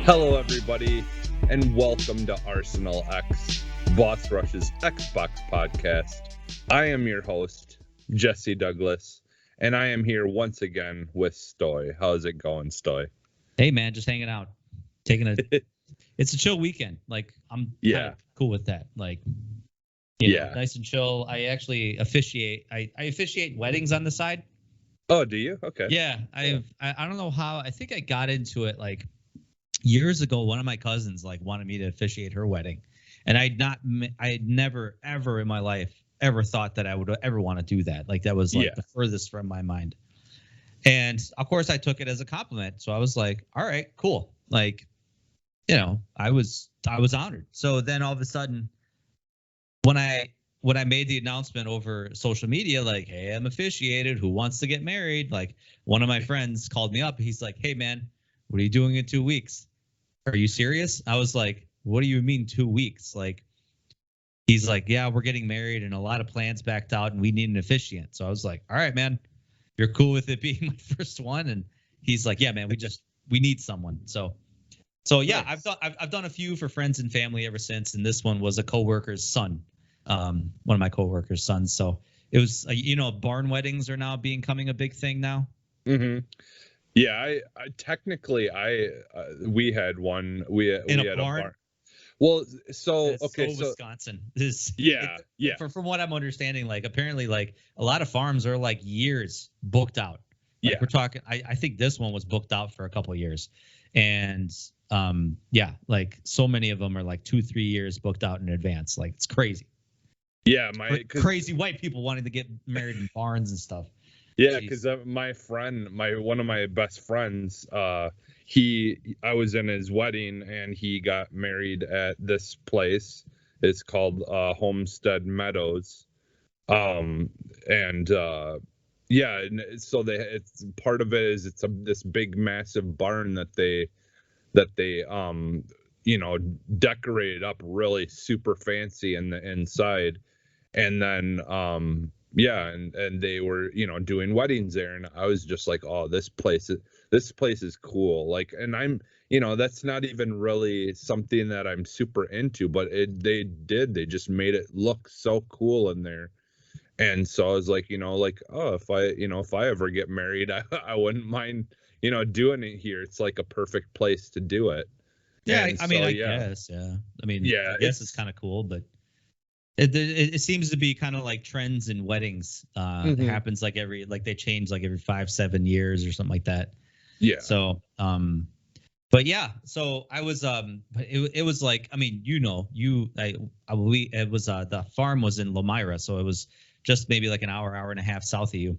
Hello, everybody, and welcome to Arsenal X, Boss Rush's Xbox podcast. I am your host, Jesse Douglas, and I am here once again with Stoy. How's it going, Stoy? Hey, man, just hanging out, it's a chill weekend. Like, I'm cool with that. Like, you know, nice and chill. I actually officiate. I officiate weddings on the side. Oh, do you? Okay. Yeah, I don't know how. I think I got into it like years ago. One of my cousins like wanted me to officiate her wedding, and I never ever in my life ever thought that I would ever want to do that. Like that was like the furthest from my mind. And of course, I took it as a compliment. So I was like, all right, cool. Like, you know, I was honored. So then all of a sudden, when I made the announcement over social media, like, hey, I'm officiated. Who wants to get married? Like, one of my friends called me up. He's like, hey, man, what are you doing in 2 weeks? Are you serious? I was like, what do you mean 2 weeks? Like, he's like, yeah, we're getting married and a lot of plans backed out and we need an officiant. So I was like, all right, man, you're cool with it being my first one? And he's like, yeah, man, we need someone. So yeah, nice. I've done a few for friends and family ever since. And this one was a coworker's son. One of my coworkers' sons. So it was, barn weddings are now becoming a big thing now. Mm-hmm. Yeah, we had one. We had a barn. Well, so Wisconsin is yeah. From what I'm understanding, like apparently, like a lot of farms are like years booked out. Like we're talking. I think this one was booked out for a couple of years, and like so many of them are like 2-3 years booked out in advance. Like it's crazy. Yeah, crazy white people wanting to get married in barns and stuff. Yeah, because my friend, one of my best friends, I was in his wedding and he got married at this place. It's called Homestead Meadows, and so it's part of it is this big massive barn that they decorated up really super fancy in the inside. And then, and they were, doing weddings there. And I was just like, oh, this place is cool. Like, and I'm, that's not even really something that I'm super into, but they just made it look so cool in there. And so I was like, oh, if I ever get married, I wouldn't mind, doing it here. It's like a perfect place to do it. Yeah. I guess. Yeah. I mean, I guess it's kind of cool, but it seems to be kind of like trends in weddings. It happens like they change like every 5-7 years or something like that. Yeah. So, but yeah, so I was, it was like, I mean, it was, the farm was in Lomira. So it was just maybe like an hour and a half south of you,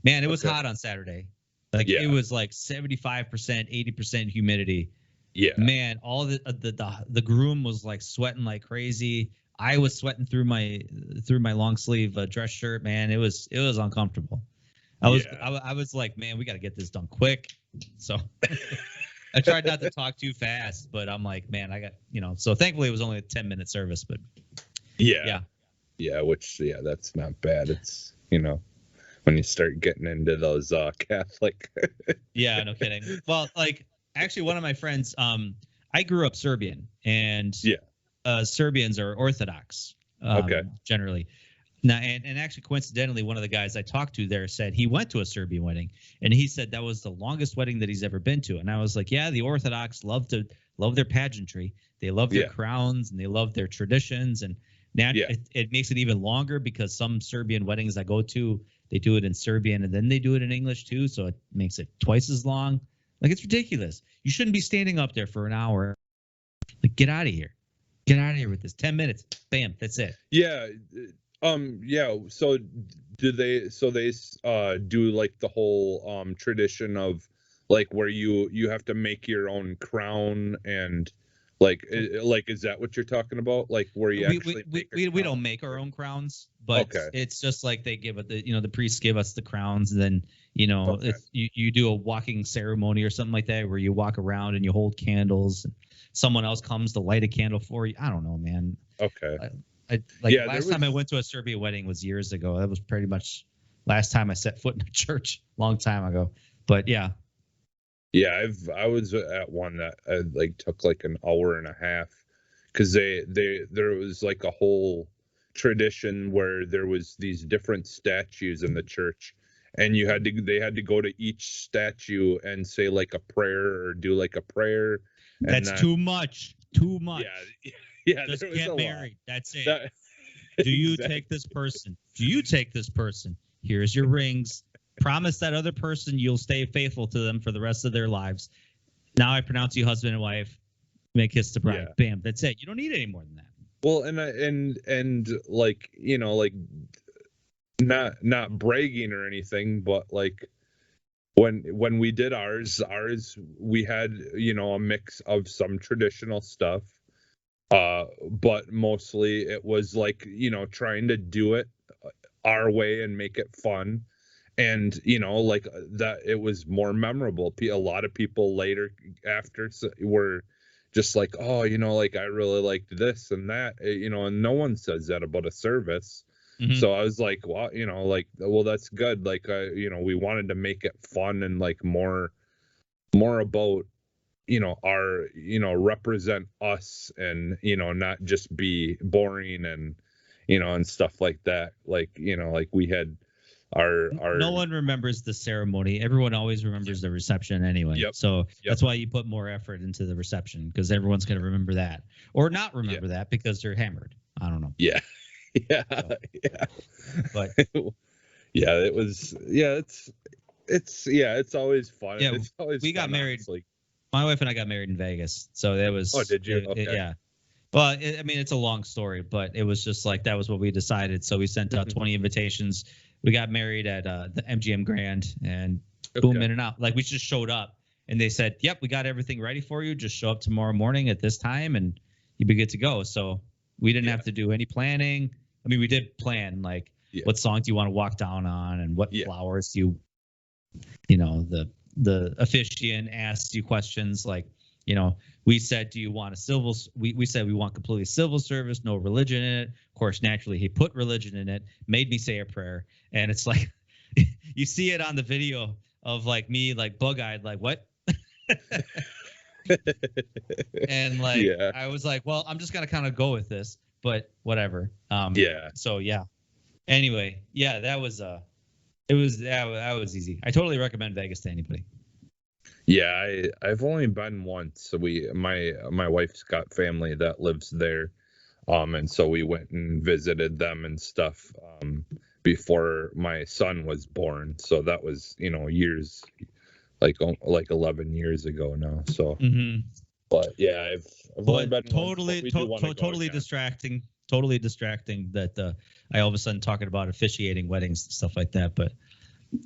man. It was hot on Saturday. Like it was like 75%, 80% humidity. Yeah, man, all the groom was like sweating like crazy. I was sweating through my long sleeve dress shirt, man. It was uncomfortable. I was like, man, we got to get this done quick. So I tried not to talk too fast, but I'm like, man, I got, so thankfully it was only a 10-minute service, but yeah, that's not bad. It's, when you start getting into those Catholic. Yeah, no kidding. Well, like actually one of my friends, I grew up Serbian, and Serbians are Orthodox, generally. Now, and actually, coincidentally, one of the guys I talked to there said he went to a Serbian wedding, and he said that was the longest wedding that he's ever been to. And I was like, yeah, the Orthodox love their pageantry, they love their crowns, and they love their traditions. And now it makes it even longer because some Serbian weddings I go to, they do it in Serbian and then they do it in English too, so it makes it twice as long. Like it's ridiculous. You shouldn't be standing up there for an hour. Like get out of here. Get out of here with this. 10 minutes. Bam. That's it. Yeah. So do they do like the whole tradition of like where you have to make your own crown and like is that what you're talking about? Like where you we don't make our own crowns, but it's just like they give it the priests give us the crowns, and then if you do a walking ceremony or something like that where you walk around and you hold candles and someone else comes to light a candle for you. I don't know, man. Okay. Last time I went to a Serbian wedding was years ago. That was pretty much last time I set foot in a church, long time ago. But yeah. Yeah, I was at one that like took like an hour and a half because there was like a whole tradition where there was these different statues in the church, and they had to go to each statue and say like a prayer or do like a prayer, and That's then too much. Too much. yeah, yeah, Just there was get a lot. married. That's it. That, Do you exactly. take this person? Do you take this person? Here's your rings. Promise that other person you'll stay faithful to them for the rest of their lives. Now I pronounce you husband and wife. May kiss the bride. Yeah. Bam. That's it. You don't need any more than that. Well, and like like not bragging or anything, but like when we did ours we had a mix of some traditional stuff, but mostly it was like trying to do it our way and make it fun, and like that it was more memorable. A lot of people later after were just like, oh, like I really liked this and that, and no one says that about a service. Mhm. So I was like, well, like, well, that's good. Like, we wanted to make it fun and like more about, our, represent us and, not just be boring and, and stuff like that. Like, like we had our No one remembers the ceremony. Everyone always remembers the reception anyway. Yep. So that's why you put more effort into the reception, because everyone's going to remember that or not remember that because they're hammered. I don't know. Yeah. Yeah. So, yeah. but yeah, it was, it's always fun. Yeah, it's always we got fun, married. honestly. My wife and I got married in Vegas. So that was. Oh, did you? Okay. Yeah. Well, I mean, it's a long story, but it was just like that was what we decided. So we sent out 20 invitations. We got married at the MGM Grand, and boom, in and out. Like we just showed up, and they said, "Yep, we got everything ready for you. Just show up tomorrow morning at this time, and you'd be good to go." So we didn't have to do any planning. I mean, we did plan like what songs do you want to walk down on, and what flowers do the officiant asks you questions like, we said, do you want a civil? We said we want completely civil service, no religion in it. Of course, naturally, he put religion in it, made me say a prayer, and it's like you see it on the video of like me, like bug-eyed, like what? And like I was like, well, I'm just gonna kind of go with this, but whatever. So yeah. Anyway, that was that was easy. I totally recommend Vegas to anybody. Yeah, I've only been once. So my wife's got family that lives there, and so we went and visited them and stuff before my son was born. So that was years, like 11 years ago now. So, but yeah, I've only been totally distracting. Totally distracting that I all of a sudden talking about officiating weddings and stuff like that. But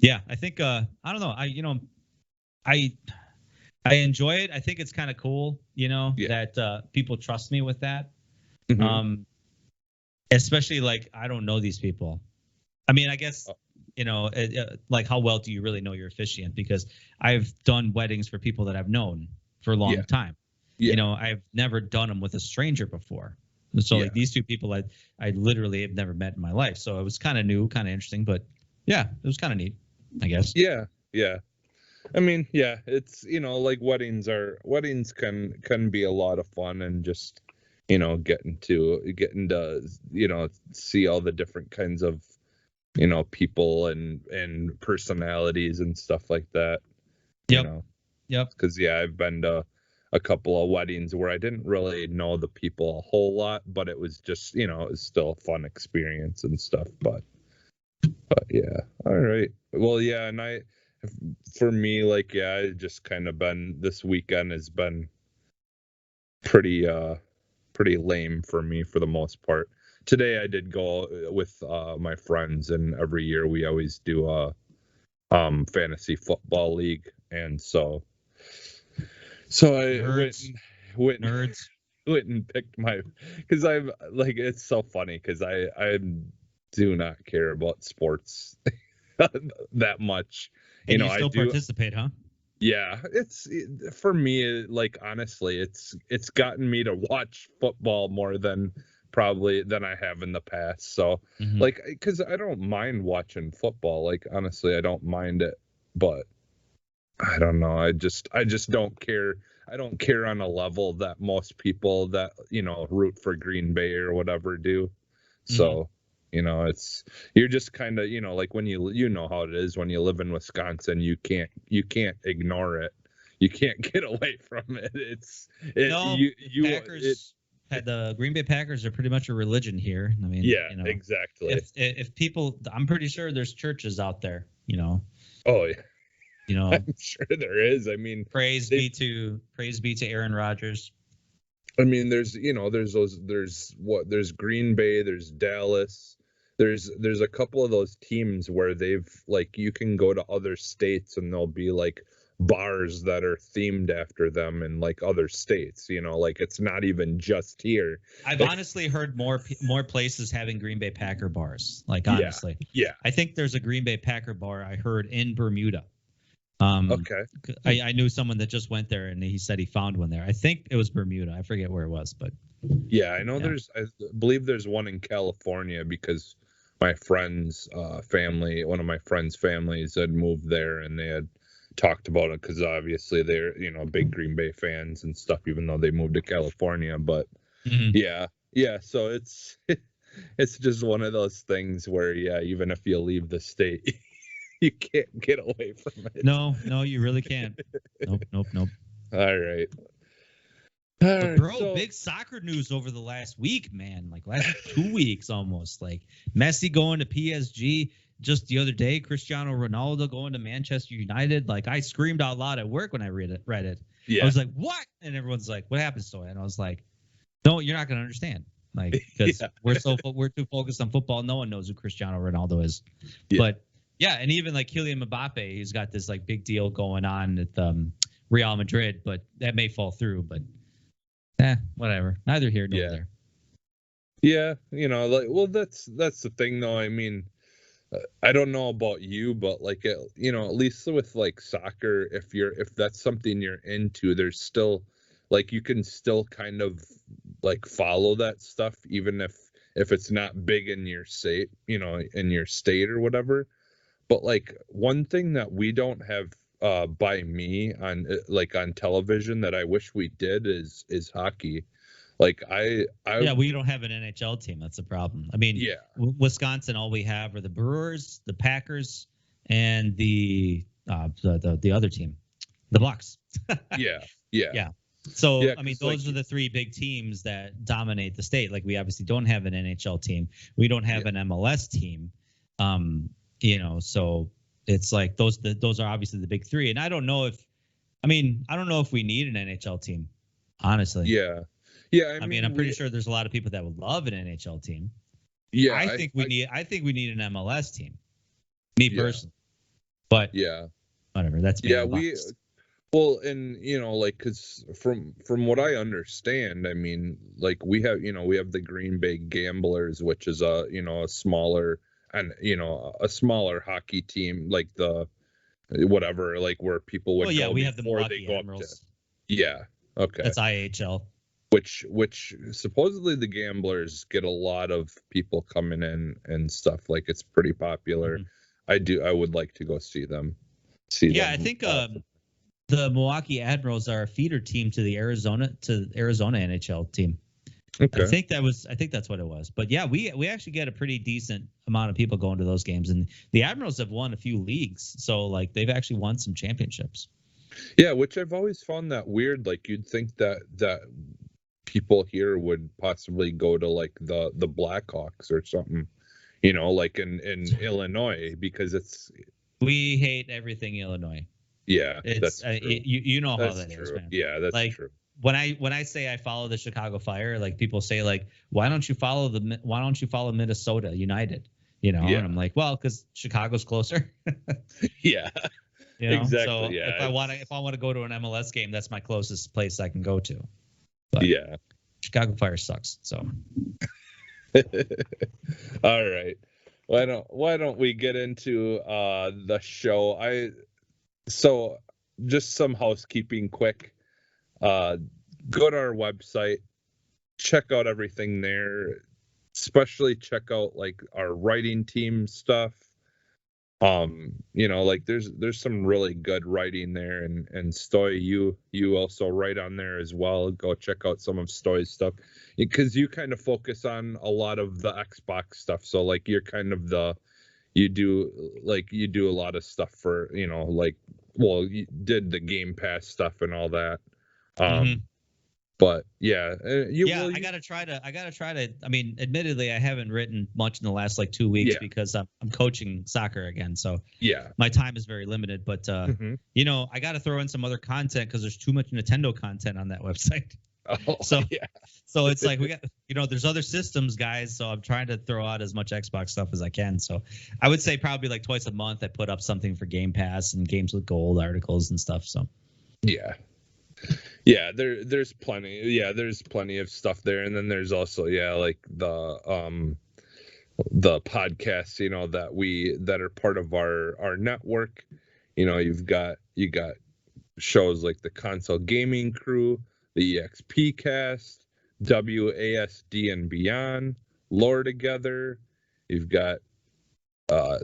yeah, I think I don't know. I enjoy it. I think it's kind of cool, that people trust me with that. Especially like I don't know these people. I mean, I guess like how well do you really know your officiant? Because I've done weddings for people that I've known for a long time. I've never done them with a stranger before. So like these two people I literally have never met in my life. So it was kind of new, kind of interesting, but yeah, it was kind of neat, I guess. Yeah. I mean, it's like weddings can be a lot of fun, and just getting to see all the different kinds of people and personalities and stuff like that. Yep. Because I've been to a couple of weddings where I didn't really know the people a whole lot, but it was just it was still a fun experience and stuff. But yeah, all right. Well, yeah, and for me, like I just kind of been this weekend has been pretty lame for me for the most part. Today I did go with my friends, and every year we always do a fantasy football league, and so I went and picked because I'm like, it's so funny because I do not care about sports that much. And you still participate, huh? Yeah, for me, like honestly, it's gotten me to watch football more than I have in the past. So like, because I don't mind watching football. Like honestly, I don't mind it, but I don't know. I just don't care. I don't care on a level that most people that, root for Green Bay or whatever do. Hmm. So, you're just kind of, like when you know how it is when you live in Wisconsin, you can't ignore it. You can't get away from it. It's it No, you you it Packers had the Green Bay Packers are pretty much a religion here. I mean, yeah, exactly. if people, I'm pretty sure there's churches out there. Oh yeah, You know, I'm sure there is. I mean, they praise be to Aaron Rodgers. there's Green Bay, there's Dallas, there's a couple of those teams where they've like you can go to other states and there'll be like bars that are themed after them in like other states, like it's not even just here. I've honestly heard more places having Green Bay Packer bars. Like Yeah, honestly, yeah, I think there's a Green Bay Packer bar I heard in Bermuda. Um, okay, I knew someone that just went there and he said he found one there. I think it was Bermuda. I forget where it was, but yeah. I know yeah. I believe there's one in California because my friend's family, one of my friend's families had moved there and they had talked about it because obviously they're big Green Bay fans and stuff, even though they moved to California. But Mhm. yeah, so it's just one of those things where yeah, even if you leave the state, you can't get away from it. No, you really can't. Nope. All right. All But right. bro, So big soccer news over the last week, man. Like last 2 weeks almost. Like Messi going to PSG just the other day, Cristiano Ronaldo going to Manchester United. Like I screamed out loud at work when I read it. I yeah, was like, "What?" And everyone's like, "What happened, Stoy?" And I was like, "No, you're not going to understand." Like because yeah, we're too focused on football. No one knows who Cristiano Ronaldo is. yeah, But yeah, and even like Kylian Mbappe, he's got this like big deal going on at Real Madrid, but that may fall through. But whatever. Neither here nor yeah, there. yeah. Like, well, that's the thing, though. I mean, I don't know about you, but like, at least with like soccer, if that's something you're into, there's still like you can still kind of like follow that stuff, even if it's not big in your state, in your state or whatever. But like one thing that we don't have by me on like on television that I wish we did is hockey. Like I Yeah, we don't have an NHL team. That's the problem. I mean, yeah, Wisconsin, all we have are the Brewers, the Packers, and the other team, the Bucks. yeah, yeah, Yeah. So yeah, I mean, because like those are the three big teams that dominate the state. Like we obviously don't have an NHL team. We don't have yeah, an MLS team. Um, so it's like those are obviously the big three. And I don't know if we need an NHL team, honestly. yeah, yeah. I I mean, mean, I'm pretty sure there's a lot of people that would love an NHL team. yeah, I think we need an MLS team. Me yeah, personally. But yeah, whatever, that's being yeah. biased. Well, and like, cause from what I understand, I mean, like we have the Green Bay Gamblers, which is a smaller and a smaller hockey team, like the whatever, like where people Well, would yeah, go we have the before they Milwaukee go up to. Admirals. Yeah. Okay. That's IHL. Which supposedly the Gamblers get a lot of people coming in and stuff. Like it's pretty popular. Mhm. I would like to go see them. See Yeah, I them. think the Milwaukee Admirals are a feeder team to the Arizona NHL team. Okay. I think that's what it was. But yeah, we actually get a pretty decent amount of people going to those games, and the Admirals have won a few leagues, so like they've actually won some championships. Yeah, which I've always found that weird. Like you'd think that people here would possibly go to like the Blackhawks or something, like in Illinois because it's We hate everything Illinois. yeah, It's that's true. you know how That's that is, true. man. Yeah, that's Like true. when I say I follow the Chicago Fire, like people say like why don't you follow Minnesota United? And Yeah. I'm like, well, because Chicago's closer. Yeah. So Exactly. if Yeah. I want to go to an MLS game, that's my closest place I can go to. But Yeah. Chicago Fire sucks. So All right. Why don't we get into the show? So just some housekeeping quick. Uh Go to our website, check out everything there, especially check out like our writing team stuff. Like there's some really good writing there, and Stoy, you also write on there as well. Go check out some of Stoy's stuff, because you kind of focus on a lot of the Xbox stuff. So like you're kind of you do a lot of stuff for, like, well, you did the Game Pass stuff and all that. Mhm. But yeah, I gotta try to. I mean, admittedly, I haven't written much in the last like 2 weeks Yeah. because I'm coaching soccer again, so yeah. my time is very limited. But Mhm. I got to throw in some other content because there's too much Nintendo content on that website. Oh, So yeah. so it's like we got there's other systems, guys. So I'm trying to throw out as much Xbox stuff as I can. So I would say probably like twice a month I put up something for Game Pass and Games with Gold articles and stuff. So Yeah. There's plenty of stuff there, and then there's also like the podcasts, that are part of our network. You got shows like the Console Gaming Crew, the EXP Cast, WASD and Beyond, Lore Together. You've got all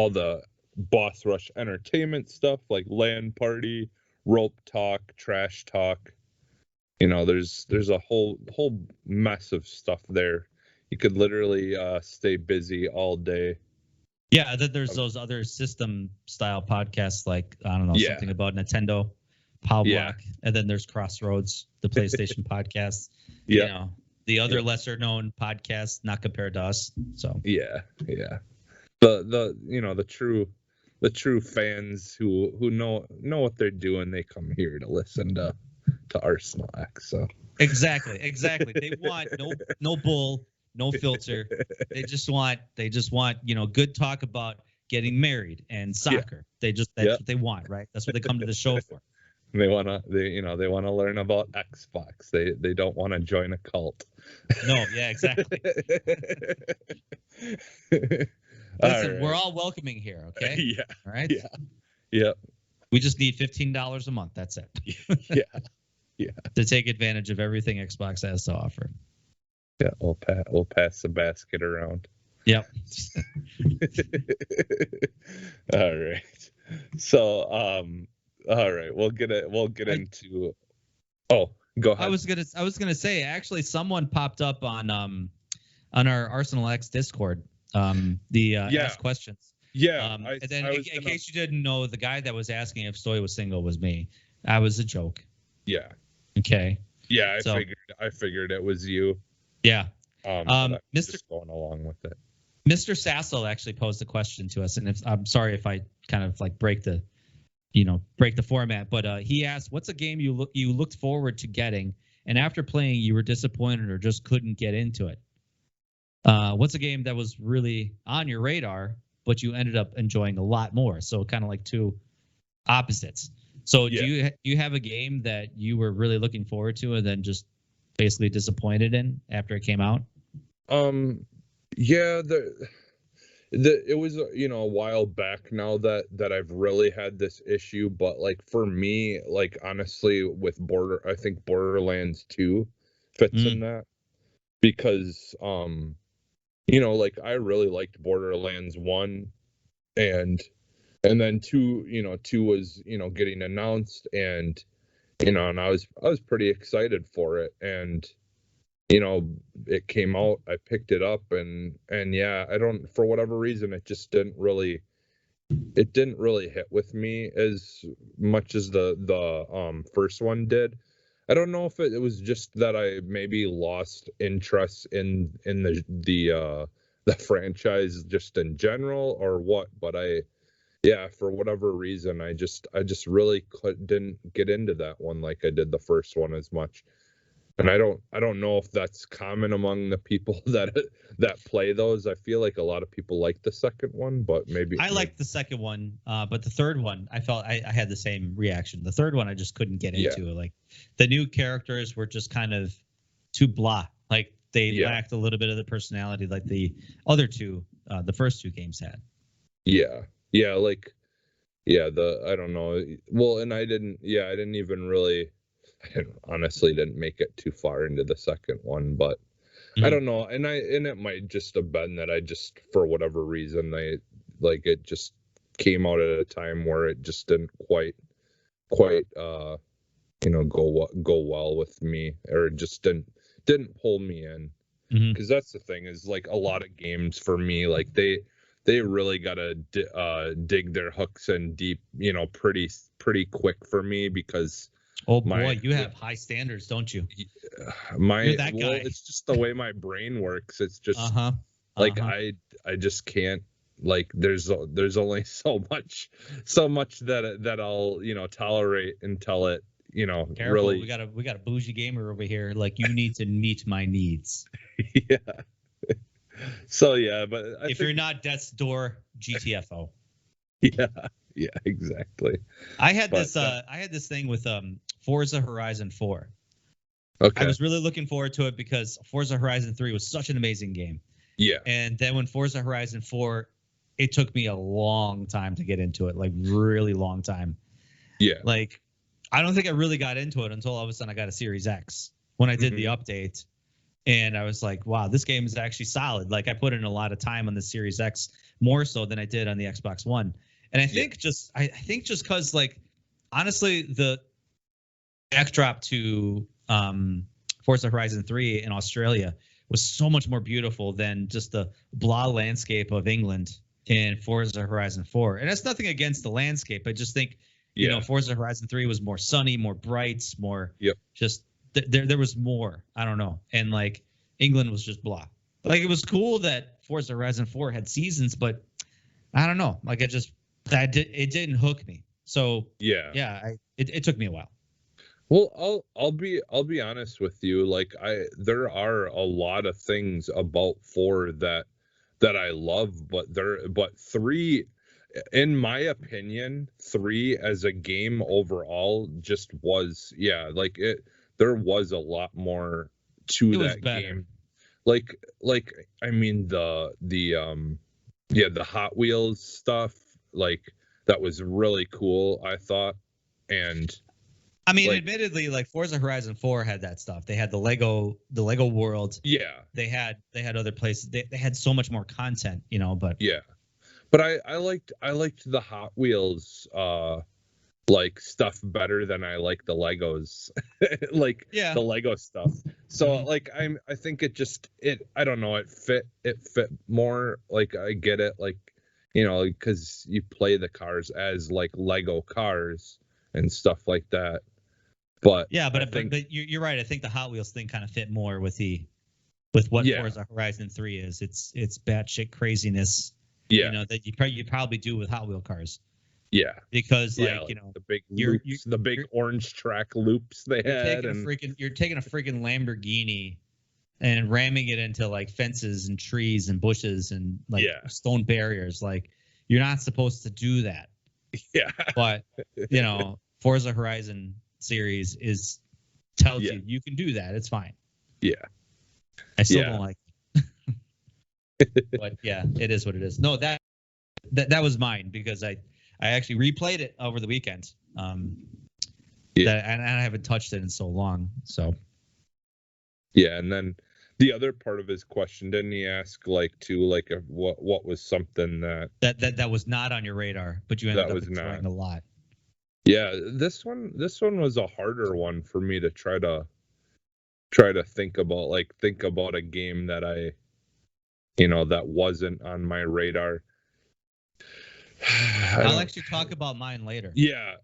the Boss Rush Entertainment stuff like Land Party, Rope Talk, Trash Talk. There's a whole mess of stuff there. You could literally stay busy all day. yeah, then there's those other system style podcasts like I don't know Yeah. something about Nintendo, Pow Yeah. Block, and then there's Crossroads, the PlayStation podcast. Yeah. The other lesser known podcast, not compared to us. So Yeah. The true fans who know what they're doing, they come here to listen to Arsenal X. So exactly. They want no bull, no filter. They just want good talk about getting married and soccer. That's what they want, right? That's what they come to the show for. They wanna learn about Xbox. They don't want to join a cult. No, yeah, exactly. Listen, we're all welcoming here, okay? Yeah. All right. Yeah. We just need $15 a month. That's it. Yeah. To take advantage of everything Xbox has to offer. Yeah, we'll pass the basket around. Yep. All right. So, all right, we'll get into. Oh, go ahead. I was gonna say actually someone popped up on our Arsenal X Discord. Ask questions. Yeah. And then in case you didn't know, the guy that was asking if Stoy was single was me. I was a joke. Yeah. Okay. Yeah, I figured it was you. Yeah. Mr. Just going along with it. Mr. Sassel actually posed a question to us, and I'm sorry if I kind of like break the format, but he asked, "What's a game you looked forward to getting, and after playing you were disappointed or just couldn't get into it? What's a game that was really on your radar, but you ended up enjoying a lot more?" So kind of like two opposites. So do you have a game that you were really looking forward to and then just basically disappointed in after it came out? Yeah, it was a while back now that I've really had this issue, but like for me, like honestly, with I think Borderlands 2 fits in that, because like I really liked Borderlands 1, and then 2, 2 was getting announced, and and I was pretty excited for it, and it came out, I picked it up, and yeah, I don't, for whatever reason, it just didn't really hit with me as much as the first one did. I don't know if it was just that I maybe lost interest in the franchise just in general or what, but for whatever reason, I just really didn't get into that one like I did the first one as much. And I don't know if that's common among the people that play those. I feel like a lot of people like the second one, but maybe I liked the second one, but the third one I felt I had the same reaction. The third one I just couldn't get into. Like the new characters were just kind of too blah. Like they lacked a little bit of the personality like the other two, the first two games had. I don't know. Well, and I didn't even really. I honestly didn't make it too far into the second one, but I Mhm. don't know, and it might just have been that I just, for whatever reason, it just came out at a time where it just didn't quite go well with me, or it just didn't pull me in. Mhm. Because that's the thing, is like a lot of games for me, like they really gotta dig their hooks in deep, pretty quick for me, because Oh boy, my you have high standards, don't you? You're my that well, guy. it's just the way my brain works. It's just Uh-huh. like Uh-huh. I just can't, like, there's only so much that I'll tolerate until it Careful, really. we got a bougie gamer over here. Like, you need to meet my needs. Yeah. So yeah, but I If think, you're not death's door, GTFO. yeah, yeah, exactly. But I had this thing with Forza Horizon 4. I okay. was really looking forward to it because Forza Horizon 3 was such an amazing game. Yeah. And then when Forza Horizon 4, it took me a long time to get into it, like really long time. Yeah. Like, I don't think I really got into it until all of a sudden I got a Series X when I did the Mhm. update. And I was like, wow, this game is actually solid. Like, I put in a lot of time on the Series X, more so than I did on the Xbox One. And Yeah. I think just because, like, honestly, the backdrop to Forza Horizon 3 in Australia was so much more beautiful than just the blah landscape of England in Forza Horizon 4. And that's nothing against the landscape. I just think, Yeah. Forza Horizon 3 was more sunny, more bright, more Yep. just there was more. I don't know. And like England was just blah. Like, it was cool that Forza Horizon 4 had seasons, but I don't know. Like, it didn't hook me. So Yeah. yeah, it took me a while. Well, I'll be honest with you. Like, there are a lot of things about 4 that I love, but 3, in my opinion, 3 as a game overall just was, yeah, like, there was a lot more to It was that better. game. Like, I mean, the Hot Wheels stuff, like, that was really cool, I thought. And I mean, like, admittedly, like Forza Horizon 4 had that stuff. They had the Lego world. yeah, They had other places. They had so much more content, but yeah. But I liked the Hot Wheels like stuff better than I like the Legos, like yeah. the Lego stuff. So Mhm. like, I think I don't know, it fit more. Like, I get it, like, because you play the cars as like Lego cars and stuff like that. But Yeah, I but think, you're right. I think the Hot Wheels thing kind of fit more with what yeah, Forza Horizon 3 is. It's batshit craziness, yeah, that you probably do with Hot Wheel cars yeah, because, yeah, like, like the big you're you're loops, the big you're orange track loops they had, and you're taking a freaking Lamborghini and ramming it into like fences and trees and bushes and like yeah, stone barriers. Like, you're not supposed to do that. yeah, But Forza Horizon series tells yeah, you can do that. It's fine. yeah, I still yeah, don't like but yeah, it is what it is. No, that was mine because I actually replayed it over the weekend. yeah. And I haven't touched it in so long. So Yeah, and then the other part of his question, didn't he ask, like, too, like, what was something that was not on your radar, but you ended that up was not? enjoying a lot. Yeah, this one was a harder one for me to try to think about a game that that wasn't on my radar. I I'll don't. actually talk about mine later. Yeah.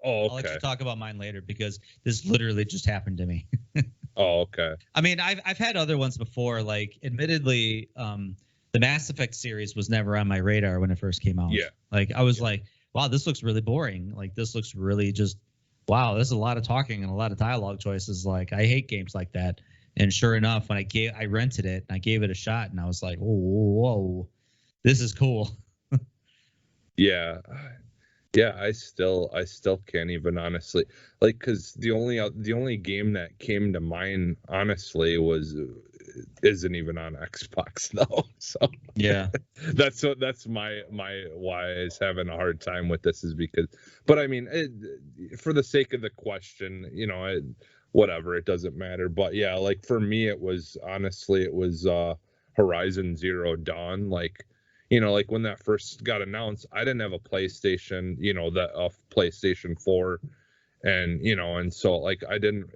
Oh, I'll okay. actually talk about mine later because this literally just happened to me. Oh, okay. I mean, I've had other ones before. Like, admittedly, the Mass Effect series was never on my radar when it first came out. Yeah. Like, I was Yeah. like, wow, this looks really boring. Like, this looks really just, wow, there's a lot of talking and a lot of dialogue choices. Like, I hate games like that. And sure enough, when I rented it and I gave it a shot, and I was like, oh, whoa, this is cool. Yeah. Yeah, I still can't even, honestly, like, because the only game that came to mind, honestly, isn't even on Xbox though. So Yeah. that's my why I was having a hard time with this, is because, but I mean, for the sake of the question, whatever, it doesn't matter. But yeah, like for me, it was Horizon Zero Dawn. Like, like when that first got announced, I didn't have a PlayStation, a PlayStation 4, and so like I didn't.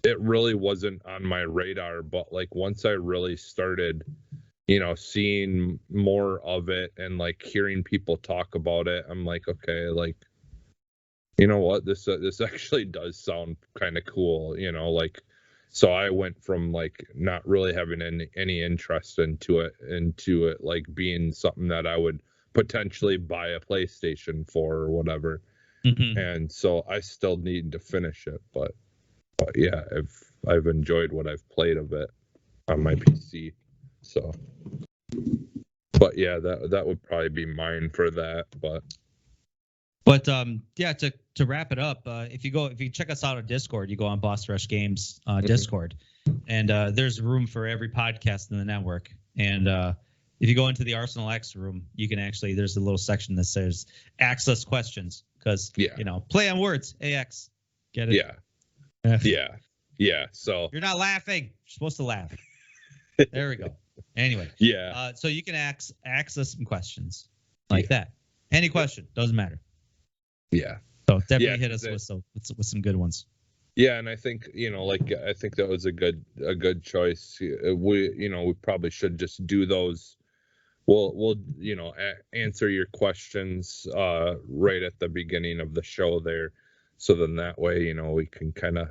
It really wasn't on my radar. But like once I really started, seeing more of it and like hearing people talk about it, I'm like, okay, like, you know what, this actually does sound kind of cool, like. So I went from like not really having any interest into it like being something that I would potentially buy a PlayStation for or whatever. Mm-hmm. And so I still need to finish it, but yeah, I've enjoyed what I've played of it on my PC. So, but yeah, that would probably be mine for that. But yeah, to wrap it up, if you check us out on Discord, you go on Boss Rush Games Discord, and there's room for every podcast in the network. And if you go into the Arsenal X room, you can actually, there's a little section that says "Ask us questions," because play on words, AX, get it? Yeah. So you're not laughing. You're supposed to laugh. There we go. Anyway, so you can ask us some questions like that. Any question, doesn't matter. Yeah. So definitely hit us with some good ones. Yeah, and I think I think that was a good choice. We probably should just do those. We'll answer your questions right at the beginning of the show there, so then that way we can kind of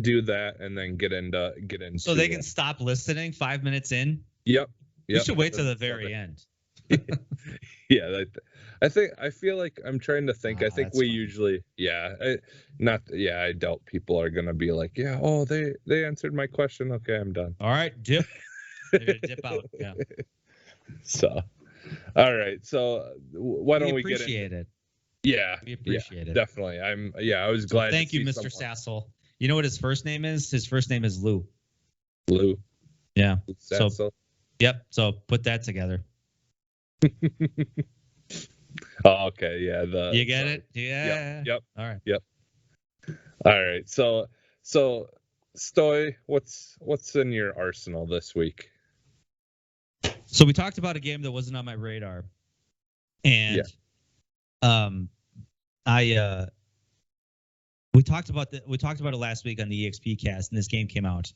do that and then get into so they can stop listening 5 minutes in. Yep. We should wait till the very end. Yeah, I feel like I'm trying to think. I think we usually, I doubt people are gonna be like, they answered my question. Okay, I'm done. All right, dip. They're gonna dip out. Yeah. So, all right. So why don't we appreciate it? Yeah, we appreciate it. Definitely. I was glad. Thank you, Mr. Sassel. You know what his first name is? His first name is Lou. Lou. Yeah. Sassel. So, yep. So put that together. Oh, okay. Yeah. You get it? Yeah. Yep. All right. Yep. All right. So Stoy, what's in your arsenal this week? So we talked about a game that wasn't on my radar, and we talked about it last week on the EXP cast, and this game came out,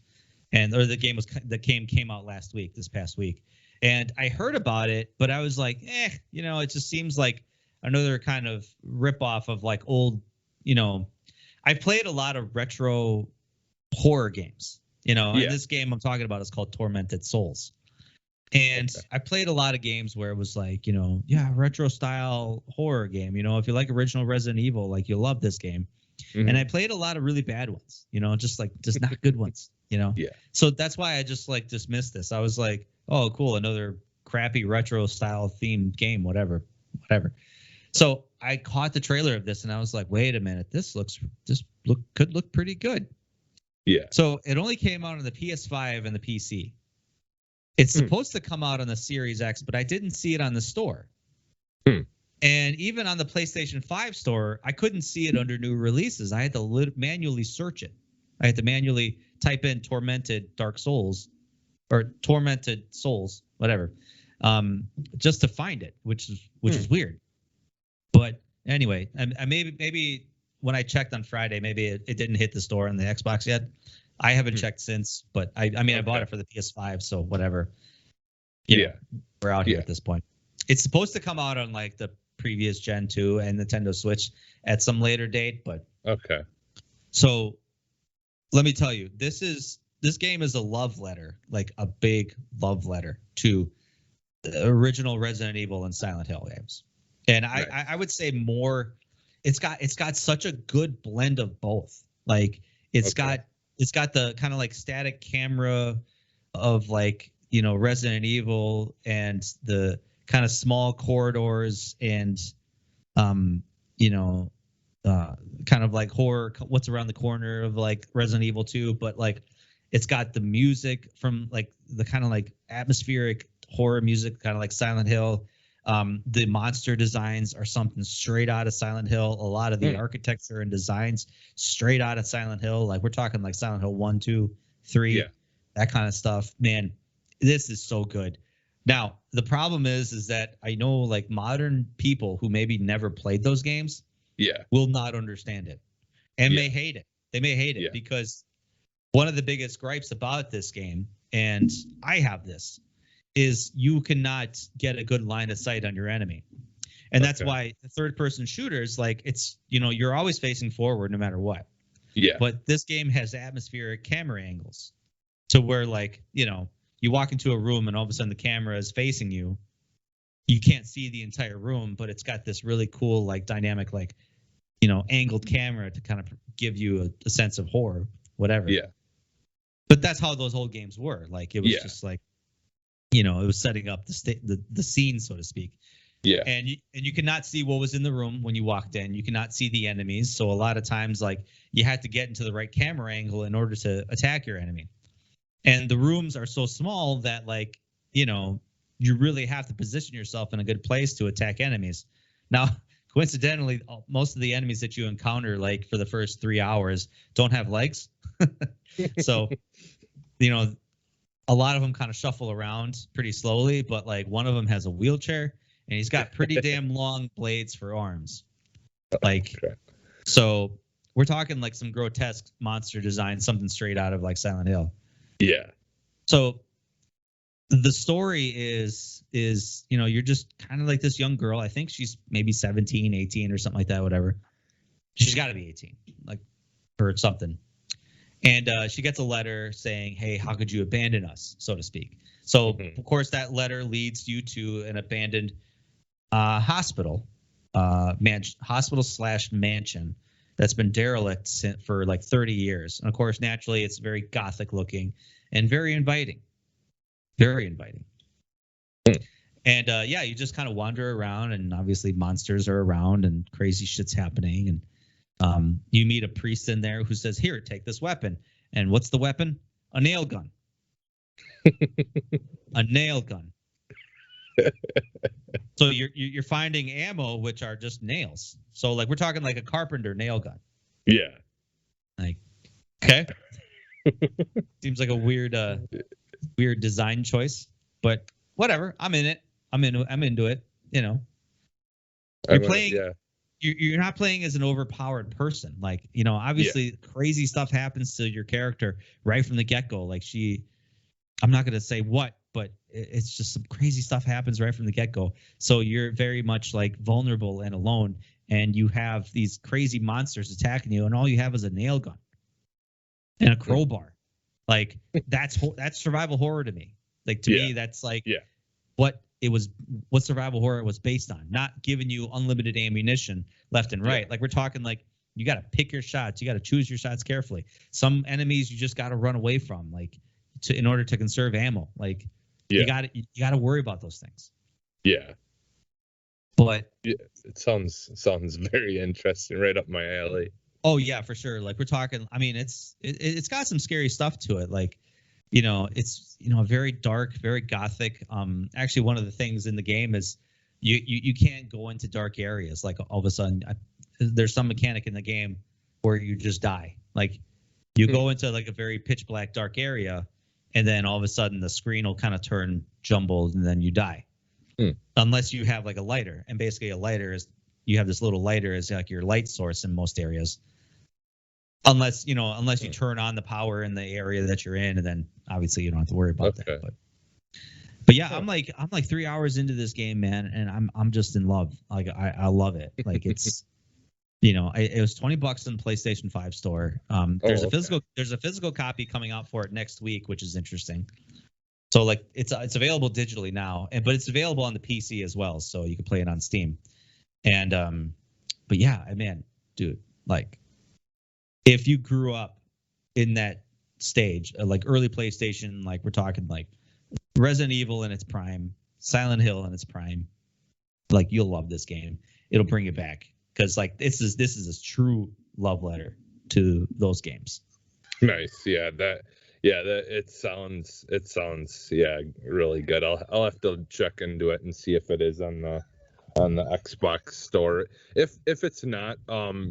the game came out last week, this past week, and I heard about it, but I was like, it just seems like another kind of ripoff of like old, I played a lot of retro horror games, and this game I'm talking about is called Tormented Souls. And I played a lot of games where it was like, retro style horror game. If you like original Resident Evil, like you'll love this game. Mm-hmm. And I played a lot of really bad ones, just not good ones, Yeah. So that's why I just like dismissed this. I was like, oh, cool, another crappy retro style themed game, whatever. So I caught the trailer of this and I was like, wait a minute, this could look pretty good. Yeah. So it only came out on the PS5 and the PC. It's supposed to come out on the Series X, but I didn't see it on the store. And even on the PlayStation 5 store, I couldn't see it under new releases. I had to manually search it. I had to manually type in Tormented Dark Souls or Tormented Souls, whatever, just to find it, which is weird. But anyway, I maybe when I checked on Friday, maybe it didn't hit the store on the Xbox yet. I haven't checked since, but I bought it for the PS5, so whatever. We're out here at this point. It's supposed to come out on like the previous Gen 2 and Nintendo Switch at some later date, but okay. So let me tell you, this game is a love letter, like a big love letter to the original Resident Evil and Silent Hill games. And I would say more, it's got such a good blend of both. Like it's got the kind of like static camera of like, Resident Evil and the kind of small corridors and, kind of like horror, what's around the corner of like Resident Evil 2. But like, it's got the music from like the kind of like atmospheric horror music, kind of like Silent Hill. The monster designs are something straight out of Silent Hill. A lot of the architecture and designs straight out of Silent Hill. Like we're talking like Silent Hill 1, 2, 3, that kind of stuff. Man, this is so good. Now, the problem is that I know like modern people who maybe never played those games will not understand it and may hate it. They may hate it because one of the biggest gripes about this game, and I have this, is you cannot get a good line of sight on your enemy. And that's why the third person shooters, like it's, you're always facing forward no matter what. Yeah. But this game has atmospheric camera angles to where like, you walk into a room and all of a sudden the camera is facing you. You can't see the entire room, but it's got this really cool, like dynamic, like, angled camera to kind of give you a sense of horror, whatever. Yeah. But that's how those old games were. Like it was just like, it was setting up the scene, so to speak. Yeah. And you cannot see what was in the room when you walked in. You cannot see the enemies. So a lot of times, like you had to get into the right camera angle in order to attack your enemy. And the rooms are so small that like, you really have to position yourself in a good place to attack enemies. Now, coincidentally, most of the enemies that you encounter, like for the first 3 hours, don't have legs. So, a lot of them kind of shuffle around pretty slowly, but like one of them has a wheelchair and he's got pretty damn long blades for arms. Like, so we're talking like some grotesque monster design, something straight out of like Silent Hill. Yeah. So the story is, you're just kind of like this young girl. I think she's maybe 17, 18 or something like that, whatever. She's got to be 18, like, or something. And she gets a letter saying, hey, how could you abandon us, so to speak? So, of course, that letter leads you to an abandoned hospital, hospital/mansion that's been derelict for like 30 years. And, of course, naturally, it's very gothic looking and very inviting. Very inviting. And, you just kind of wander around, and obviously monsters are around and crazy shit's happening. And you meet a priest in there who says, here, take this weapon. And what's the weapon? A nail gun. A nail gun. So you're finding ammo, which are just nails. So like we're talking like a carpenter nail gun. Yeah. Like, okay. Seems like a weird design choice, but whatever. I'm in it. I'm into it. You're playing. Yeah. You're not playing as an overpowered person. Like, obviously crazy stuff happens to your character right from the get-go. Like I'm not going to say what, but it's just some crazy stuff happens right from the get-go. So you're very much like vulnerable and alone, and you have these crazy monsters attacking you, and all you have is a nail gun and a crowbar. Like that's survival horror to me. Like to me, that's like what survival horror was based on, not giving you unlimited ammunition left and right. Like we're talking like you got to pick your shots. You got to choose your shots carefully. Some enemies you just got to run away from, like in order to conserve ammo. Like you got to worry about those things. Yeah. But it sounds very interesting, right up my alley. Oh yeah, for sure. Like we're talking, I mean, it's got some scary stuff to it. Like, it's very dark, very gothic. Actually, one of the things in the game is you can't go into dark areas. Like all of a sudden, there's some mechanic in the game where you just die. Like you go into like a very pitch black dark area, and then all of a sudden the screen will kind of turn jumbled, and then you die. Unless you have like a lighter, and basically a lighter is you have this little lighter as like your light source in most areas. Unless you turn on the power in the area that you're in, and then obviously you don't have to worry about that. But yeah, I'm like 3 hours into this game, man, and I'm just in love. Like I love it. Like it's it was $20 in the PlayStation 5 store. There's a physical copy coming out for it next week, which is interesting. So like it's available digitally now, but it's available on the PC as well, so you can play it on Steam. And but yeah, man, dude, like if you grew up in that stage, like early PlayStation, like we're talking like Resident Evil in its prime, Silent Hill in its prime, like you'll love this game. It'll bring you back because like this is a true love letter to those games. Nice, yeah. Yeah, it sounds yeah, really good. I'll have to check into it and see if it is on the Xbox store. If it's not,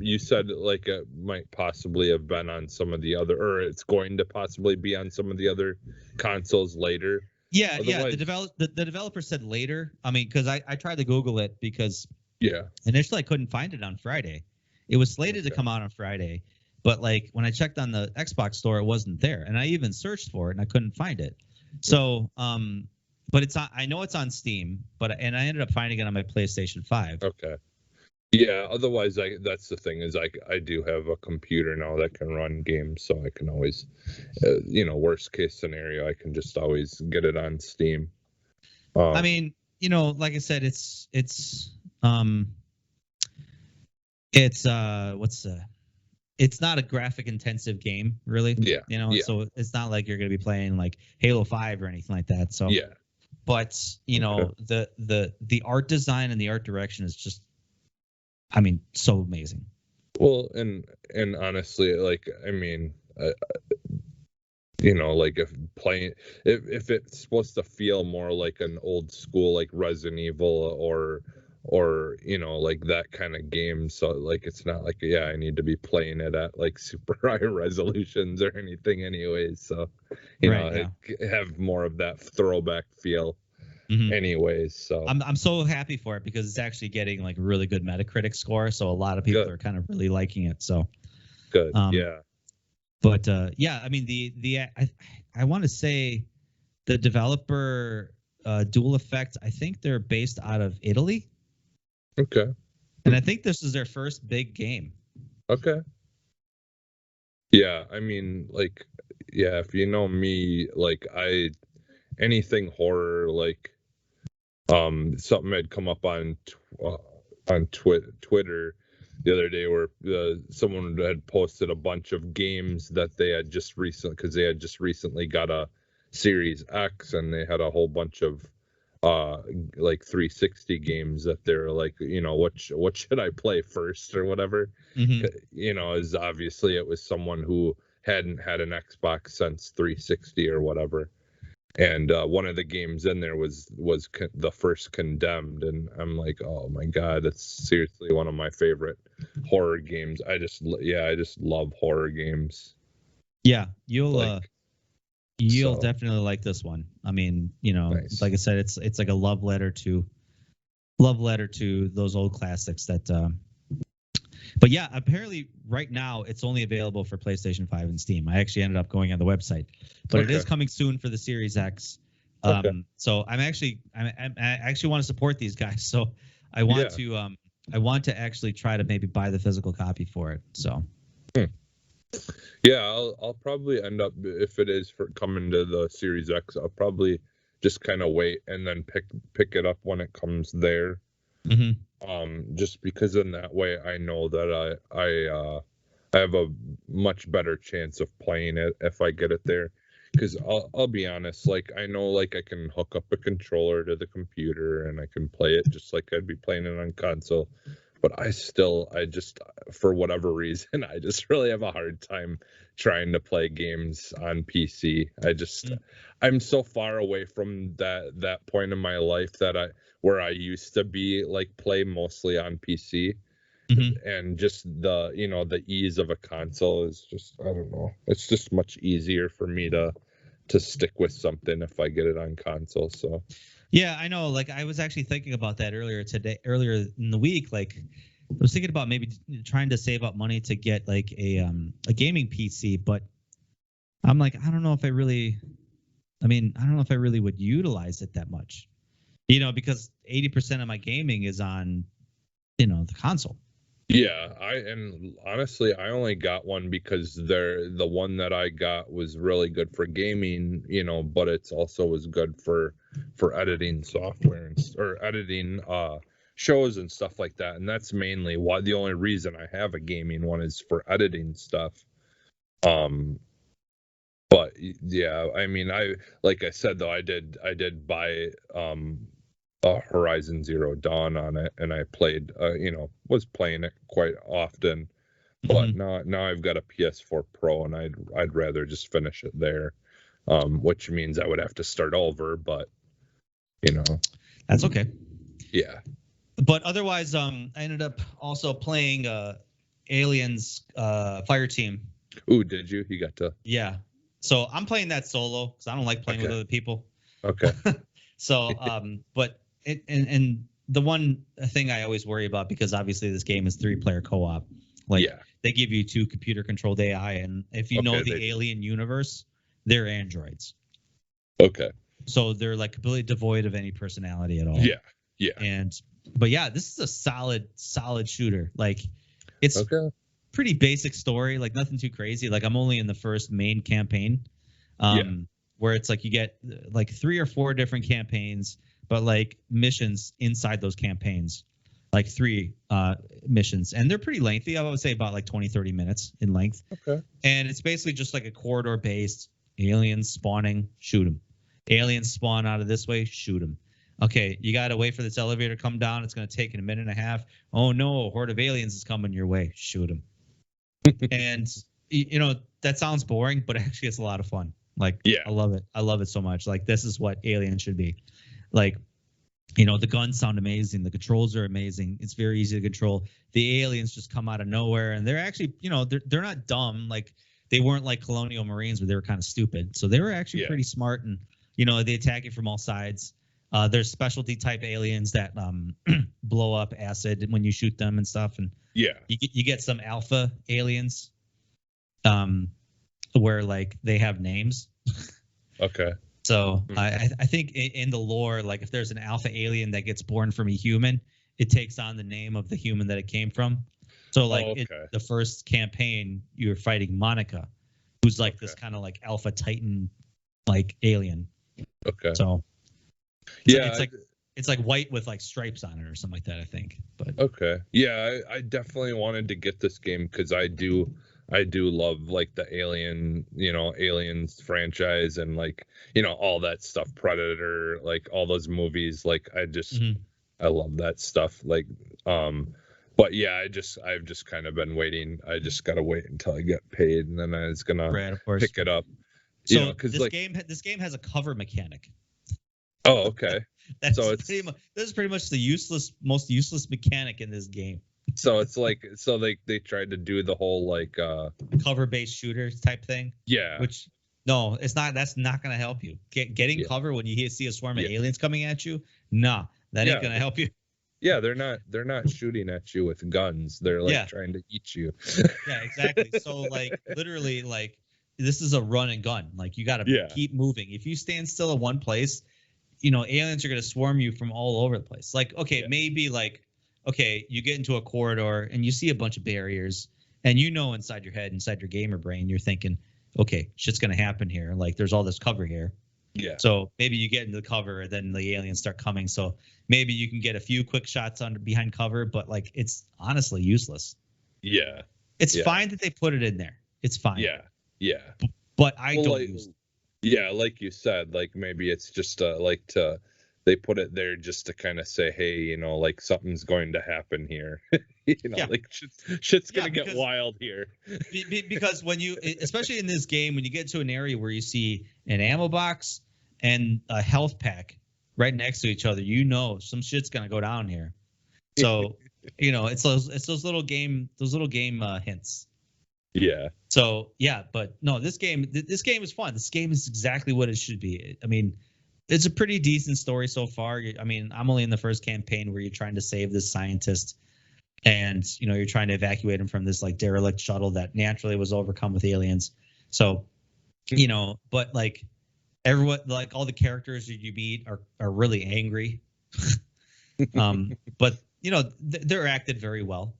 you said like it might possibly have been on some of the other, or it's going to possibly be on some of the other consoles later. Yeah. Otherwise, The developer said later. I mean, because I tried to Google it because yeah, initially I couldn't find it on Friday. It was slated to okay. come out on Friday, but like when I checked on the Xbox store, it wasn't there, and I even searched for it and I couldn't find it. So, but it's on. I know it's on Steam, and I ended up finding it on my PlayStation 5. Okay. Yeah, otherwise that's the thing is I do have a computer now that can run games, so I can always worst case scenario, I can just always get it on Steam. I mean, like I said, um it's it's not a graphic intensive game, really. Yeah. Yeah. So it's not like you're going to be playing like Halo 5 or anything like that. So Yeah. but Okay. the art design and the art direction is just, I mean, so amazing. Well, and honestly, like I mean, like if it's supposed to feel more like an old school like Resident Evil or like that kind of game, so like it's not like yeah I need to be playing it at like super high resolutions or anything anyways, so Right. Yeah. it have more of that throwback feel hmm anyways, so I'm so happy for it because it's actually getting like a really good Metacritic score, so a lot of people good. are kind of really liking it. So Good. um Yeah. but yeah, I mean I want to say the developer Dual Effect, I think they're based out of Italy, Okay. and I think this is their first big game. Okay. Yeah, I mean, like, yeah, if you know me, like, anything horror, like, something had come up on Twitter the other day where someone had posted a bunch of games that they had just because they had just recently got a Series X and they had a whole bunch of uh like 360 games that they're like what should I play first or whatever, hmm is obviously it was someone who hadn't had an Xbox since 360 or whatever, and one of the games in there was the first Condemned, and I'm like, oh my god, that's seriously one of my favorite horror games. I just love horror games, Yeah, like, you'll so definitely like this one. I mean, nice. like I said, it's like a love letter to those old classics that but yeah, apparently right now it's only available for PlayStation 5 and Steam. I actually ended up going on the website, but it Okay. is coming soon for the Series X. Okay. So I actually want to support these guys. So I want Yeah. I want to actually try to maybe buy the physical copy for it. So Yeah, I'll probably end up, if it is for coming to the Series X, I'll probably just kind of wait and then pick it up when it comes there. mhm. Just because in that way I know that I have a much better chance of playing it if I get it there. Because I'll be honest, like I know like I can hook up a controller to the computer and I can play it just like I'd be playing it on console, but I just for whatever reason I just really have a hard time trying to play games on PC. Mm. I'm so far away from that point in my life that I where I used to be like play mostly on PC, Mhm. and just the ease of a console is just, I don't know, it's just much easier for me to stick with something if I get it on console. So Yeah, I know. Like I was actually thinking about that earlier in the week. Like I was thinking about maybe trying to save up money to get like a gaming PC, but I'm like, I don't know if I really. I mean, I don't know if I really would utilize it that much. Because 80% of my gaming is on, the console. yeah, and honestly I only got one because the one that I got was really good for gaming, but it's also was good for editing software or editing shows and stuff like that, and that's mainly why the only reason I have a gaming one is for editing stuff. um but yeah, I mean, like I said though, I did buy Horizon Zero Dawn on it, and I played was playing it quite often. But now I've got a PS4 Pro, and I'd rather just finish it there, which means I would have to start over. But that's okay. Yeah. But otherwise, I ended up also playing Aliens Fire Team. Ooh, did you? You got to? Yeah. So I'm playing that solo because I don't like playing with other people. Okay. So, but and the one thing I always worry about, because obviously this game is 3-player co-op, they give you 2 computer-controlled AI, and if you know the Alien universe, they're androids. Okay. So they're like completely devoid of any personality at all. Yeah. Yeah. But yeah, this is a solid shooter. Like, it's pretty basic story, like nothing too crazy. Like, I'm only in the first main campaign, where it's like you get like 3 or 4 different campaigns, but like missions inside those campaigns, like 3 missions, and they're pretty lengthy. I would say about like 20-30 minutes in length. Okay. And it's basically just like a corridor based aliens spawning, shoot them. Aliens spawn out of this way, shoot them. Okay, you got to wait for this elevator to come down. It's going to take a minute and a half. Oh no, a horde of aliens is coming your way. Shoot them. And that sounds boring, but actually it's a lot of fun. Like, I love it. I love it so much. Like, this is what Alien should be. Like, the guns sound amazing. The controls are amazing. It's very easy to control. The aliens just come out of nowhere, and they're actually, they're not dumb. Like, they weren't like Colonial Marines where they were kind of stupid. So they were actually pretty smart, and they attack you from all sides. There's specialty type aliens that blow up acid when you shoot them and stuff, and you get some alpha aliens, where like they have names. Okay. So I think in the lore, like if there's an alpha alien that gets born from a human, it takes on the name of the human that it came from. So like in the first campaign, you're fighting Monica, who's like this kind of like alpha titan like alien. Okay. So it's like white with like stripes on it or something like that, I think. But okay. Yeah, I definitely wanted to get this game because I do love like the Aliens franchise and like, all that stuff, Predator, like all those movies. Like I love that stuff. Like, but yeah, I've just kind of been waiting. I just got to wait until I get paid, and then I was going to pick it up. So this game has a cover mechanic. Oh, okay. This is pretty much the most useless mechanic in this game. So it's like, they tried to do the whole like cover-based shooter type thing. Yeah. Which no, it's not. That's not going to help you. Getting cover when you see a swarm of aliens coming at you. Nah, that ain't going to help you. Yeah, they're not shooting at you with guns. They're like trying to eat you. Yeah, exactly. So like literally like this is a run and gun. Like you got to keep moving. If you stand still in one place, aliens are going to swarm you from all over the place. Like, maybe like, you get into a corridor and you see a bunch of barriers, and inside your head, inside your gamer brain, you're thinking, okay, shit's going to happen here. Like there's all this cover here. Yeah. So maybe you get into the cover, then the aliens start coming. So maybe you can get a few quick shots behind cover, but like it's honestly useless. Yeah. It's fine that they put it in there. It's fine. Yeah. Yeah. But I don't use it. Yeah, like you said, like maybe it's just they put it there just to kind of say, hey, like something's going to happen here. Like shit's gonna get wild here. Because when you, especially in this game, when you get to an area where you see an ammo box and a health pack right next to each other, some shit's gonna go down here. So it's those little game hints. Yeah. So yeah, but no, this game is fun. This game is exactly what it should be. I mean, it's a pretty decent story so far. I mean, I'm only in the first campaign where you're trying to save this scientist, and you're trying to evacuate him from this like derelict shuttle that naturally was overcome with aliens. So, but like everyone, like all the characters that you meet are really angry. But they're acted very well.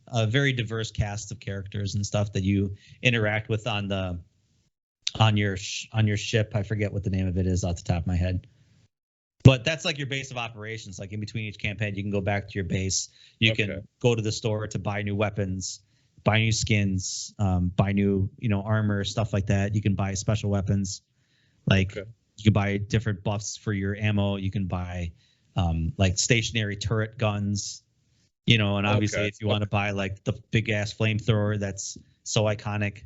A very diverse cast of characters and stuff that you interact with on your ship. I forget what the name of it is off the top of my head, but that's like your base of operations. Like in between each campaign, you can go back to your base. You can go to the store to buy new weapons, buy new skins, buy new armor, stuff like that. You can buy special weapons, like you can buy different buffs for your ammo. You can buy like stationary turret guns. And obviously Okay. if you want to buy like the big ass flamethrower that's so iconic,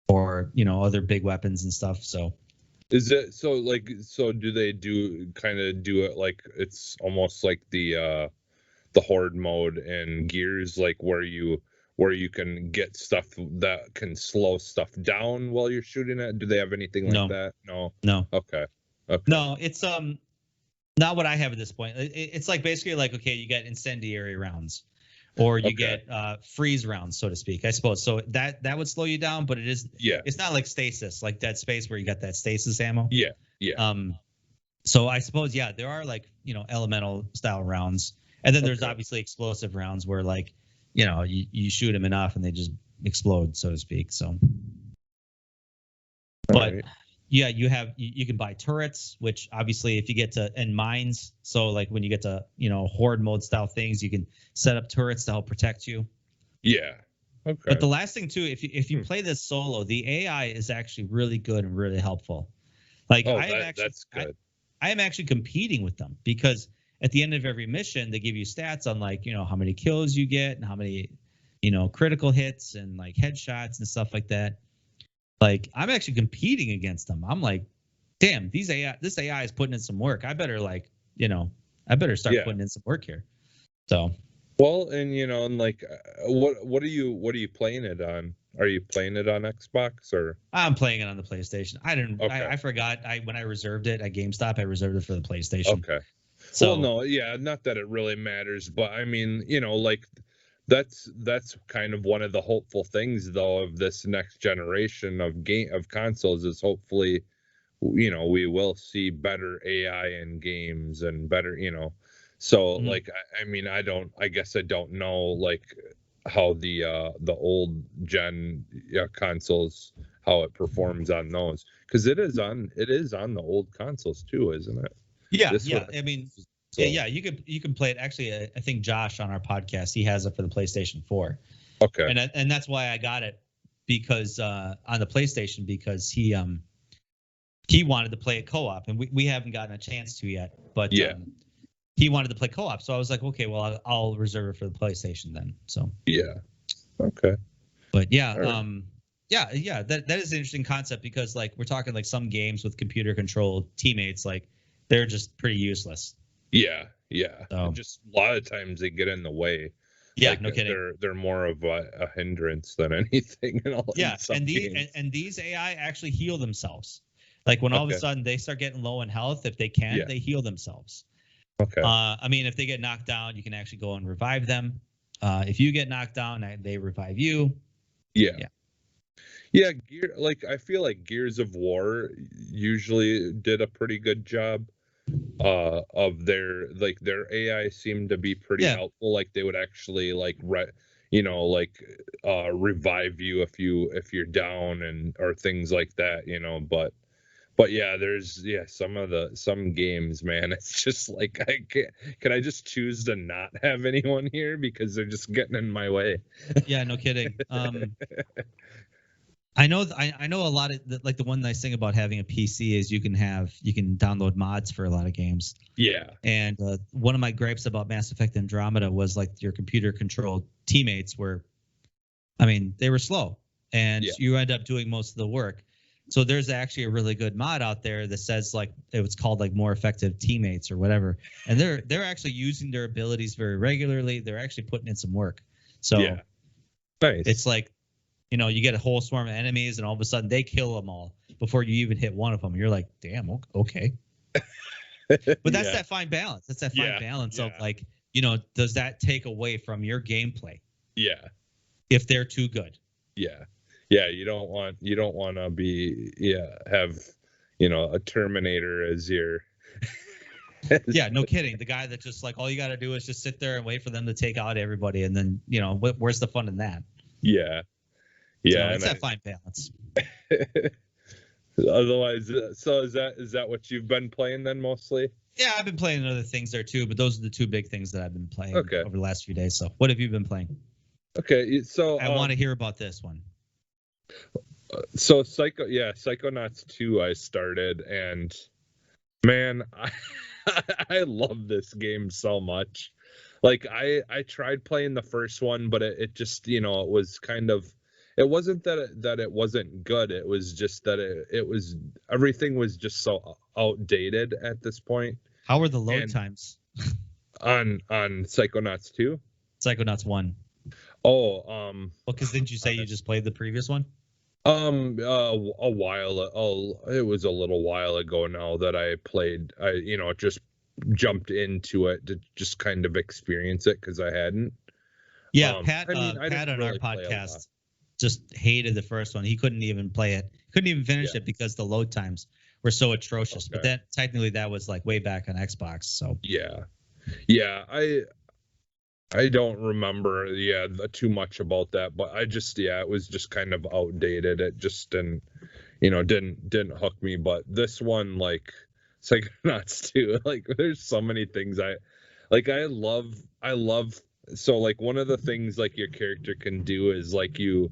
or other big weapons and stuff. So Is it so do they kind of do it like it's almost like the horde mode and Gears, like where you can get stuff that can slow stuff down while you're shooting it? Do they have anything like no, that? No. no, Okay. Okay. no. It's not what I have at this point. It's like basically like, okay, you get incendiary rounds, or you Okay. get freeze rounds, so to speak, I suppose. So that would slow you down, but Yeah. it's not like stasis, like Dead Space where you got that stasis ammo. Yeah. Yeah. So I suppose, yeah, there are like elemental style rounds, and then there's Okay. obviously explosive rounds where like you shoot them enough and they just explode, so to speak. So, but Right. yeah, you can buy turrets, which obviously if you get to, and mines. So like when you get to horde mode style things, you can set up turrets to help protect you. Yeah. Okay. But the last thing too, if you play this solo, the AI is actually really good and really helpful. Like That's good. I am actually competing with them, because at the end of every mission they give you stats on like how many kills you get and how many critical hits and like headshots and stuff like that. Like I'm actually competing against them. I'm like, damn, this AI is putting in some work. I better start putting in some work here. So Well, and like, what are you playing it on? Are you playing it on Xbox or? I'm playing it on the PlayStation. Okay. I forgot. When I reserved it at GameStop, I reserved it for the PlayStation. Okay. So Well, no, yeah, not that it really matters, but I mean, like that's kind of one of the hopeful things though of this next generation of consoles is hopefully, we will see better AI in games and better, so like I mean I guess I don't know like how the old gen consoles, how it performs on those, because it is on the old consoles too, isn't it? yeah, This yeah. one. I mean, So yeah. You can play it. Actually, I think Josh on our podcast, he has it for the PlayStation 4, okay. and that's why I got it, because on the PlayStation, because he wanted to play it co-op, and we haven't gotten a chance to yet, but Yeah. he wanted to play co-op, so I was like, okay, well I'll reserve it for the PlayStation then. So Yeah. Okay. but yeah, Right. yeah, that is an interesting concept, because like we're talking like some games with computer controlled teammates, like they're just pretty useless. Yeah. Yeah. So Just a lot of times they get in the way. yeah, Like no kidding. they're more of a hindrance than anything in Yeah, some and games. these AI actually heal themselves. Like when all of a Okay. sudden they start getting low in health, if they can, Yeah. they heal themselves. Okay. I mean, if they get knocked down, you can actually go and revive them. If you get knocked down, they revive you. Yeah. Yeah. Yeah, like I feel like Gears of War usually did a pretty good job of their AI seemed to be pretty Yeah. helpful. Like they would actually like like revive you if you're down and or things like that, but yeah, there's some games, man, it's just like I can't. Can I just choose to not have anyone here because they're just getting in my way? Yeah, no kidding. I know I know a lot of like the one nice thing about having a PC is you can download mods for a lot of games. Yeah. And one of my gripes about Mass Effect Andromeda was like your computer controlled teammates were, I mean, they were slow, and Yeah. you end up doing most of the work. So there's actually a really good mod out there that says like it was called like more effective teammates or whatever, and they're actually using their abilities very regularly. They're actually putting in some work. So Yeah. Nice. it's like, you get a whole swarm of enemies, and all of a sudden they kill them all before you even hit one of them. You're like, damn, okay. But that's Yeah. that fine balance. That's that fine Yeah, balance of yeah. like, does that take away from your gameplay Yeah. if they're too good? Yeah. Yeah, you don't want to be have a Terminator as your Yeah, no kidding. The guy that just like all you got to do is just sit there and wait for them to take out everybody, and then where's the fun in that? Yeah. So Yeah. it's that fine balance. Otherwise, so is that what you've been playing then mostly? Yeah, I've been playing other things there too, but those are the two big things that I've been playing Okay. over the last few days. So what have you been playing? Okay, so I want to hear about this one. So Psychonauts 2 I started, and man, I love this game so much. like I tried playing the first one, but it just, you know, it was kind of, it wasn't that it wasn't good. It was just that it was, everything was just so outdated at this point. How were the load And times? on Psychonauts 2. Psychonauts 1. Oh, Well, because didn't you say you just played the previous one? a while, it was a little while ago now that I played. I, you know, just jumped into it to just kind of experience it because I hadn't. Yeah, Pat. I mean, I Pat didn't on our really play a lot. podcast just hated the first one. He couldn't even play it. Couldn't even finish it because the load times were so atrocious. But then technically that was like way back on Xbox. So yeah, I don't remember too much about that, but I just, it was just kind of outdated. It just didn't, you know, didn't hook me. But this one, like Psychonauts 2, like there's so many things I love. So like one of the things like your character can do is like you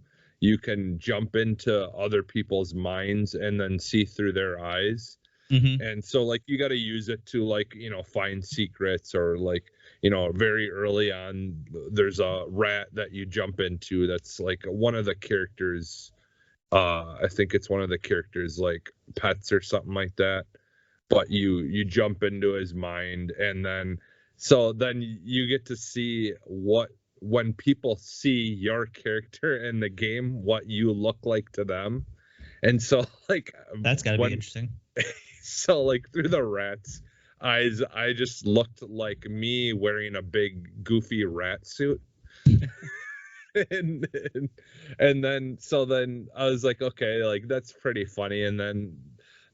can jump into other people's minds and then see through their eyes. Mm-hmm. And so like you got to use it to, like, you know, find secrets, or like, you know, very early on there's a rat that you jump into that's like one of the characters, I think it's one of the characters like pets or something like that, but you jump into his mind, and then you get to see what, when people see your character in the game, what you look like to them. And so like that's got to be interesting. So like through the rat's eyes, I just looked like me wearing a big goofy rat suit. and, and then I was like, okay, like that's pretty funny. And then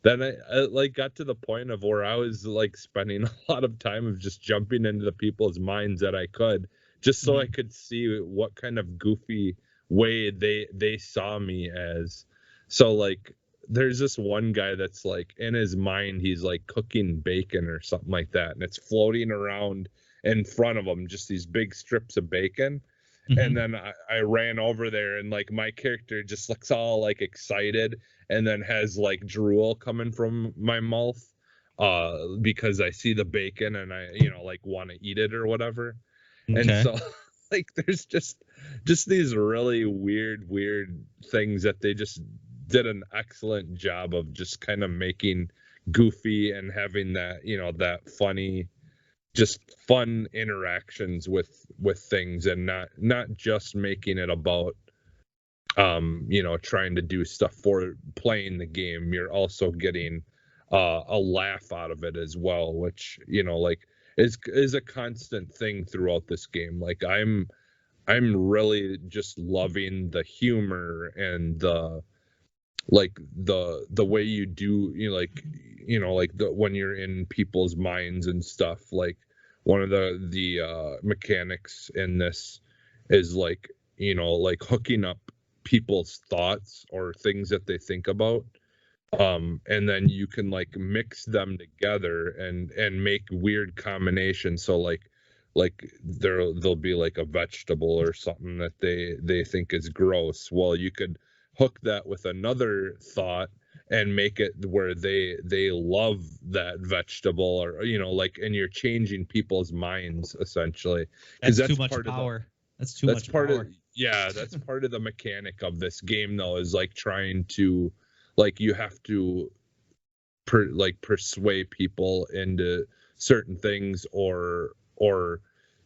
I like got to the point of where I was like spending a lot of time of just jumping into the people's minds that I could, just so I could see what kind of goofy way they saw me as. So like there's this one guy that's like in his mind he's like cooking bacon or something like that, and it's floating around in front of him, just these big strips of bacon. And then I ran over there, and like my character just looks all like excited, and then has like drool coming from my mouth because I see the bacon and I, you know, like want to eat it or whatever. And so like there's just these really weird things that they just did an excellent job of just kind of making goofy and having that, you know, that funny, just fun interactions with things, and not just making it about you know, trying to do stuff for playing the game. You're also getting a laugh out of it as well, which, you know, like is a constant thing throughout this game. Like I'm really just loving the humor and the way you do, you know, like, you know, like when you're in people's minds and stuff. Like one of the mechanics in this is like, you know, like hooking up people's thoughts or things that they think about, and then you can like mix them together and make weird combinations. So like there'll be like a vegetable or something that they think is gross. Well, you could hook that with another thought and make it where they love that vegetable, or, you know, like, and you're changing people's minds essentially. That's too much power. That's too much power. That's part of the mechanic of this game though, is like trying to, like, you have to persuade people into certain things, or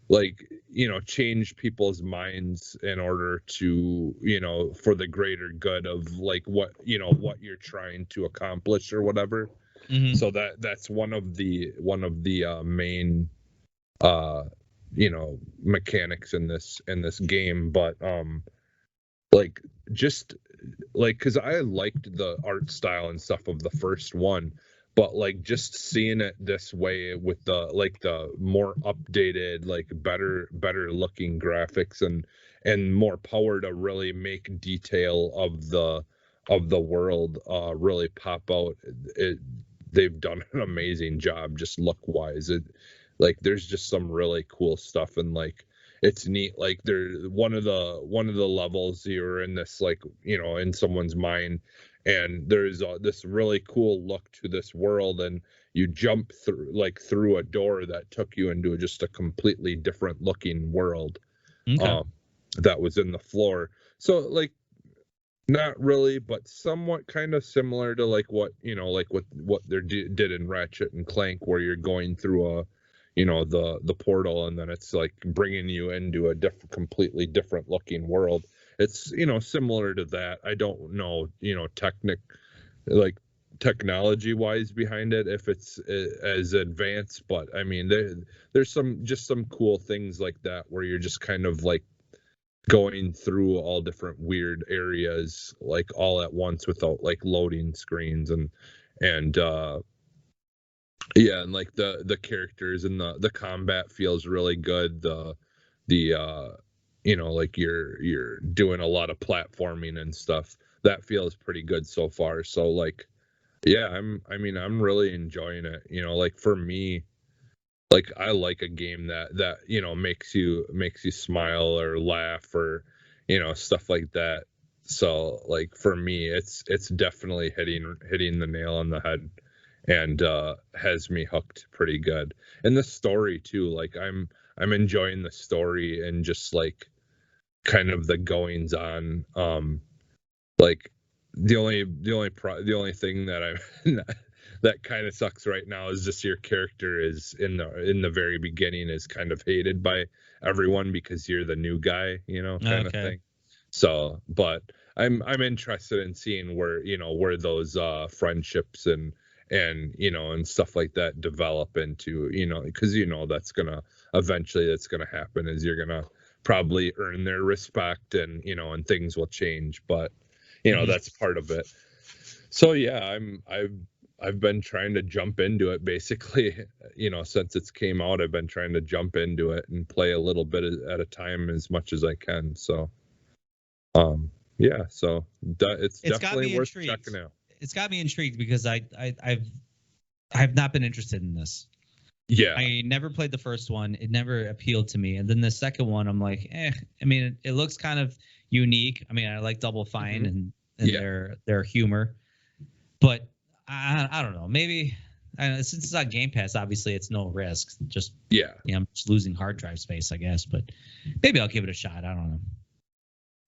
like, you know, change people's minds in order to, you know, for the greater good of like what, you know, what you're trying to accomplish or whatever. So that's one of the main you know, mechanics in this game. But like just like, because I liked the art style and stuff of the first one, but like just seeing it this way with the more updated, like better looking graphics and more power to really make detail of the world really pop out. They've done an amazing job just look wise. Like there's just some really cool stuff, and like it's neat. Like there, one of the levels, you're in this, like, you know, in someone's mind, and there's this really cool look to this world, and you jump through a door that took you into just a completely different looking world. Okay. That was in the floor. So like not really, but somewhat kind of similar to like what what they did in Ratchet and Clank, where you're going through the portal, and then it's like bringing you into a completely different looking world. It's similar to that. I don't know like technology wise behind it if it's as advanced, but I mean there's some cool things like that where you're just kind of like going through all different weird areas like all at once without like loading screens, and yeah, and like the characters and the combat feels really good. The like you're doing a lot of platforming and stuff that feels pretty good so far. So like yeah, I'm really enjoying it. Like for me, like I like a game that makes you smile or laugh or stuff like that. So like for me, it's definitely hitting the nail on the head, and has me hooked pretty good. And the story too, like I'm enjoying the story and just like kind of the goings on. Like the only thing that I that kind of sucks right now is just your character is in the very beginning is kind of hated by everyone because you're the new guy, kind of thing. So, but I'm interested in seeing where those friendships and stuff like that develop into, because that's gonna happen, is you're gonna probably earn their respect, and things will change, but that's part of it. So yeah, I've been trying to jump into it basically, since it's came out. I've been trying to jump into it and play a little bit at a time as much as I can. So yeah, so it's definitely worth checking out. It's got me intrigued because I've not been interested in this. Yeah, I never played the first one. It never appealed to me. And then the second one, I'm like, I mean, it looks kind of unique. I mean, I like Double Fine and their humor, but I don't know. Maybe since it's on Game Pass, obviously it's no risk. Just I'm just losing hard drive space, I guess. But maybe I'll give it a shot. I don't know.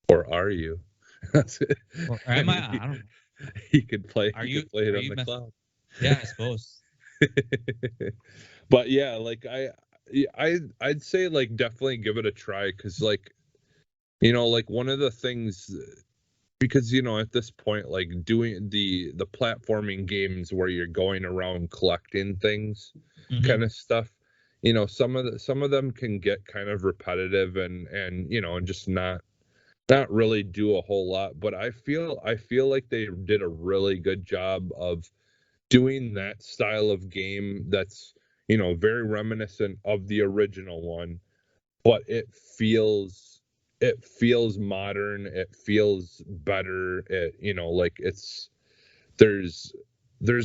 Or are you? Or am I? I don't know. You could play. Are you you could play it are on you the cloud? Yeah, I suppose. But yeah, like I'd say like definitely give it a try, because like like one of the things, because at this point, like doing the platforming games where you're going around collecting things, kind of stuff, some of them can get kind of repetitive and just not really do a whole lot. But I feel like they did a really good job of doing that style of game that's very reminiscent of the original one, but it feels modern, it feels better, it like there's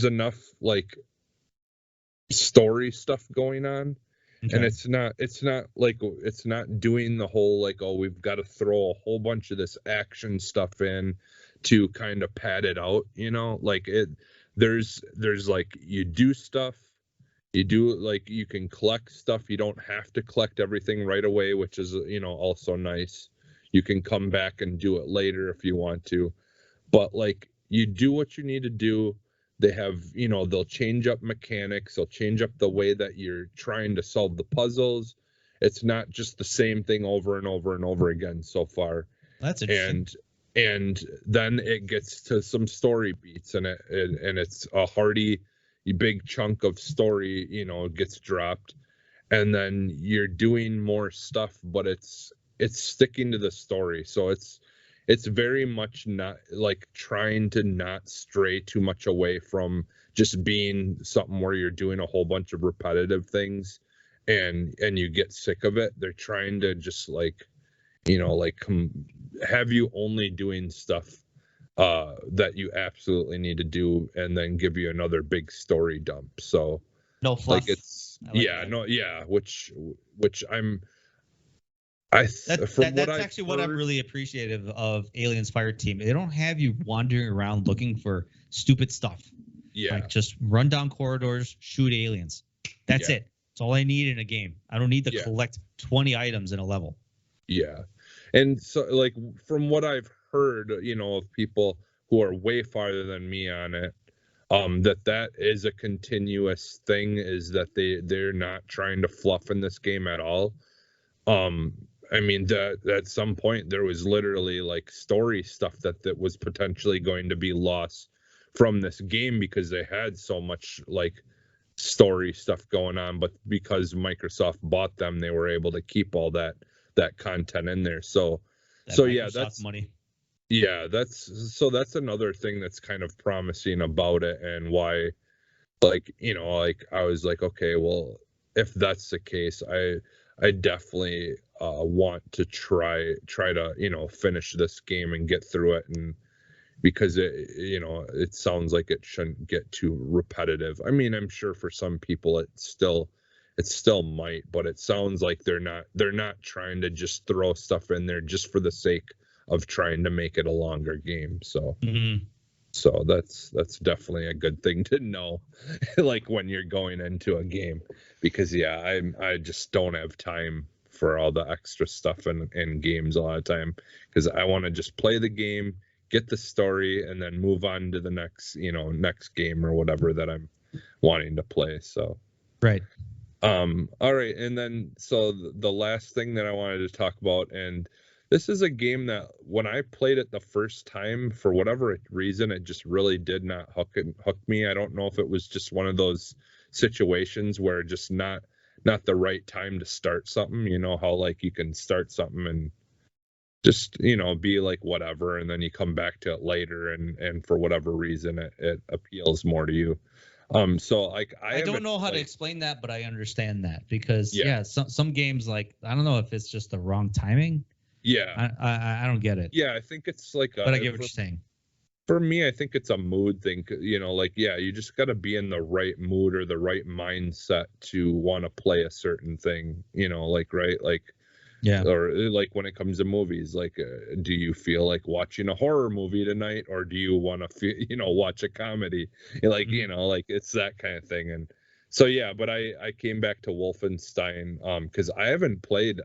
enough like story stuff going on. And it's not doing the whole like, oh, we've got to throw a whole bunch of this action stuff in to kind of pad it out, like there's like you do stuff, like you can collect stuff, you don't have to collect everything right away, which is also nice. You can come back and do it later if you want to, but like you do what you need to do. They have, they'll change up mechanics, they'll change up the way that you're trying to solve the puzzles. It's not just the same thing over and over and over again so far. That's interesting. And then it gets to some story beats, and it's a hearty big chunk of story gets dropped, and then you're doing more stuff, but it's sticking to the story. So it's very much not like trying to not stray too much away from just being something where you're doing a whole bunch of repetitive things and you get sick of it. They're trying to just like have you only doing stuff that you absolutely need to do, and then give you another big story dump. So no fluff. Like it's which that's actually what I'm really appreciative of Aliens Fire Team. They don't have you wandering around looking for stupid stuff. Yeah. Like just run down corridors, shoot aliens. That's it. That's all I need in a game. I don't need to collect 20 items in a level. Yeah. And so, like, from what I've heard, you know, of people who are way farther than me on it, that is a continuous thing, is that they're not trying to fluff in this game at all. I mean, that at some point there was literally like story stuff that was potentially going to be lost from this game because they had so much like story stuff going on, but because Microsoft bought them, they were able to keep all that content in there. So Microsoft that's money. Yeah, that's another thing that's kind of promising about it, and why, like, you know, like I was like, okay, well, if that's the case, I definitely want to try to, you know, finish this game and get through it, and because it sounds like it shouldn't get too repetitive. I mean, I'm sure for some people it still might, but it sounds like they're not trying to just throw stuff in there just for the sake of trying to make it a longer game. So so that's definitely a good thing to know, like when you're going into a game, because I just don't have time for all the extra stuff in games a lot of time, because I want to just play the game, get the story, and then move on to the next game or whatever that I'm wanting to play. So right. All right, and then so the last thing that I wanted to talk about, and this is a game that when I played it the first time, for whatever reason, it just really did not hook me. I don't know if it was just one of those situations where just not the right time to start something. You know how like you can start something and just, you know, be like whatever, and then you come back to it later, and for whatever reason it appeals more to you. So like I don't know how to explain that, but I understand that, because some games, like, I don't know if it's just the wrong timing. I don't get it. I think it's like but I get what you're saying. For me, I think it's a mood thing, you know, like, you just got to be in the right mood or the right mindset to want to play a certain thing, you know, like, right, like, or like when it comes to movies, like, do you feel like watching a horror movie tonight, or do you want to watch a comedy, like, you know, like, it's that kind of thing. And so but I came back to Wolfenstein because I haven't played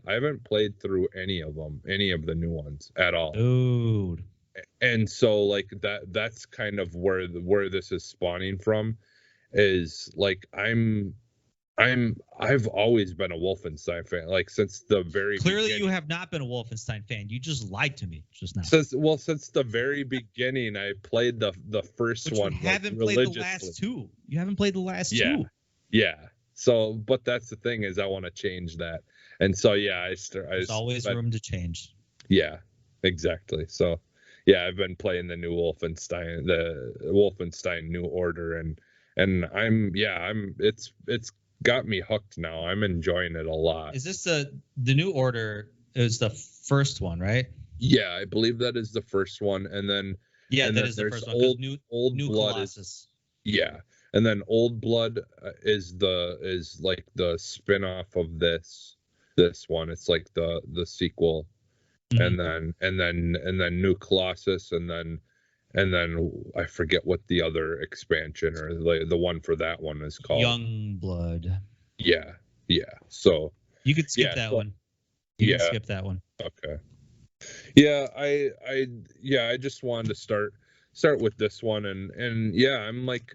through any of the new ones at all. Dude. And so like that's kind of where this is spawning from, is like I've always been a Wolfenstein fan, like since the very beginning. You have not been a Wolfenstein fan. You just lied to me just now. Since the very beginning, I played the first one. You haven't played the last two. You haven't played the last two. Yeah. So, but that's the thing, is I want to change that, and so there's always room to change. Yeah, exactly. So, I've been playing the new Wolfenstein, the Wolfenstein New Order, and it's got me hooked now. I'm enjoying it a lot. Is this the New Order? Is the first one, right? Yeah, I believe that is the first one, and then that is the first one. Old Blood Colossus. And then Old Blood is like the spin-off of this one. It's like the sequel, and then New Colossus, and then I forget what the other expansion or the one for that one is called. Young Blood. Yeah. So you could skip that one. You can skip that one. Okay. Yeah, I just wanted to start with this one, and I'm like,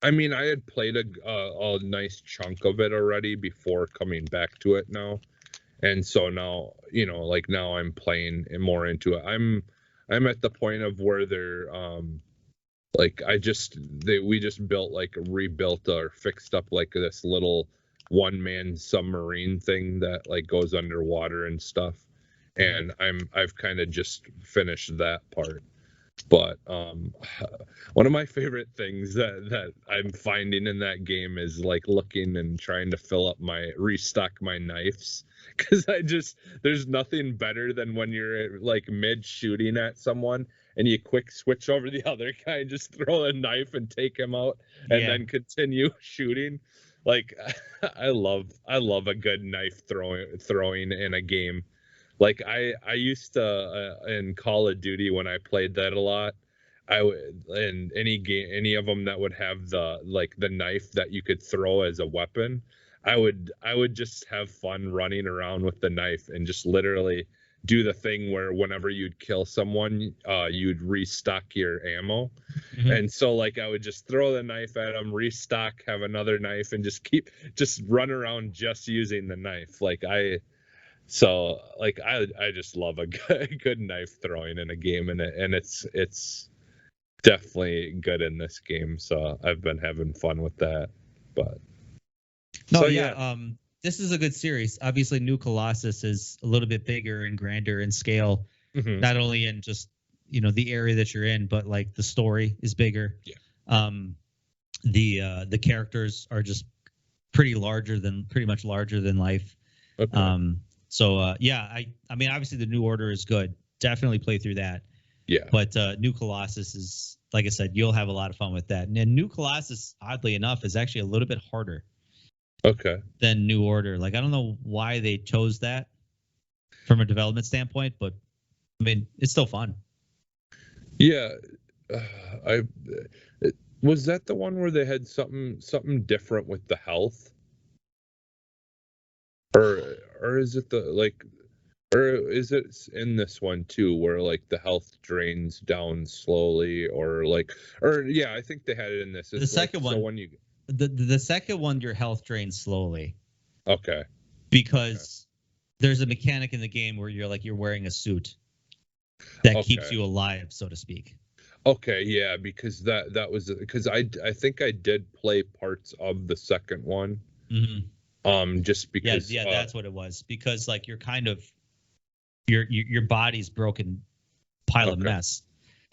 I mean, I had played a nice chunk of it already before coming back to it now, and so now, you know, like, now I'm playing more into it. I'm at the point of where they're like, we just rebuilt or fixed up like this little one-man submarine thing that like goes underwater and stuff, and I've kind of just finished that part. But one of my favorite things that I'm finding in that game is like looking and trying to restock my knives, because there's nothing better than when you're like mid shooting at someone and you quick switch over the other guy and just throw a knife and take him out, and then continue shooting. Like, I love a good knife throwing in a game. Like, I used to in Call of Duty, when I played that a lot, I would, and any game, any of them that would have the knife that you could throw as a weapon, I would just have fun running around with the knife and just literally do the thing where whenever you'd kill someone, you'd restock your ammo. Mhm. And so like I would just throw the knife at them, restock, have another knife, and just run around just using the knife. I just love a good knife throwing in a game, and it's definitely good in this game. So I've been having fun with that. But No, so yeah. This is a good series. Obviously, New Colossus is a little bit bigger and grander in scale, mhm. not only in just the area that you're in, but like the story is bigger. Yeah. Um, the characters are just pretty much larger than life. Okay. Yeah, I mean, obviously the New Order is good. Definitely play through that. Yeah. But New Colossus is, like I said, you'll have a lot of fun with that. And then New Colossus, oddly enough, is actually a little bit harder Okay. than New Order. Like, I don't know why they chose that from a development standpoint, but I mean, it's still fun. Yeah. I was that the one where they had something different with the health, or is it or is it in this one too, where like the health drains down slowly, or yeah, I think they had it in this. The It's like second so one, when you the second one, your health drains slowly okay. because there's a mechanic in the game where you're wearing a suit that keeps Okay. you alive, so to speak. Okay, yeah, because that was because I think I did play parts of the second one. Just Yeah, because yeah, that's what it was. Because like you're kind of your body's broken pile of okay. mess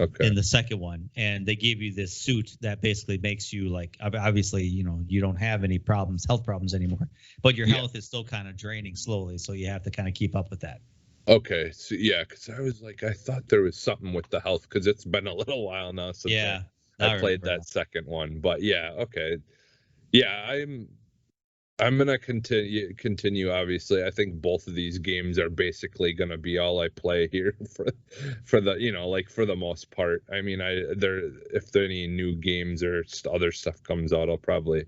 Okay. in the second one, and they gave you this suit that basically makes you like obviously you don't have any health problems anymore, but your health is still kind of draining slowly, so you have to kind of keep up with that. Okay, so yeah, because I was like, I thought there was something with the health because it's been a little while now since Yeah, I I played remember that now. second one. But yeah, okay, yeah, I'm gonna continue. Obviously, I think both of these games are basically gonna be all I play here for the like for the most part. I mean, if there any new games or other stuff comes out, I'll probably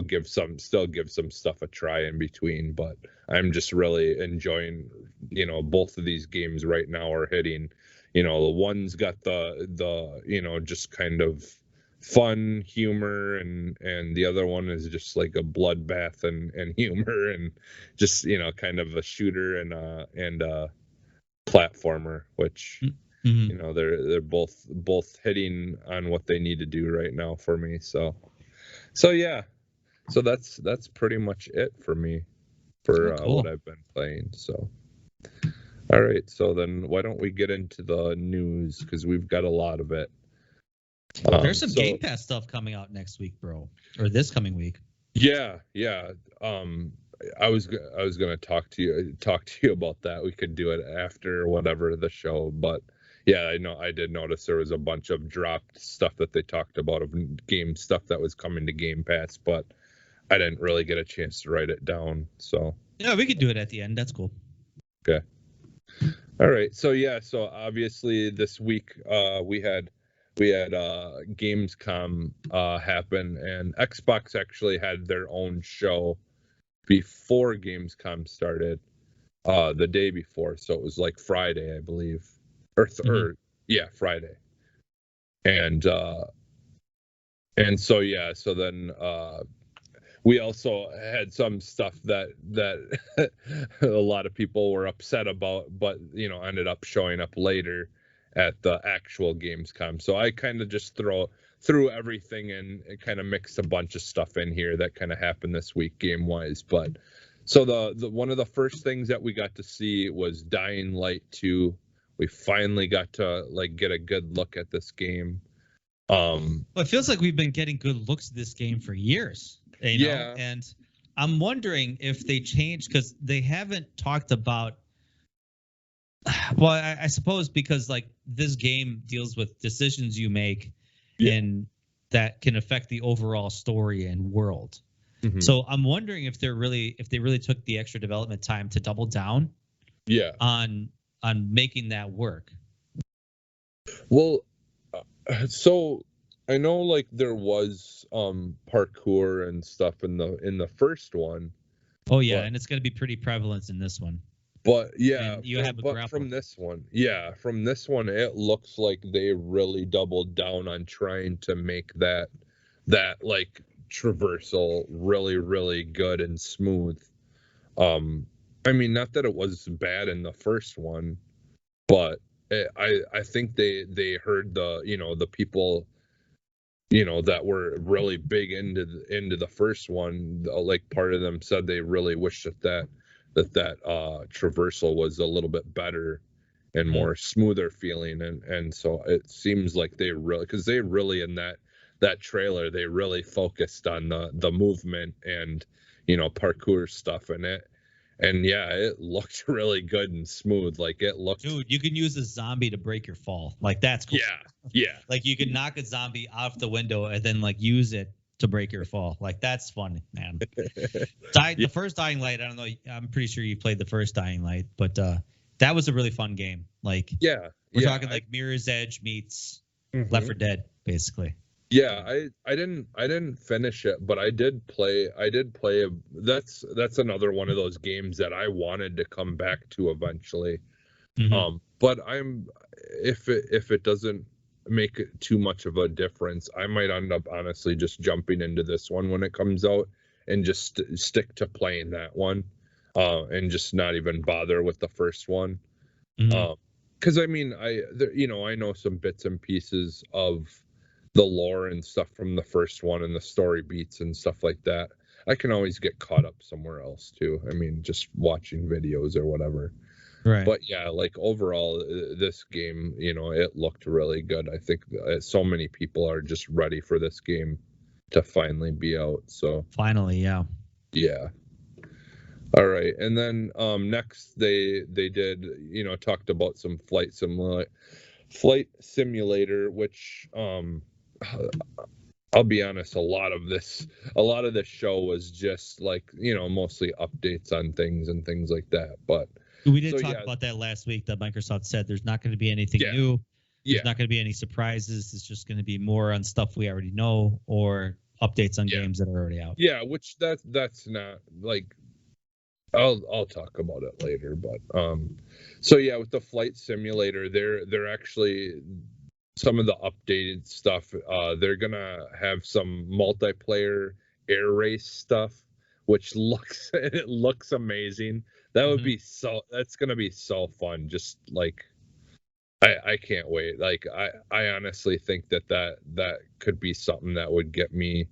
give some stuff a try in between. But I'm just really enjoying both of these games right now are hitting. The one's got the just kind of fun humor, and the other one is just like a bloodbath and humor, and just kind of a shooter and platformer, which Mm-hmm. they're both hitting on what they need to do right now for me. So yeah, so that's pretty much it for me for Oh, what cool. I've been playing. So all right, so then why don't we get into the news, because we've got a lot of it. There's some So Game Pass stuff coming out next week, bro, or this coming week. yeah. I was gonna talk to you about that. We could do it after whatever the show, but yeah, I know I did notice there was a bunch of dropped stuff that they talked about of game stuff that was coming to Game Pass, but I didn't really get a chance to write it down. So Yeah, we could do it at the end. That's cool. okay, all right. So yeah, so obviously this week we had Gamescom happen, and Xbox actually had their own show before Gamescom started, the day before. So it was like Friday, I believe, Mm-hmm. or yeah, Friday. And so yeah, so then we also had some stuff that a lot of people were upset about, but ended up showing up later at the actual Gamescom. So I kind of just threw everything in and kind of mixed a bunch of stuff in here that kind of happened this week game wise. But so the one of the first things that we got to see was Dying Light 2. We finally got to like get a good look at this game. Well, it feels like we've been getting good looks at this game for years, Yeah. and I'm wondering if they changed because they haven't talked about. Well, I suppose because like this game deals with decisions you make, Yeah. and that can affect the overall story and world. Mhm. So I'm wondering if they really took the extra development time to double down Yeah. on making that work. Well, So I know like there was parkour and stuff in the first one, Oh yeah, but and it's going to be pretty prevalent in this one. yeah, And you have a grapple. from this one, yeah, from this one, it looks like they really doubled down on trying to make that like traversal really good and smooth. Um, I mean, not that it was bad in the first one, but I think they heard the people that were really big into the first one. Like part of them said they really wish that traversal was a little bit better and Mm. more smoother feeling, and so it seems like they really, because they really in that trailer they really focused on the movement and parkour stuff in it. And yeah, it looked really good and smooth. Like it looked. Dude, you can use a zombie to break your fall. Like that's cool. Yeah. Like you can knock a zombie off the window and then like use it to break your fall. Like that's fun, man. The first Dying Light, I don't know. I'm pretty sure you played the first Dying Light, but that was a really fun game. Like Yeah. we're talking like Mirror's Edge meets Left 4 Dead, basically. Yeah, I didn't finish it, but I did play. That's another one of those games that I wanted to come back to eventually. But if it doesn't make it too much of a difference, I might end up honestly just jumping into this one when it comes out and just stick to playing that one, and just not even bother with the first one. Because I mean, I know some bits and pieces of the lore and stuff from the first one and the story beats and stuff like that. I can always get caught up somewhere else too. I mean, just watching videos or whatever. Right. But yeah, like overall, this game, it looked really good. I think so many people are just ready for this game to finally be out. So finally, yeah. Yeah. All right, and then next they did talked about some flight simulator, which I'll be honest, a lot of this show was just like mostly updates on things and things like that. But we did talk about that last week. That Microsoft said there's not going to be anything new. There's not going to be any surprises. It's just going to be more on stuff we already know or updates on games that are already out. Yeah, which that's not like. I'll talk about it later, but so yeah, with the flight simulator, they're actually some of the updated stuff. They're gonna have some multiplayer air race stuff, which looks amazing. That would be that's gonna be so fun. Just like I can't wait. Like I honestly think that could be something that would get me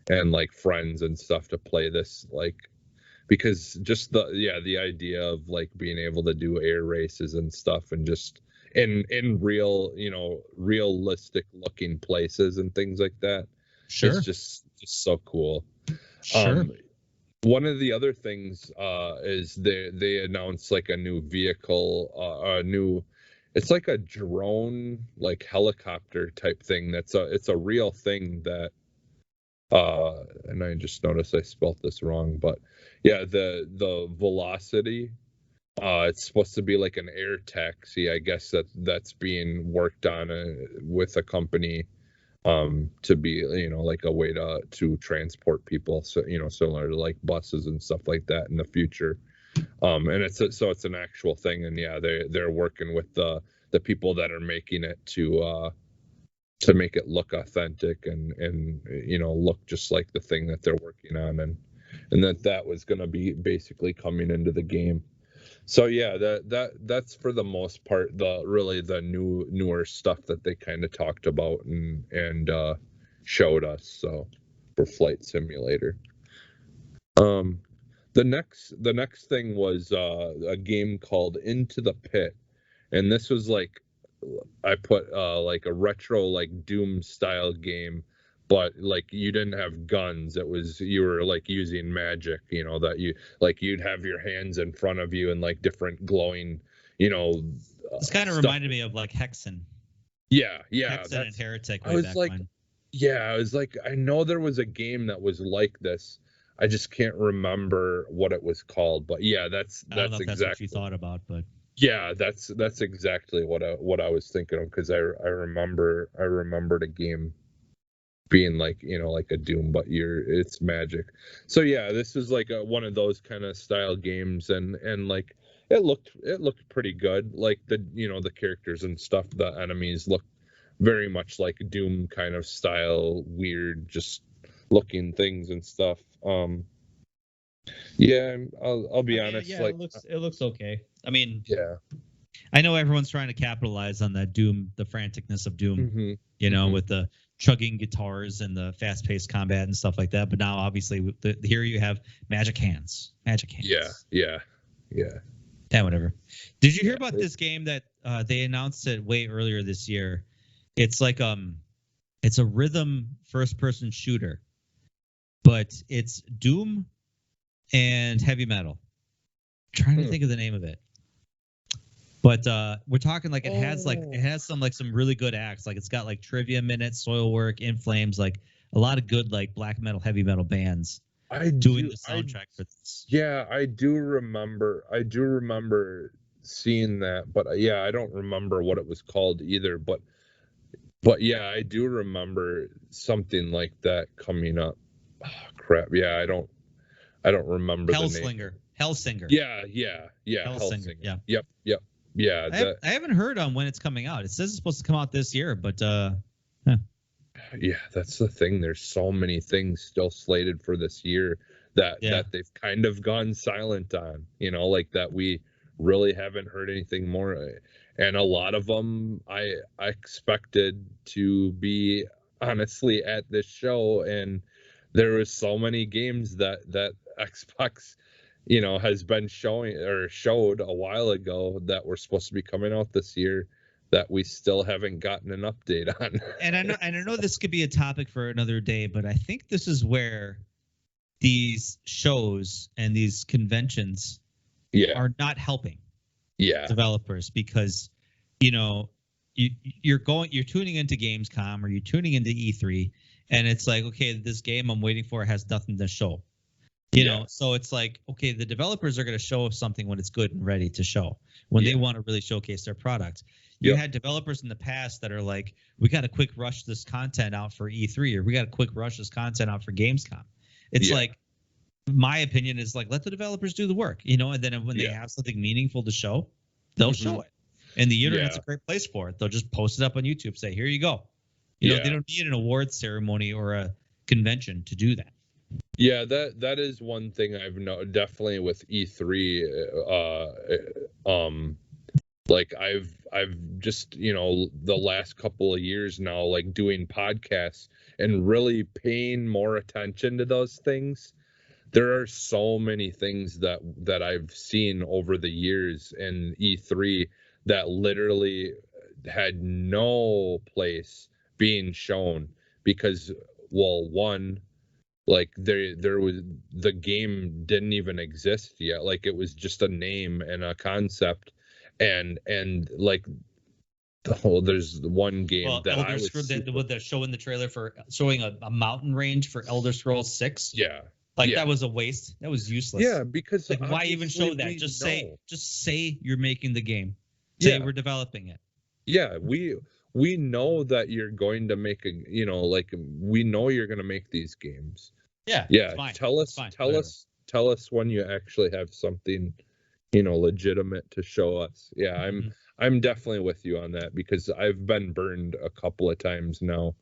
and like friends and stuff to play this, like. Because just the idea of like being able to do air races and stuff and just in real realistic looking places and things like that, it's just so cool. One of the other things is they announced like a new vehicle, it's like a drone, like helicopter type thing. It's a real thing that and I just noticed I spelt this wrong, but yeah, the Velocity, it's supposed to be like an air taxi. I guess that's being worked on with a company, to be like a way to transport people, so similar to like buses and stuff like that in the future. And it's an actual thing, and yeah, they're working with the people that are making it to make it look authentic and look just like the thing that they're working on, and that was going to be basically coming into the game. So yeah, that's for the most part the newer stuff that they kind of talked about and showed us. So for Flight Simulator, the next thing was a game called Into the Pit, and this was like, I put like a retro like Doom style game, but like you didn't have guns. You were like using magic, that you'd have your hands in front of you and like different glowing, this kind of reminded me of like Hexen. Yeah, Hexen and Heretic. I was like, I know there was a game that was like this. I just can't remember what it was called, but yeah, that's I don't know if that's what you thought about, but Yeah, that's exactly what I was thinking of, because I remember the game being like, like a Doom, but it's Magic. So yeah, this is like one of those kind of style games, and like it looked pretty good. Like the characters and stuff, the enemies look very much like Doom kind of style, weird, just looking things and stuff. Yeah, I'll be honest, yeah, like it looks okay. I mean, yeah. I know everyone's trying to capitalize on that Doom, the franticness of Doom, Hmm. with the chugging guitars and the fast-paced combat and stuff like that. But now, obviously, here you have magic hands. Magic hands. Yeah. Yeah, whatever. Did you hear Yeah, about this game that they announced it way earlier this year? It's like it's a rhythm first-person shooter, but it's Doom and heavy metal. I'm trying to think of the name of it. But we're talking like it has some really good acts. Like it's got like Trivia Minute, Soilwork, In Flames, like a lot of good like black metal, heavy metal bands doing the soundtrack for this. Yeah, I do remember seeing that, but yeah, I don't remember what it was called either. But yeah, I do remember something like that coming up. Oh, crap. Yeah, I don't remember the name. Hellsinger. Yeah, Hellsinger. Hellsinger. Yeah. Yep. Yeah, I haven't heard on when it's coming out. It says it's supposed to come out this year, but yeah, that's the thing. There's so many things still slated for this year that they've kind of gone silent on, like that we really haven't heard anything more. And a lot of them I expected to be honestly at this show, and there was so many games that Xbox has been showing or showed a while ago that were supposed to be coming out this year that we still haven't gotten an update on. and I know this could be a topic for another day, but I think this is where these shows and these conventions are not helping developers, because you're tuning into Gamescom or you're tuning into E3, and it's like, okay, this game I'm waiting for has nothing to show. So it's like, okay, the developers are going to show something when it's good and ready to show, when they want to really showcase their product. You had developers in the past that are like, we got to quick rush this content out for E3, or we got to quick rush this content out for Gamescom. It's like, my opinion is like, let the developers do the work, and then when they have something meaningful to show, they'll show it. And the internet's a great place for it. They'll just post it up on YouTube, say, here you go. They don't need an awards ceremony or a convention to do that. Yeah, that is one thing I've known definitely with E3. Like I've just the last couple of years now, like doing podcasts and really paying more attention to those things. There are so many things that I've seen over the years in E3 that literally had no place being shown because, well, one, like there was, the game didn't even exist yet. Like it was just a name and a concept, and like there's one game that Elder Scrolls, with the show in the trailer for showing a mountain range for Elder Scrolls 6. That was a waste. That was useless. Yeah, because like, why even show that? Just say you're making the game. Say we're developing it. Yeah, we know that you're going to make we know you're going to make these games. Yeah. Tell us when you actually have something, legitimate to show us. Yeah, I'm definitely with you on that, because I've been burned a couple of times now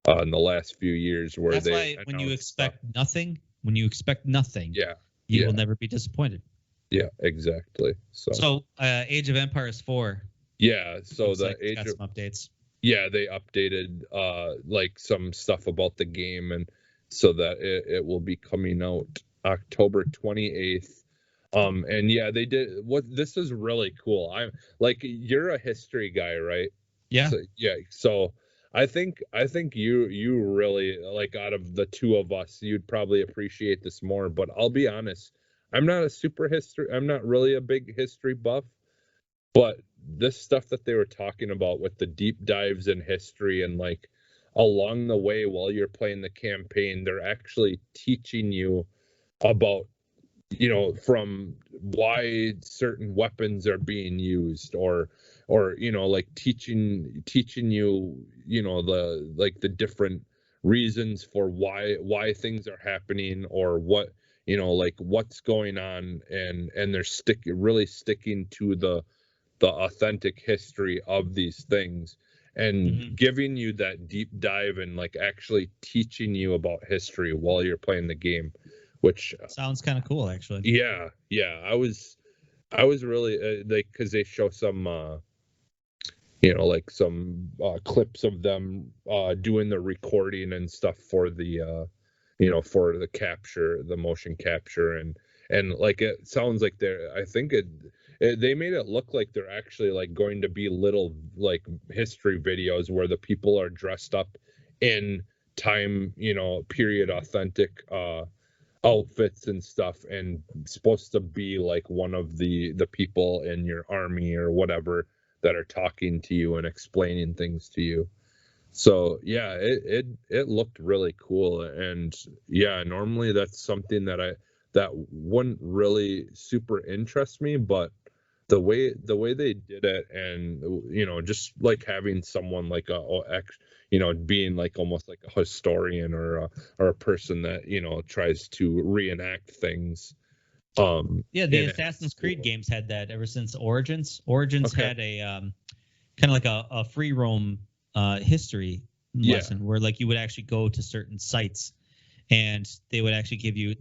in the last few years where that's why when you expect nothing, you will never be disappointed. Yeah, exactly. So Age of Empires 4. Yeah, so the Age of some updates. Yeah, they updated like some stuff about the game, and so that it will be coming out October 28th. And yeah, they did this is really cool. I'm like, you're a history guy, right? Yeah. So I think you really, like, out of the two of us, you'd probably appreciate this more, but I'll be honest, I'm not really a big history buff, but this stuff that they were talking about with the deep dives in history, and like along the way while you're playing the campaign, they're actually teaching you about from why certain weapons are being used, or like teaching you, the different reasons for why things are happening, or what, like what's going on, and they're really sticking to the authentic history of these things, and giving you that deep dive, and like actually teaching you about history while you're playing the game, which sounds kind of cool, actually. yeah, I was really like, because they show some like some clips of them doing the recording and stuff for the for the motion capture, and like it sounds like I think they made it look like they're actually like going to be little like history videos where the people are dressed up in time, period authentic outfits and stuff, and supposed to be like one of the people in your army or whatever that are talking to you and explaining things to you. So yeah, it looked really cool. And yeah, normally that's something that wouldn't really super interest me, but the way they did it, and just like having someone like being like almost like a historian, or a person that tries to reenact things. Yeah, the And Assassin's Creed games had that ever since Origins. Origins okay. had a kind of like a free roam history lesson where like you would actually go to certain sites, and they would actually be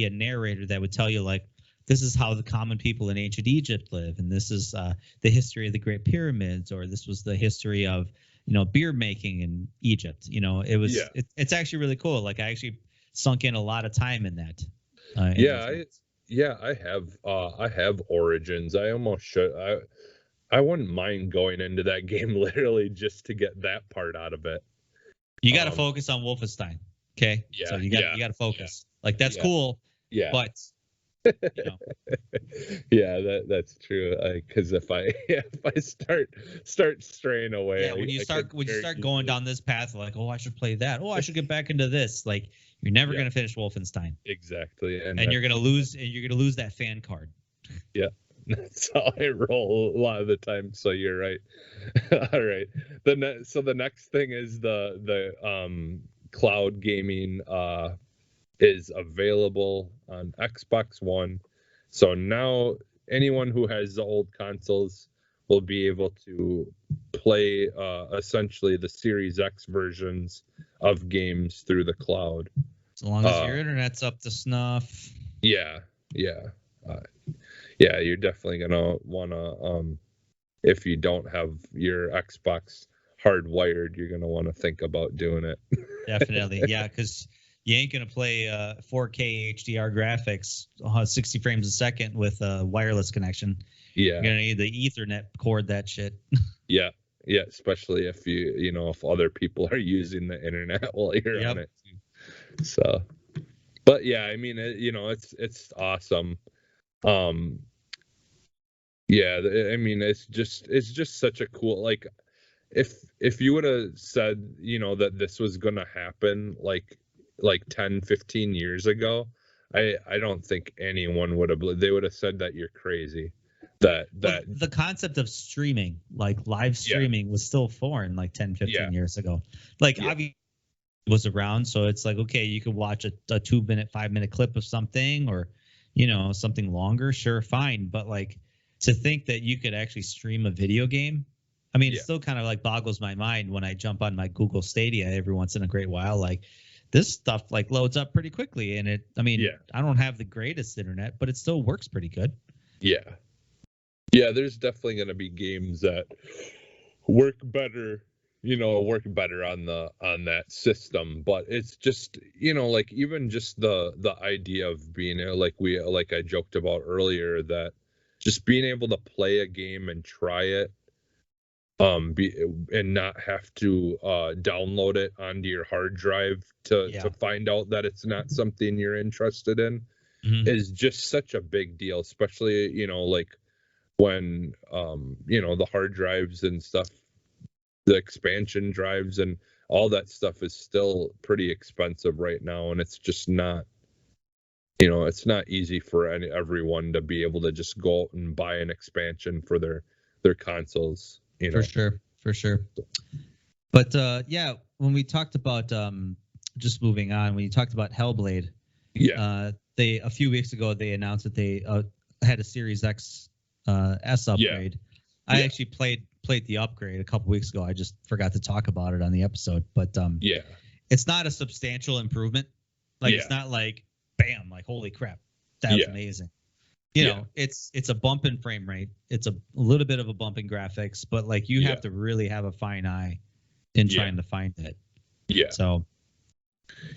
a narrator that would tell you like, this is how the common people in ancient Egypt live, and this is the history of the Great Pyramids, or this was the history of beer making in Egypt. It's actually really cool. Like I actually sunk in a lot of time in that. I have Origins. I almost should. I wouldn't mind going into that game literally just to get that part out of it. You got to focus on Wolfenstein. Okay. Yeah. So you got to focus. Yeah. Like that's cool. Yeah. But yeah, that's true. Because if I start straying away, yeah, when you start going down this path, like, oh, I should play that. Oh, I should get back into this. Like, you're never gonna finish Wolfenstein. Exactly, and you're gonna lose that fan card. Yeah, that's how I roll a lot of the time. So you're right. All right. So the next thing is the cloud gaming is available on Xbox One. So now anyone who has the old consoles will be able to play essentially the Series X versions of games through the cloud. As long as your internet's up to snuff. Yeah. You're definitely gonna wanna if you don't have your Xbox hardwired, you're gonna want to think about doing it. Definitely, yeah, because you ain't gonna play 4K HDR graphics 60 frames a second with a wireless connection. Yeah, you're gonna need the Ethernet cord that shit. Yeah, especially if if other people are using the internet while you're on it. So, but yeah, I mean, it's awesome. Yeah, I mean, it's just such a cool, like, if you would have said that this was gonna happen like 10, 15 years ago, I don't think anyone would have. They would have said that you're crazy. Well, the concept of streaming, like live streaming, was still foreign like 10, 15 years ago. Like obviously it was around, so it's like, okay, you could watch a 2-minute, 5-minute clip of something, or something longer, sure, fine. But like, to think that you could actually stream a video game, I mean, it still kind of like boggles my mind when I jump on my Google Stadia every once in a great while. Like, this stuff like loads up pretty quickly, and I don't have the greatest internet, but it still works pretty good. Yeah, there's definitely going to be games that work better on that system, but it's just like, even just the idea of being like I joked about earlier, that just being able to play a game and try it, and not have to download it onto your hard drive to find out that it's not something you're interested in, is just such a big deal, especially like when the hard drives and stuff, the expansion drives and all that stuff is still pretty expensive right now, and it's just not it's not easy for everyone to be able to just go out and buy an expansion for their consoles. For sure. But yeah, when we talked about just moving on, when you talked about Hellblade, they a few weeks ago they announced that they had a Series X S upgrade. I actually played the upgrade a couple weeks ago. I just forgot to talk about it on the episode, but it's not a substantial improvement. Like it's not like bam, like holy crap, that's amazing. You know, it's a bump in frame rate. It's a little bit of a bump in graphics, but like you have to really have a fine eye in trying to find it. Yeah. So.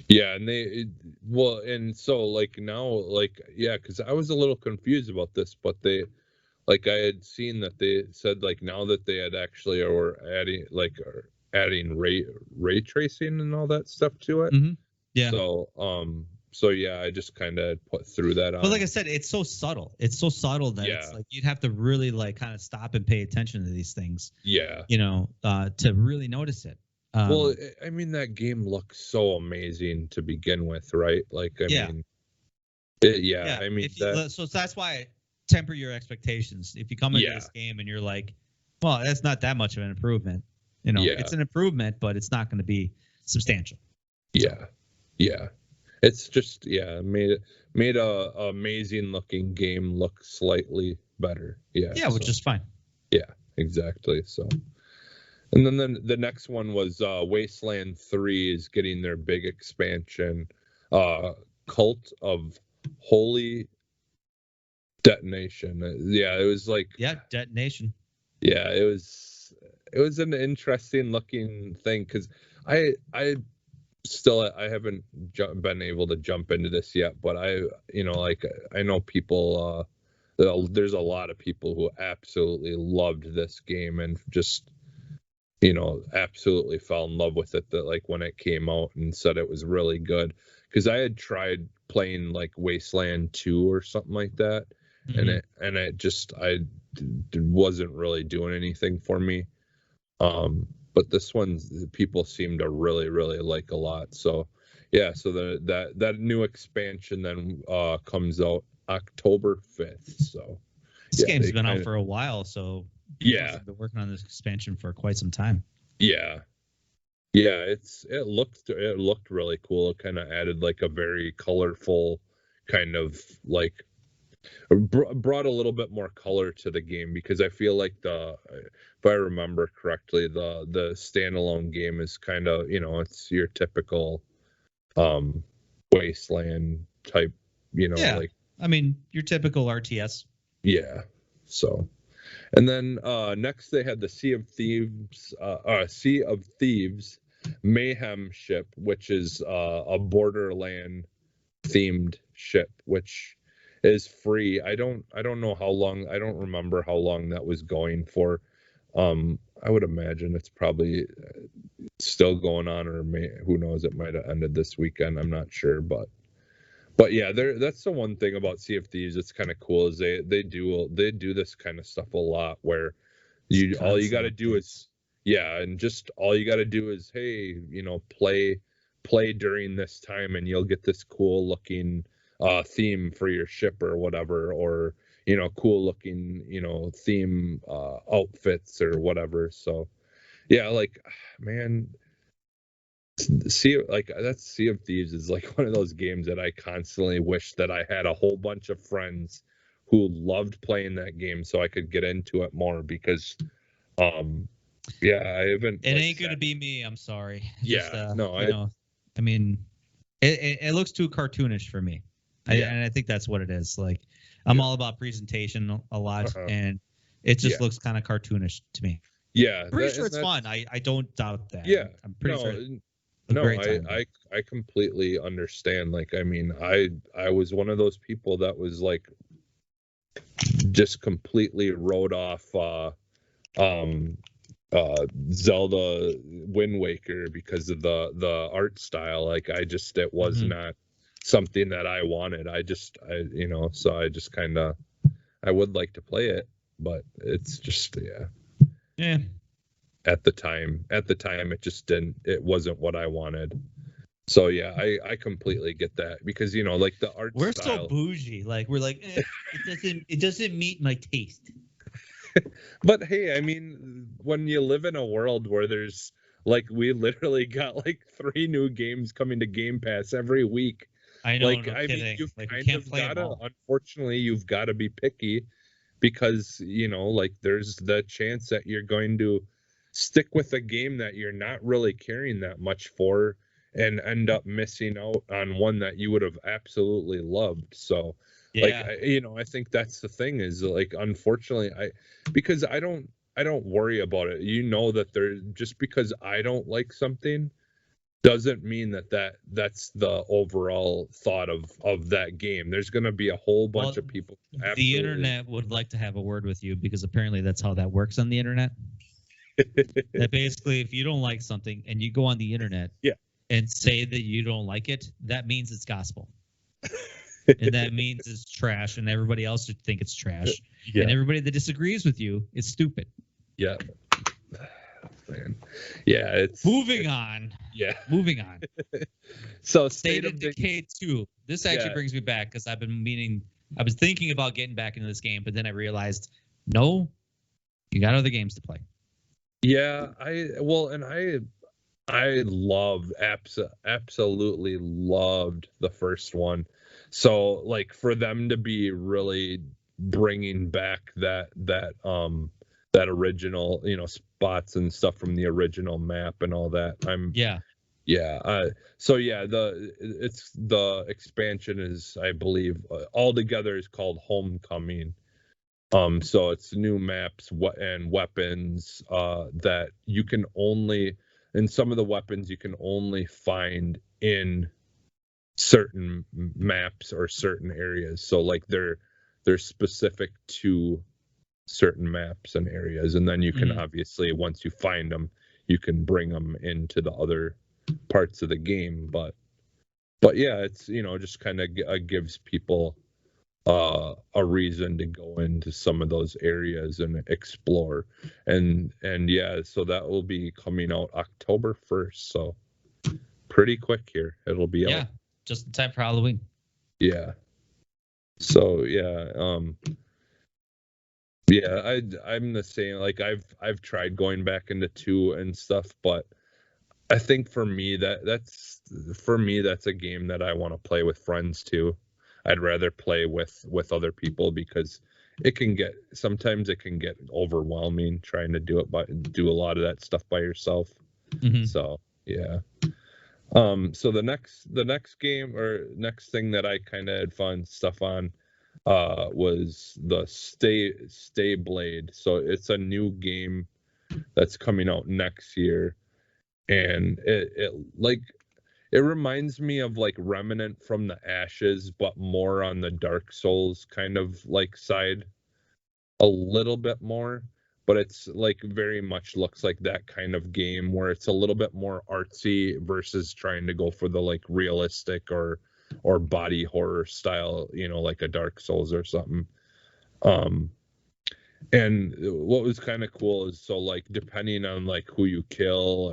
Yeah, and so like now, like because I was a little confused about this, but they, like I had seen that they said like now that they had actually are adding ray tracing and all that stuff to it. Mm-hmm. Yeah. So yeah, I just kind of threw that on. But like I said, it's so subtle. It's so subtle that it's like you'd have to really like kind of stop and pay attention to these things. Yeah. You know, to really notice it. Well, I mean, that game looks so amazing to begin with, right? Like, I mean, I mean, so that's why temper your expectations. If you come into this game and you're like, well, that's not that much of an improvement. You know, it's an improvement, but it's not going to be substantial. Yeah. Yeah. It's just, made a amazing looking game look slightly better. Yeah. Yeah, which is fine. Yeah, exactly. So. And then the next one was Wasteland 3 is getting their big expansion, Cult of Holy Detonation. It was like Detonation. Yeah, it was an interesting looking thing because I haven't been able to jump into this yet, but I know people. There's a lot of people who absolutely loved this game and just. Absolutely fell in love with it that like when it came out and said it was really good because I had tried playing like Wasteland 2 or something like that and it just wasn't really doing anything for me. But this one people seem to really like a lot. So so that new expansion then comes out October 5th. So this game's been out for a while, so I've been working on this expansion for quite some time. Yeah, it looked really cool. It kind of added like a very colorful kind of like brought a little bit more color to the game because I feel like if I remember correctly, the standalone game is kind of it's your typical Wasteland type, like I mean your typical RTS. Yeah, so. And then next they had the Sea of Thieves Mayhem ship, which is a Borderland themed ship, which is free. I don't know how long. I don't remember how long that was going for. I would imagine it's probably still going on, or who knows? It might have ended this weekend. I'm not sure, but yeah, that's the one thing about Sea of Thieves that's kind of cool is they do this kind of stuff a lot where all you got to do is hey, play during this time and you'll get this cool looking theme for your ship or whatever, or cool looking theme outfits or whatever. So yeah, like man. Sea of Thieves is like one of those games that I constantly wish that I had a whole bunch of friends who loved playing that game so I could get into it more because I haven't. It ain't gonna be me. I'm sorry. I mean, it looks too cartoonish for me, and I think that's what it is. Like I'm all about presentation a lot, and it just looks kind of cartoonish to me. Yeah, pretty sure it's fun. I don't doubt that. Yeah, I'm pretty sure. I completely understand. Like, I mean, I was one of those people that was like, just completely wrote off Zelda Wind Waker because of the art style. Like, it was not something that I wanted. So I just kind of, I would like to play it, but it's just, yeah. At the time, it just didn't. It wasn't what I wanted. So yeah, I completely get that because like the art We're so style. bougie. Like we're like, it doesn't meet my taste. But hey, I mean, when you live in a world where there's like we literally got like 3 new games coming to Game Pass every week. I know, Like no I mean, kidding. you've Like we kind can't of play them gotta, all. unfortunately, you've got to be picky because like there's the chance that you're going to stick with a game that you're not really caring that much for and end up missing out on one that you would have absolutely loved. So like Yeah. I think that's the thing is like unfortunately because I don't worry about it. That there just because I don't like something doesn't mean that's the overall thought of that game. There's going to be a whole bunch Well, of people the absolutely. internet would like to have a word with you because apparently that's how that works on the internet. That basically, if you don't like something and you go on the internet Yeah. and say that you don't like it, that means it's gospel. And that means it's trash, and everybody else should think it's trash. Yeah. And everybody that disagrees with you is stupid. Yeah. Man. Yeah, it's Moving on. Yeah. Moving on. So State of Decay 2. This actually Yeah. brings me back because I was thinking about getting back into this game, but then I realized, no, you got other games to play. Yeah, I absolutely loved the first one. So like for them to be really bringing back that original, spots and stuff from the original map and all that. So yeah, the expansion is, I believe, altogether is called Homecoming. So it's new maps and weapons that you can only, and some of the weapons you can only find in certain maps or certain areas. So like they're specific to certain maps and areas, and then you can obviously, once you find them, you can bring them into the other parts of the game. But yeah, it's just kind of gives people a reason to go into some of those areas and explore. And yeah, so that will be coming out October 1st, so pretty quick here it'll be out. Just in time for Halloween. Yeah, so I'm the same. Like I've tried going back into 2 and stuff, but I think for me that's a game that I want to play with friends too. I'd rather play with other people because sometimes it can get overwhelming trying to do a lot of that stuff by yourself. So yeah. So the next game or next thing that I kind of had fun stuff on was the Stay Blade. So it's a new game that's coming out next year, and it reminds me of like Remnant from the Ashes, but more on the Dark Souls kind of like side, a little bit more. But it's like very much looks like that kind of game where it's a little bit more artsy versus trying to go for the like realistic or body horror style, like a Dark Souls or something. And what was kind of cool is, so like depending on like who you kill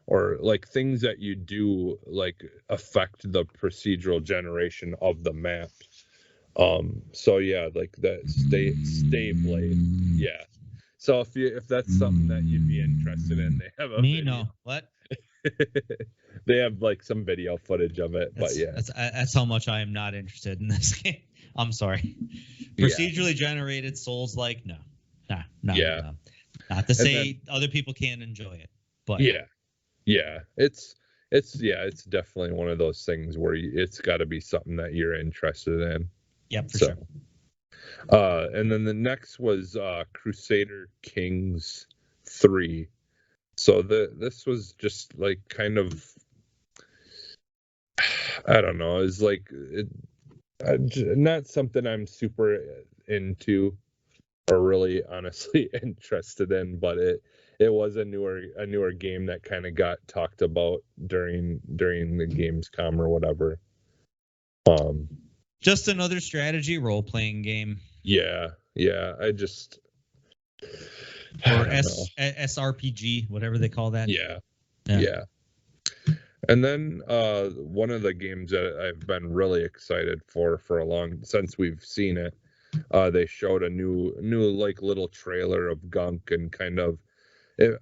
or like things that you do like affect the procedural generation of the map. So yeah, like that Stay Blade. Yeah. So if that's something that you'd be interested in, they have a Me video. no. What? They have like some video footage of it, but yeah. That's how much I am not interested in this game. I'm sorry. Procedurally generated Souls like no. No. Not to say other people can't enjoy it, but yeah, it's definitely one of those things where it's got to be something that you're interested in. Yep, for sure. And then the next was Crusader Kings 3. So this was just like kind of, I don't know, it's like not something I'm super into or really honestly interested in, but it was a newer game that kind of got talked about during the GamesCom or whatever. Just another strategy role-playing game. Yeah, I just or SRPG, whatever they call that. Yeah. And then one of the games that I've been really excited for a long since we've seen it, they showed a new like little trailer of Gunk, and kind of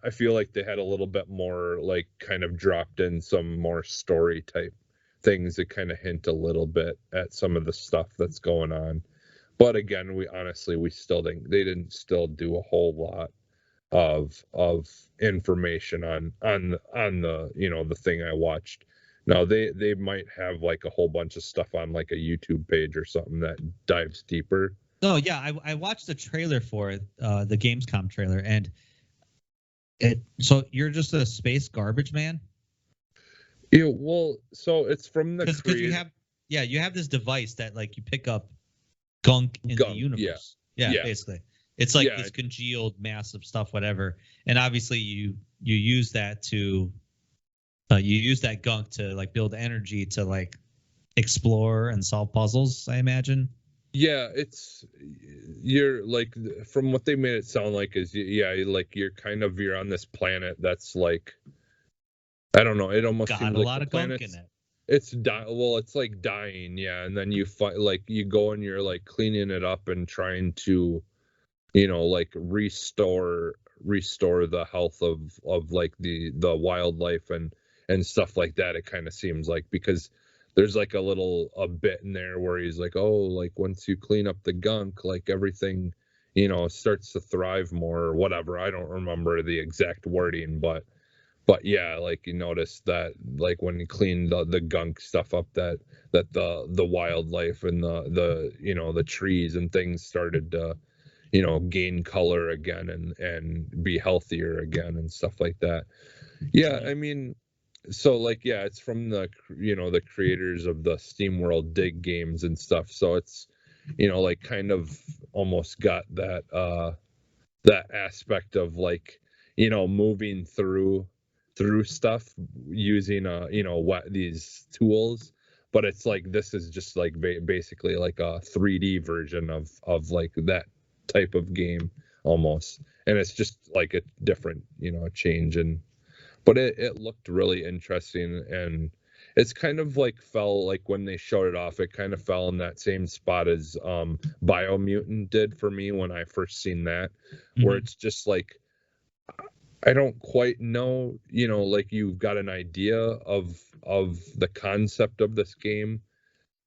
I feel like they had a little bit more, like, kind of dropped in some more story type things that kind of hint a little bit at some of the stuff that's going on. But again, we still didn't they didn't still do a whole lot of information on the, the thing I watched. Now they might have like a whole bunch of stuff on like a YouTube page or something that dives deeper. No, yeah, I watched the trailer for it, the Gamescom trailer, and so you're just a space garbage man? Yeah, well, so it's from the Because you have this device that, like, you pick up gunk in the universe. Yeah, basically. It's like this congealed massive stuff, whatever. And obviously you use that to gunk to, like, build energy to, like, explore and solve puzzles, I imagine. Yeah, you're like, from what they made it sound like, is like you're on this planet that's like, I don't know, it almost got seems a like lot of gunk in it. It's it's like dying, yeah, and then you find, like, you go and you're like cleaning it up and trying to, like, restore the health of like the wildlife and stuff like that. It kind of seems like, because there's like a bit in there where he's like, oh, like, once you clean up the gunk, like, everything, starts to thrive more or whatever. I don't remember the exact wording, but yeah, like, you notice that, like, when you clean the gunk stuff up, that the wildlife and the trees and things started to, gain color again and be healthier again and stuff like that. Yeah, I mean, so, like, yeah, it's from the creators of the SteamWorld Dig games and stuff. So it's, like, kind of almost got that aspect of, like, moving through stuff using what these tools. But it's like, this is just like basically like a 3D version of like that type of game almost. And it's just like a different, change. And but it looked really interesting, and it's kind of like fell, like, when they showed it off, it kind of fell in that same spot as Biomutant did for me when I first seen that, where it's just like, I don't quite know, like, you've got an idea of the concept of this game,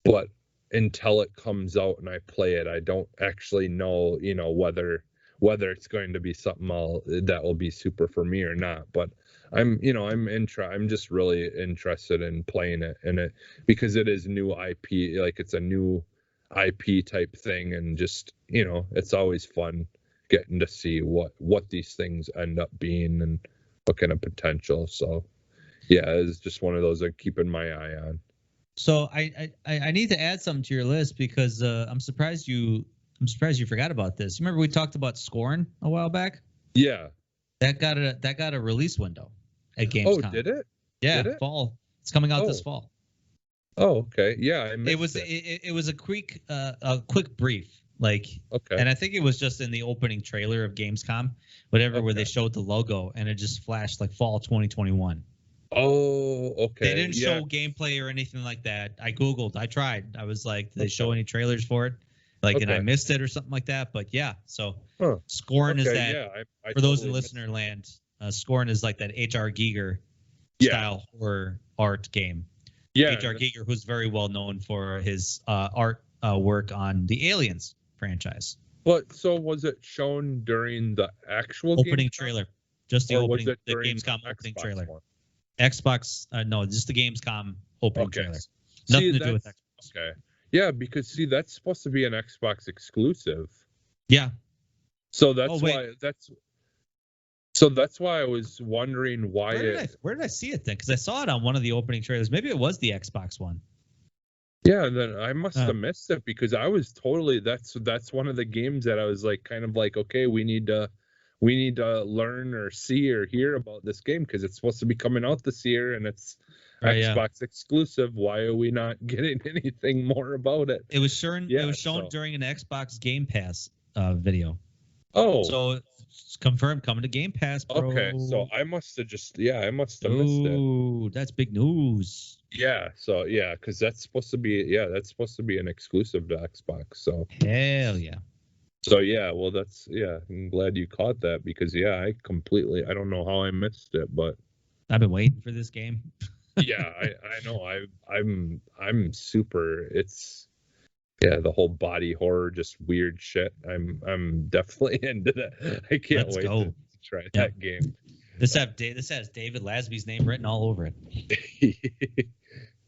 but until it comes out and I play it, I don't actually know, whether it's going to be something that will be super for me or not. But I'm just really interested in playing it, and it because it is new IP, like, it's a new IP type thing, and just, it's always fun getting to see what these things end up being and what kind of potential. So yeah, it's just one of those I'm keeping my eye on. So I need to add something to your list, because I'm surprised you forgot about this. You remember we talked about Scorn a while back? Yeah. That got a release window at Gamescom. Oh, did it? Yeah, did it? fall. It's coming out this fall. Oh, okay. Yeah, I missed it was a quick brief, like, okay. And I think it was just in the opening trailer of Gamescom, whatever, where they showed the logo and it just flashed like fall 2021. Oh, okay. They didn't show gameplay or anything like that. I Googled, I tried. I was like, did they show any trailers for it? Like, and I missed it or something like that. But yeah, so Scorn is that. Yeah, I for those in listener land, Scorn is like that H.R. Giger style horror art game. Yeah, H.R. Giger, who's very well known for his art work on the Aliens franchise. But so was it shown during the actual opening trailer? Just the opening, the Gamescom opening trailer. One? Xbox, no, just the Gamescom opening trailer. Nothing to do with Xbox. Okay. Yeah, because that's supposed to be an Xbox exclusive. Yeah. So that's why I was wondering why where did I see it then? Because I saw it on one of the opening trailers. Maybe it was the Xbox one. Yeah, then I must have missed it, because I was totally that's one of the games that I was like, kind of like, okay, we need to learn or see or hear about this game, because it's supposed to be coming out this year and it's Xbox exclusive. Why are we not getting anything more about it? It was shown. It was shown during an Xbox Game Pass video. Oh, So it's confirmed coming to Game Pass, okay. So bro. I must have I must have missed it. Oh, that's big news. Yeah. So yeah, because that's supposed to be an exclusive to Xbox. Hell yeah. So yeah, well I'm glad you caught that because I don't know how I missed it, but I've been waiting for this game. yeah, I know I'm super. It's the whole body horror, just weird shit. I'm definitely into that. I can't Let's wait go. to try Yeah. that game. This has David Lasby's name written all over it.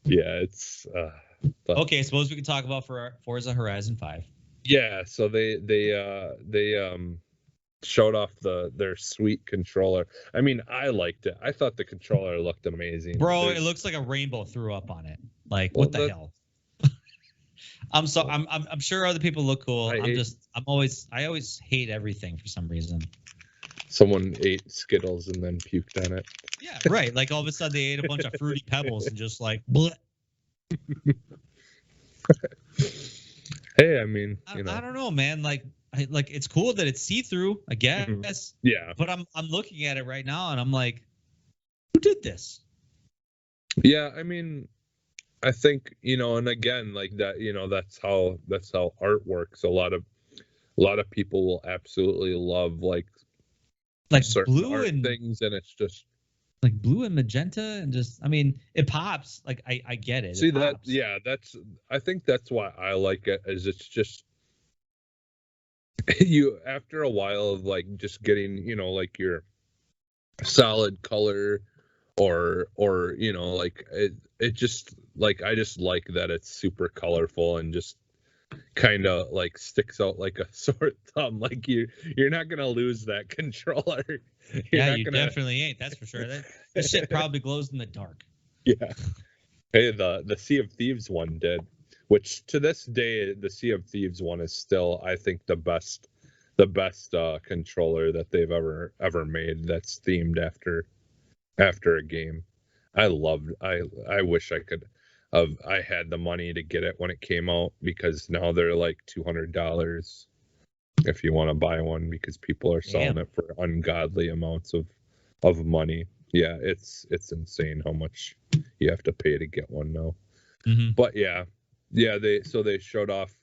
Yeah, it's Okay, suppose we can talk about for Forza Horizon 5. yeah. So they showed off their sweet controller. I mean, I liked it. I thought the controller looked amazing. Bro, it looks like a rainbow threw up on it. Like, Well, what the hell? I'm sure other people look cool. I always hate everything for some reason. Someone ate Skittles and then puked on it. Yeah, right. Like all of a sudden they ate a bunch of Fruity Pebbles and just like bleh. Hey, I mean, I don't know, man. Like it's cool that it's see-through, I guess. Mm-hmm. Yeah. But I'm looking at it right now and I'm like, who did this? Yeah, I mean, I think, and again, like that, that's how art works. A lot of people will absolutely love like certain blue art and things, and it's just like blue and magenta and just, I mean, it pops. Like I get it. See it that? pops. Yeah, I think that's why I like it. Is it's just you after a while of like just getting, like your solid color or like it just like I just like that it's super colorful and just kind of like sticks out like a sore thumb. Like you're not gonna lose that controller. You definitely ain't. That's for sure. This shit probably glows in the dark. Yeah. Hey, the Sea of Thieves one did, which to this day the Sea of Thieves one is still, I think, the best controller that they've ever made. That's themed after a game. I wish I could I had the money to get it when it came out, because now they're like $200 if you want to buy one, because people are selling it for ungodly amounts of money. Yeah, it's insane how much you have to pay to get one now. Mm-hmm. But they showed off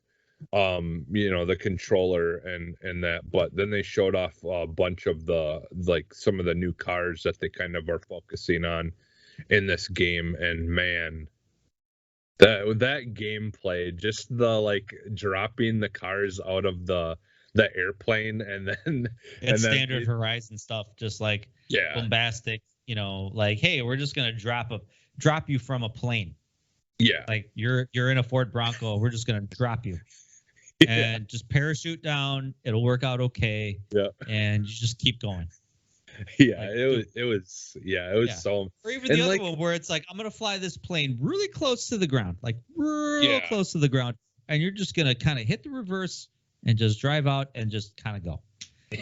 the controller and that, but then they showed off a bunch of some of the new cars that they kind of are focusing on in this game. And man, that gameplay, just the like dropping the cars out of the airplane, and then it's standard Horizon stuff, just like bombastic, like, hey, we're just gonna drop you from a plane. Yeah, like you're in a Ford Bronco, we're just gonna drop you and just parachute down. It'll work out okay. Yeah, and you just keep going. Yeah, like, it was so. Or even the other one where it's like, I'm gonna fly this plane really close to the ground, like real close to the ground, and you're just gonna kind of hit the reverse and just drive out and just kind of go.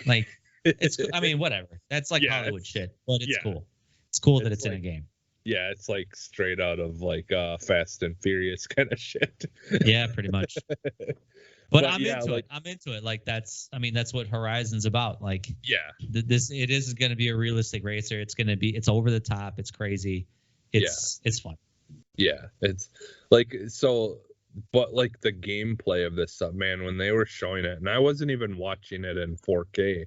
Like it's, I mean, whatever. That's like Hollywood shit, but it's cool. It's cool that it's like, in a game. Yeah, it's like straight out of like Fast and Furious kind of shit. Yeah, pretty much. But I'm into it. I'm into it. Like that's what Horizon's about. Like, it is going to be a realistic racer. It's over the top. It's crazy. It's fun. Yeah, it's like so. But like the gameplay of this stuff, man, when they were showing it, and I wasn't even watching it in 4K,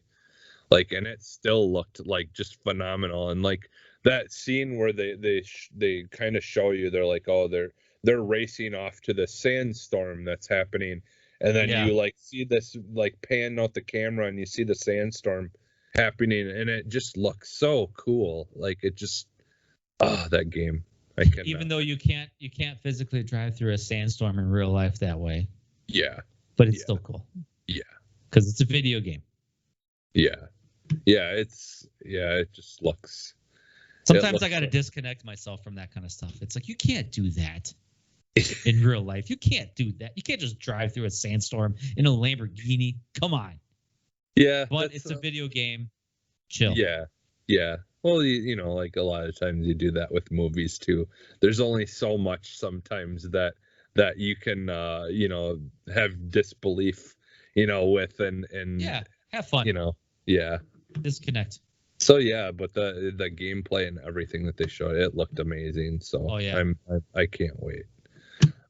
like, and it still looked like just phenomenal. And like that scene where they kind of show you, they're like, oh, they're racing off to the sandstorm that's happening. And then you like see this, like pan out the camera and you see the sandstorm happening, and it just looks so cool. Like it just, that game. Even though you can't physically drive through a sandstorm in real life that way. Yeah. But it's still cool. Yeah. Because it's a video game. Yeah. Yeah. It just looks. Sometimes I got to disconnect myself from that kind of stuff. It's like, you can't do that. In real life, you can't do that. You can't just drive through a sandstorm in a Lamborghini. Come on. Yeah, but it's a video game. Chill. Yeah. Well, like a lot of times you do that with movies too. There's only so much sometimes that you can have disbelief, with and Have fun. Yeah. Disconnect. So yeah, but the gameplay and everything that they showed, it looked amazing. So I can't wait.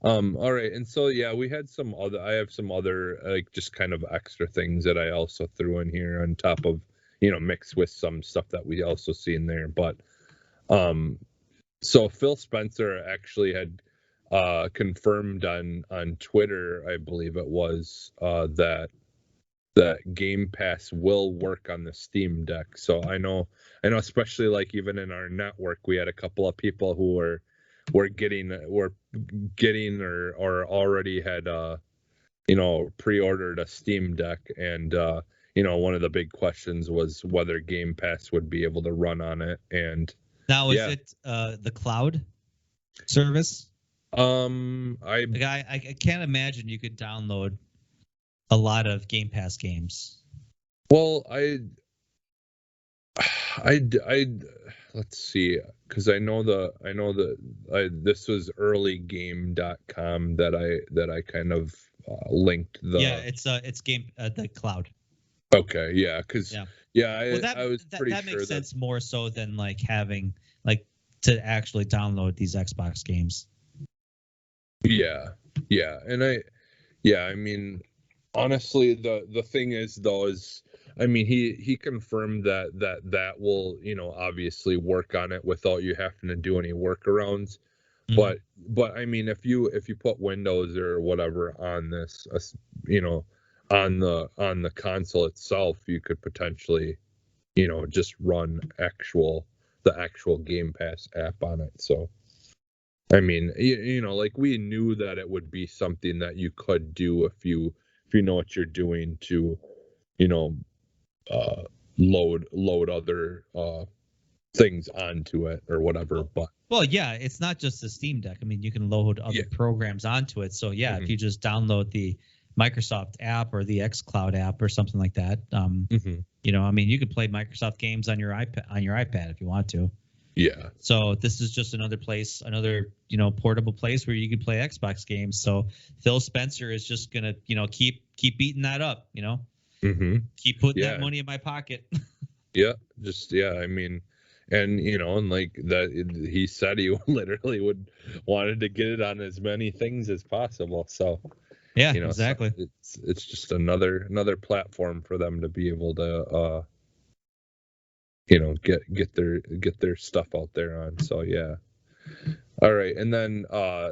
All right, and so yeah, we had I have some other like just kind of extra things that I also threw in here on top of mixed with some stuff that we also seen there. But so Phil Spencer actually had confirmed on Twitter, I believe it was, that Game Pass will work on the Steam Deck. So I know especially like even in our network, we had a couple of people who were getting or already had pre-ordered a Steam Deck, and one of the big questions was whether Game Pass would be able to run on it. And now is it the cloud service? I can't imagine you could download a lot of Game Pass games. Well, I let's see, because I know this was earlygame.com that I kind of linked the. Yeah, it's game the cloud. Okay, yeah, because I was pretty sure that makes sense more so than like having like to actually download these Xbox games. Yeah, and I mean, honestly, the thing is though is, I mean, he confirmed that will obviously work on it without you having to do any workarounds. Mm-hmm. But I mean, if you put Windows or whatever on this, on the console itself, you could potentially just run the actual Game Pass app on it. So I mean, like we knew that it would be something that you could do if you know what you're doing to load other things onto it or whatever. But yeah, it's not just the Steam Deck. I mean, you can load other programs onto it. So yeah, if you just download the Microsoft app or the xCloud app or something like that, I mean, you could play Microsoft games on your iPad if you want to. Yeah. So this is just another portable place where you can play Xbox games. So Phil Spencer is just gonna keep beating that up. Keep putting that money in my pocket. Yeah, I mean, and and like that, he said he literally wanted to get it on as many things as possible. So yeah, exactly. So it's just another platform for them to be able to get their stuff out there on. So yeah. All right, and then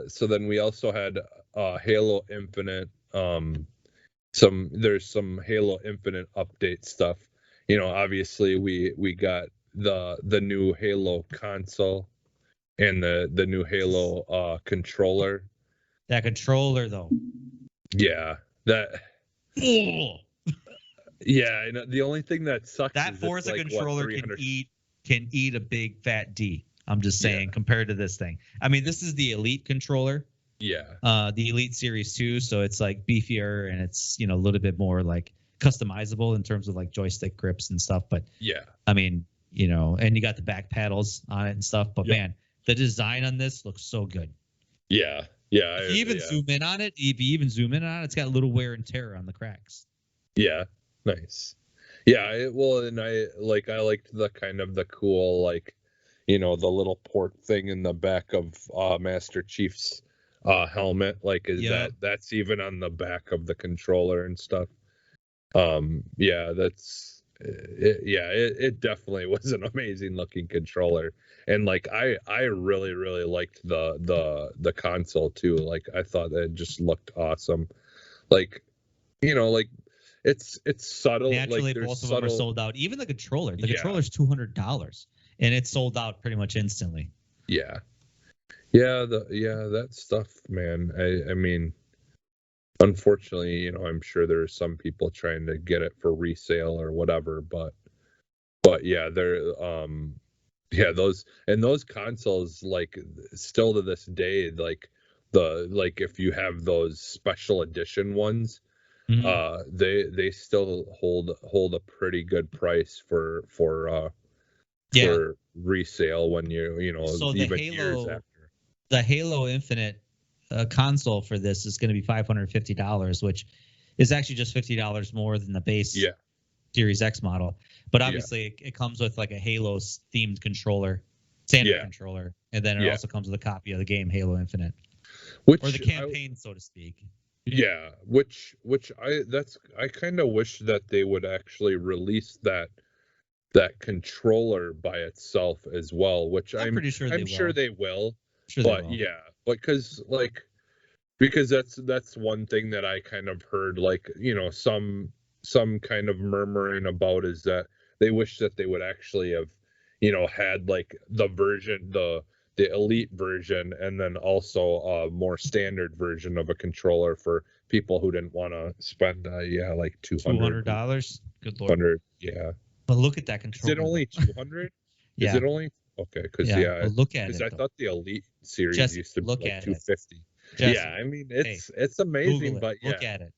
so then we also had Halo Infinite. There's some Halo Infinite update stuff. Obviously we got the new Halo console and the new Halo controller. That controller though. Yeah, that. Yeah, the only thing that sucks that is Forza like, controller can eat a big fat D. I'm just saying, compared to this thing. I mean, this is the Elite controller. Yeah. The Elite Series 2, so it's like beefier and it's a little bit more like customizable in terms of like joystick grips and stuff. But yeah, I mean, and you got the back paddles on it and stuff. But man, the design on this looks so good. Yeah. If you even zoom in on it, it's got a little wear and tear on the cracks. Yeah. Nice. Yeah, and I liked the kind of the cool, like, the little port thing in the back of Master Chief's helmet, like that's even on the back of the controller and stuff. That's it definitely was an amazing looking controller, and like I really liked the console too. Like I thought that it just looked awesome. Like like it's subtle. Naturally, like, both of them are sold out. Even the controller. The controller's $200, and it's sold out pretty much instantly. Yeah. That stuff, man. I mean, unfortunately, I'm sure there are some people trying to get it for resale or whatever, but yeah, they're those consoles, like, still to this day, like if you have those special edition ones, they still hold a pretty good price for resale when so even years after. The Halo Infinite console for this is going to be $550, which is actually just $50 more than the base Series X model. But Yeah. obviously, it comes with like a Halo themed controller, standard Yeah. controller, and then it Yeah. also comes with a copy of the game Halo Infinite, Which or the campaign, so to speak. yeah, which I kind of wish that they would actually release that controller by itself as well, which I'm pretty sure I'm sure they will. Sure they But will. yeah, because that's one thing that I kind of heard, like, some kind of murmuring about, is that they wish that they would actually have, had like the elite version, and then also a more standard version of a controller for people who didn't want to spend like $200. Good lord. 100. Yeah. But look at that Is controller. it only 200? Yeah. Is it only okay? Because but look at it. I thought the elite series Just used to be look like at it. 250. Jesse, Yeah, I mean it's amazing, Google but it. Look at it.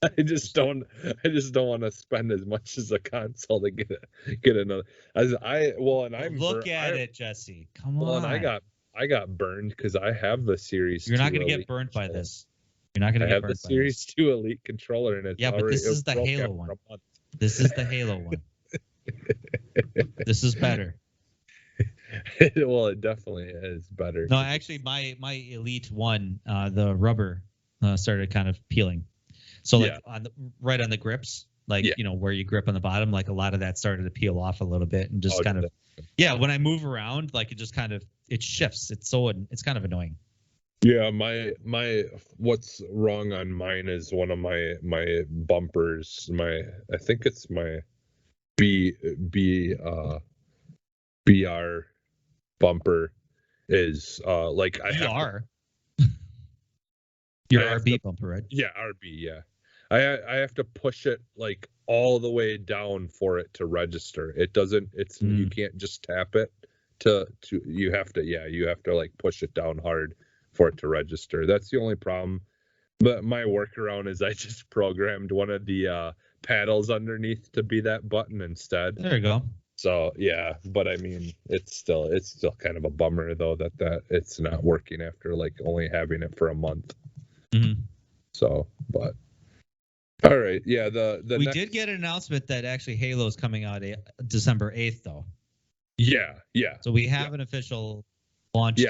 I just don't want to spend as much as a console to get another. Look at it, Jesse. Come on. Well, and I got burned because I have the Series. You're not 2 going to get Elite burnt by controller. this. You're not going to get burnt by this. I have the Series 2 Elite controller, and it's yeah, but this is the Halo one. This is the Halo one. This is better. Well, it definitely is better. No, actually, my Elite one, the rubber started kind of peeling. So like right on the grips, like where you grip on the bottom, like a lot of that started to peel off a little bit, and just when I move around, like it just kind of shifts. It's kind of annoying. Yeah, my what's wrong on mine is one of my bumpers. I think it's my BR bumper is like I BR. Your RB bumper, right? Yeah, RB. Yeah, I have to push it like all the way down for it to register. It doesn't. You can't just tap it to. You have to like push it down hard for it to register. That's the only problem. But my workaround is I just programmed one of the paddles underneath to be that button instead. There you go. So yeah, but I mean, it's still kind of a bummer though that it's not working after like only having it for a month. Mm-hmm. So, but all right, yeah. We did get an announcement that actually Halo is coming out December 8th, though. Yeah. So we have an official launch.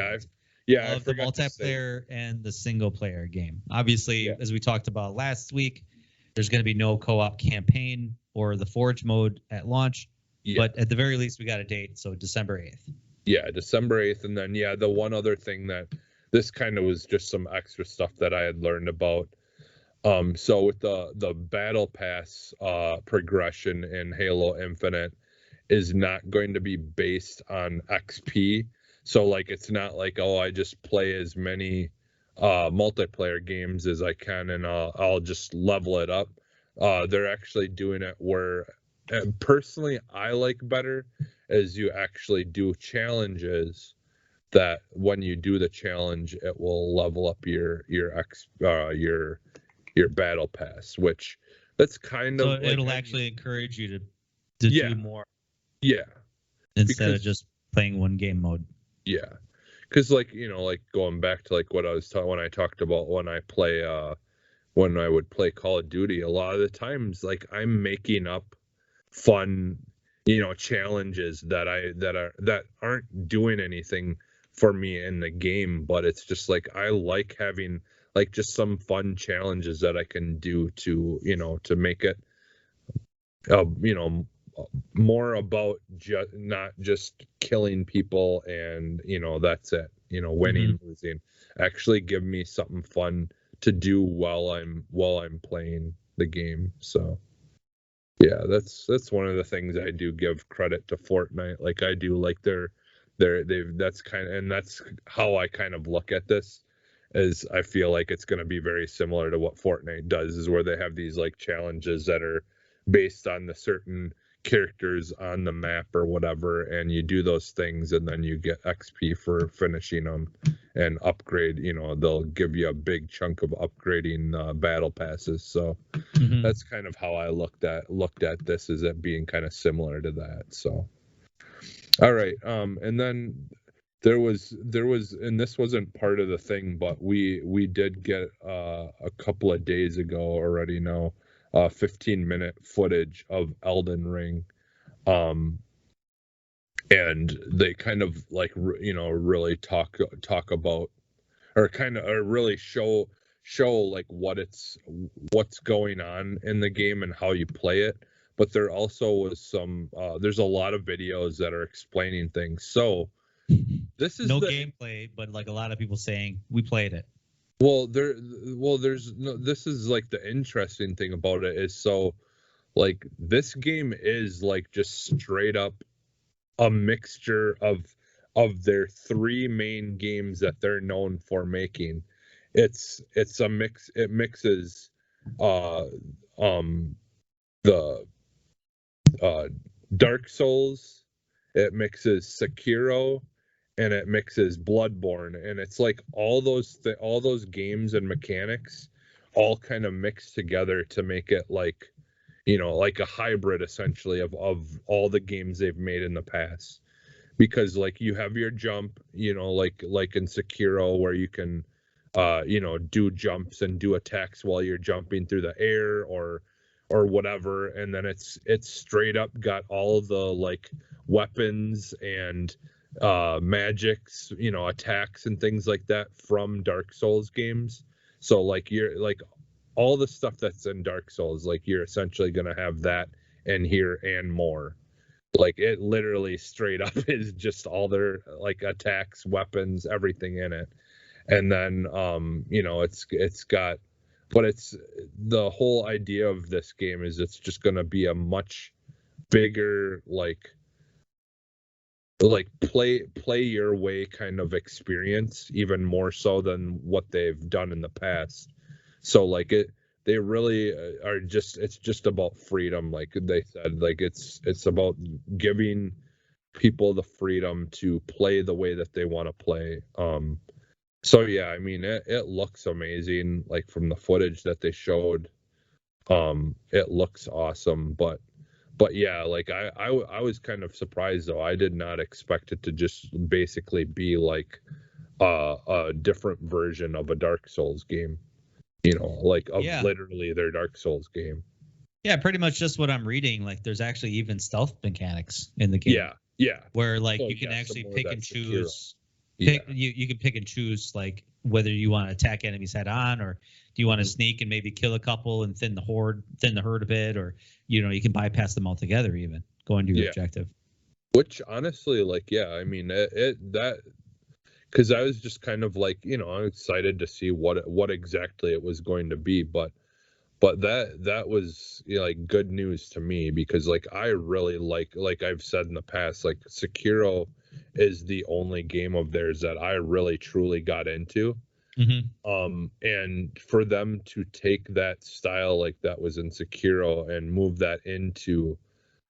Yeah, of the multiplayer and the single player game. Obviously, as we talked about last week, there's going to be no co-op campaign or the Forge mode at launch. Yeah. But at the very least, we got a date, so December 8th. Yeah, December 8th. And then, the one other thing that this kind of was just some extra stuff that I had learned about. So with the Battle Pass progression in Halo Infinite is not going to be based on XP. So, like, it's not like, I just play as many multiplayer games as I can and I'll just level it up. They're actually doing it where, personally, I like better is you actually do challenges that when you do the challenge, it will level up your Battle Pass, which that's kind of. So it'll actually encourage you to do more. Yeah. Instead of just playing one game mode. Yeah, because like going back to like what I was when I talked about when I would play Call of Duty, a lot of the times like I'm making up fun challenges that aren't doing anything for me in the game, but it's just like I like having like just some fun challenges that I can do to to make it more about not just killing people and that's it, winning, losing. Actually give me something fun to do while I'm playing the game. So yeah, that's one of the things I do give credit to Fortnite. Like I do like that's how I kind of look at this, is I feel like it's going to be very similar to what Fortnite does, is where they have these like challenges that are based on the certain characters on the map or whatever, and you do those things and then you get XP for finishing them and upgrade. They'll give you a big chunk of upgrading battle passes. So that's kind of how I looked at this, as it being kind of similar to that. So all right, and then there was and this wasn't part of the thing, but we did get a couple of days ago already now 15-minute footage of Elden Ring. And they kind of like really talk about, or kind of, or really show like what's going on in the game and how you play it. But there also was some there's a lot of videos that are explaining things. So this is no gameplay, but like a lot of people saying we played it. There's no, this is like the interesting thing about it is, so like this game is like just straight up a mixture of their three main games that they're known for making. It's a mix. It mixes the Dark Souls, it mixes Sekiro, and it mixes Bloodborne, and it's like all those games and mechanics all kind of mixed together to make it like, like a hybrid essentially of all the games they've made in the past. Because like you have your jump, like in Sekiro, where you can do jumps and do attacks while you're jumping through the air or whatever, and then it's straight up got all the like weapons and magics, attacks and things like that from Dark Souls games. So like you're like all the stuff that's in Dark Souls, like you're essentially going to have that in here and more. Like it literally straight up is just all their like attacks, weapons, everything in it. And then it's got, but it's the whole idea of this game is it's just going to be a much bigger like play your way kind of experience, even more so than what they've done in the past. So like they really are just, it's just about freedom, like they said. Like it's about giving people the freedom to play the way that they want to play. So yeah, I mean it looks amazing, like from the footage that they showed. It looks awesome, but yeah, like I was kind of surprised though. I did not expect it to just basically be like a different version of a Dark Souls game. Like of literally their Dark Souls game. Yeah, pretty much just what I'm reading. Like there's actually even stealth mechanics in the game. Yeah. Where like you can actually pick and choose. You can pick and choose like whether you want to attack enemies head on, or do you want to sneak and maybe kill a couple and thin the herd a bit, or you can bypass them altogether, even going to your objective. Which honestly, like, yeah, I mean that, because I was just kind of like, I'm excited to see what exactly it was going to be, but that was like good news to me, because like I really like I've said in the past, like Sekiro is the only game of theirs that I really truly got into. Mm-hmm. And for them to take that style like that was in Sekiro and move that into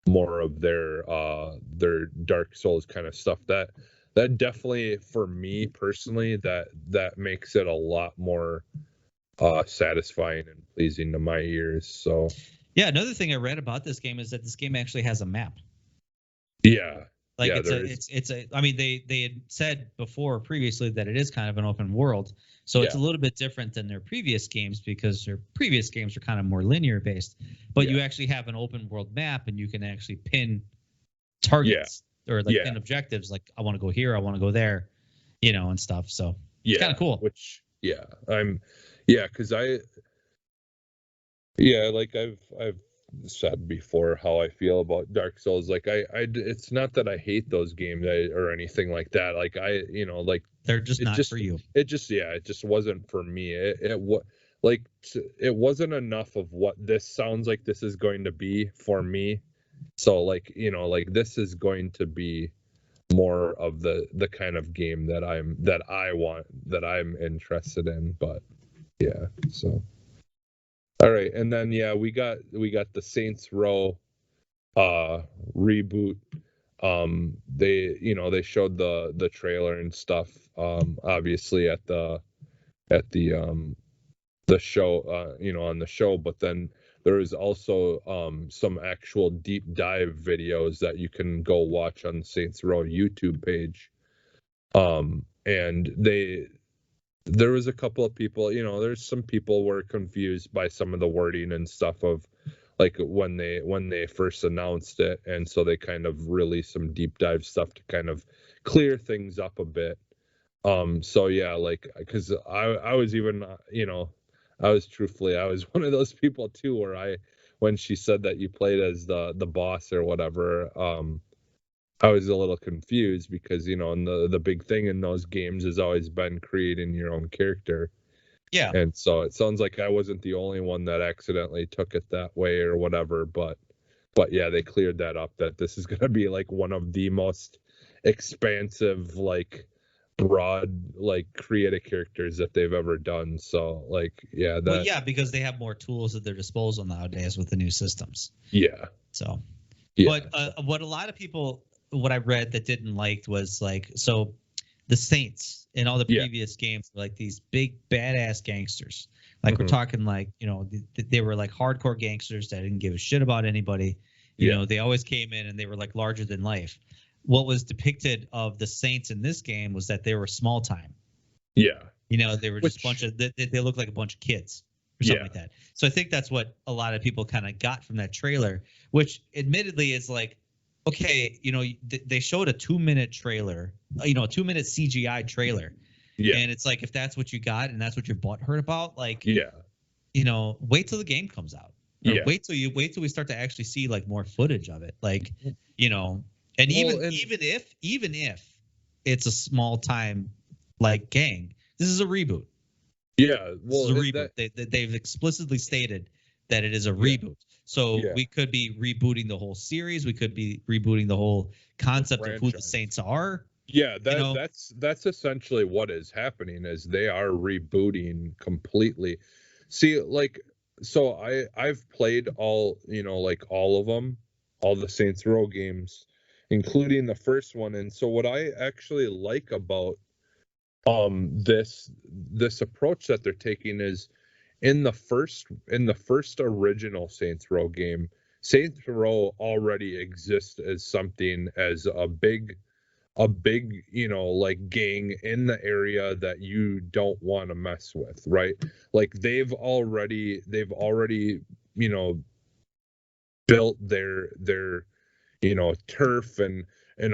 more of their Dark Souls kind of stuff, that definitely, for me personally, that makes it a lot more satisfying and pleasing to my ears. So yeah, another thing I read about this game is that this game actually has a map. Yeah. Like it's a I mean they had said previously that it is kind of an open world. So it's a little bit different than their previous games, because their previous games are kind of more linear based. But you actually have an open world map, and you can actually pin targets or like pin objectives, like I want to go here, I want to go there, and stuff. So it's kind of cool. Which because like I've said before how I feel about Dark Souls. Like I it's not that I hate those games or anything like that. Like like they're just not for you. It just wasn't for me. It wasn't enough of what this sounds like this is going to be for me. So like like this is going to be more of the kind of game that I'm interested in. But yeah, so all right. And then we got the Saints Row reboot. They showed the trailer and stuff, obviously at the show, on the show, but then there is also some actual deep dive videos that you can go watch on the Saints Row YouTube page. And there was a couple of people, there's some people were confused by some of the wording and stuff of like when they first announced it, and so they kind of released some deep dive stuff to kind of clear things up a bit. So yeah, like, because I was even, I was one of those people too, where when she said that you played as the boss or whatever, I was a little confused because, and the big thing in those games has always been creating your own character. Yeah. And so it sounds like I wasn't the only one that accidentally took it that way or whatever, but yeah, they cleared that up, that this is going to be like one of the most expansive, like broad, like creative characters that they've ever done. So like, yeah, Well, yeah, because they have more tools at their disposal nowadays with the new systems. Yeah. So, Yeah. but what a lot of people, what I read that didn't like was like, so the Saints in all the previous games were like these big badass gangsters. Like we're talking like, they were like hardcore gangsters that didn't give a shit about anybody. You know, they always came in and they were like larger than life. What was depicted of the Saints in this game was that they were small time. Yeah. They were just a bunch of, they looked like a bunch of kids or something like that. So I think that's what a lot of people kind of got from that trailer, which admittedly is like, okay, they showed a 2-minute trailer, a 2-minute CGI trailer. Yeah. And it's like, if that's what you got and that's what your butt hurt about, like, wait till the game comes out. Or wait till we start to actually see like more footage of it. Like, and even if it's a small time like gang, this is a reboot. Yeah, well, this is a reboot. They've explicitly stated that it is a reboot. So we could be rebooting the whole series. We could be rebooting the whole concept of who the Saints are. Yeah, that's essentially what is happening, is they are rebooting completely. See, like, so I've played all, like all of them, all the Saints Row games, including the first one. And so what I actually like about this approach that they're taking is, in the first original Saints Row game, Saints Row already exists as something, as a big like gang in the area that you don't want to mess with, right? Like they've already built their turf and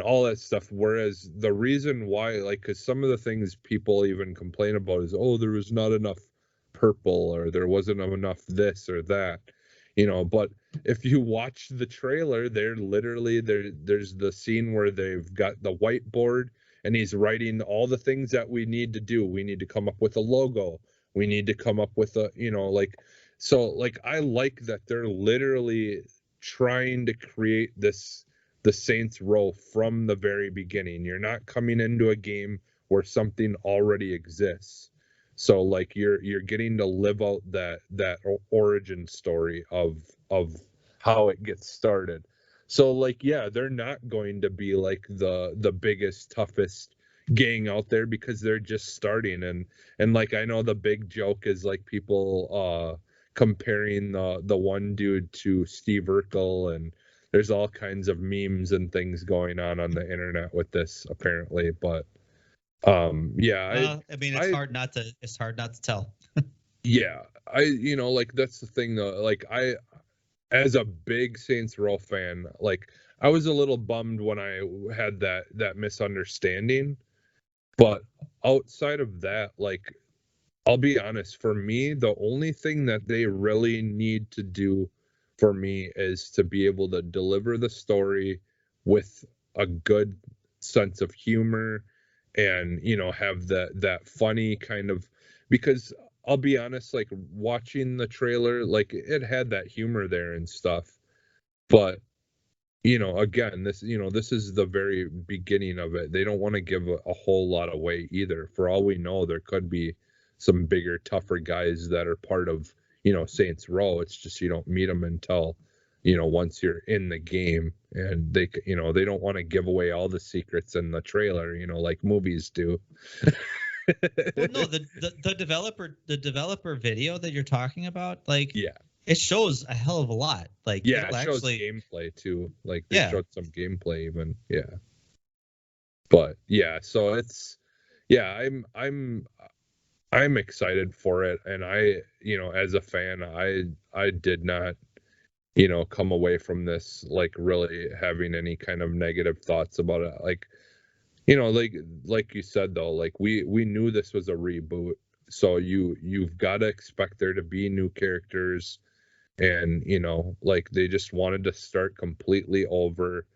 all that stuff. Whereas the reason why, like, because some of the things people even complain about is, oh, there was not enough purple, or there wasn't enough this or that, but if you watch the trailer, there's the scene where they've got the whiteboard and he's writing all the things that we need to do. We need to come up with a logo. We need to come up with a, like, so like, I like that they're literally trying to create the Saints Row from the very beginning. You're not coming into a game where something already exists. So like you're getting to live out that origin story of how it gets started. So like, yeah, they're not going to be like the biggest, toughest gang out there, because they're just starting. And like, I know the big joke is like people comparing the one dude to Steve Urkel, and there's all kinds of memes and things going on the internet with this, apparently. But I mean, it's hard not to tell. Yeah, like, that's the thing though. Like, as a big Saints Row fan, like, I was a little bummed when I had that misunderstanding. But outside of that, like, I'll be honest, for me, the only thing that they really need to do for me is to be able to deliver the story with a good sense of humor, and have that funny kind of, because I'll be honest, like, watching the trailer, like, it had that humor there and stuff, but again, this is the very beginning of it. They don't want to give a whole lot away either. For all we know, there could be some bigger, tougher guys that are part of Saints Row. It's just you don't meet them until once you're in the game, and they don't want to give away all the secrets in the trailer, like movies do. Well, no, the developer video that you're talking about, like, it shows a hell of a lot. Like, it shows gameplay too. Like, they showed some gameplay even. But so it's I'm I'm excited for it, and as a fan, I did not, come away from this like really having any kind of negative thoughts about it. Like, like you said though, like we knew this was a reboot, so you've got to expect there to be new characters, and like they just wanted to start completely over,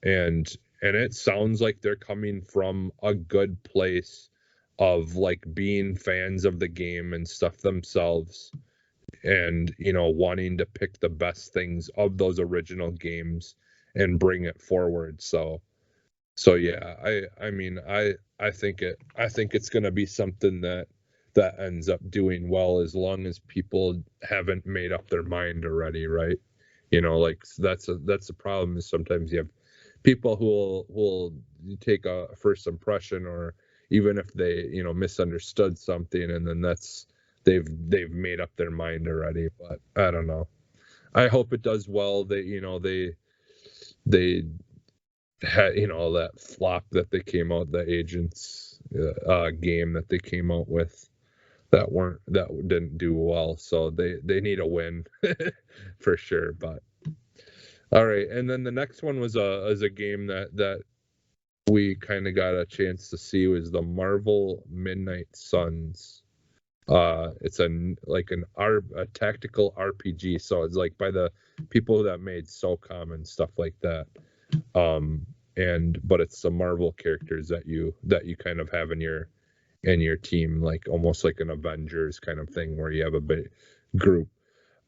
and it sounds like they're coming from a good place of like being fans of the game and stuff themselves, and wanting to pick the best things of those original games and bring it forward. So yeah, I mean I think it's going to be something that ends up doing well, as long as people haven't made up their mind already, right? Like that's the problem, is sometimes you have people who will take a first impression, or even if they misunderstood something, and then they've made up their mind already. But I don't know. I hope it does well. They had that flop that they came out, the agents game that they came out with, that didn't do well, so they need a win for sure. But all right, and then the next one was a game that we kind of got a chance to see, was the Marvel Midnight Suns. It's a tactical RPG, so it's like by the people that made SOCOM and stuff like that. But it's the Marvel characters that you kind of have in your team, like almost like an Avengers kind of thing, where you have a big group.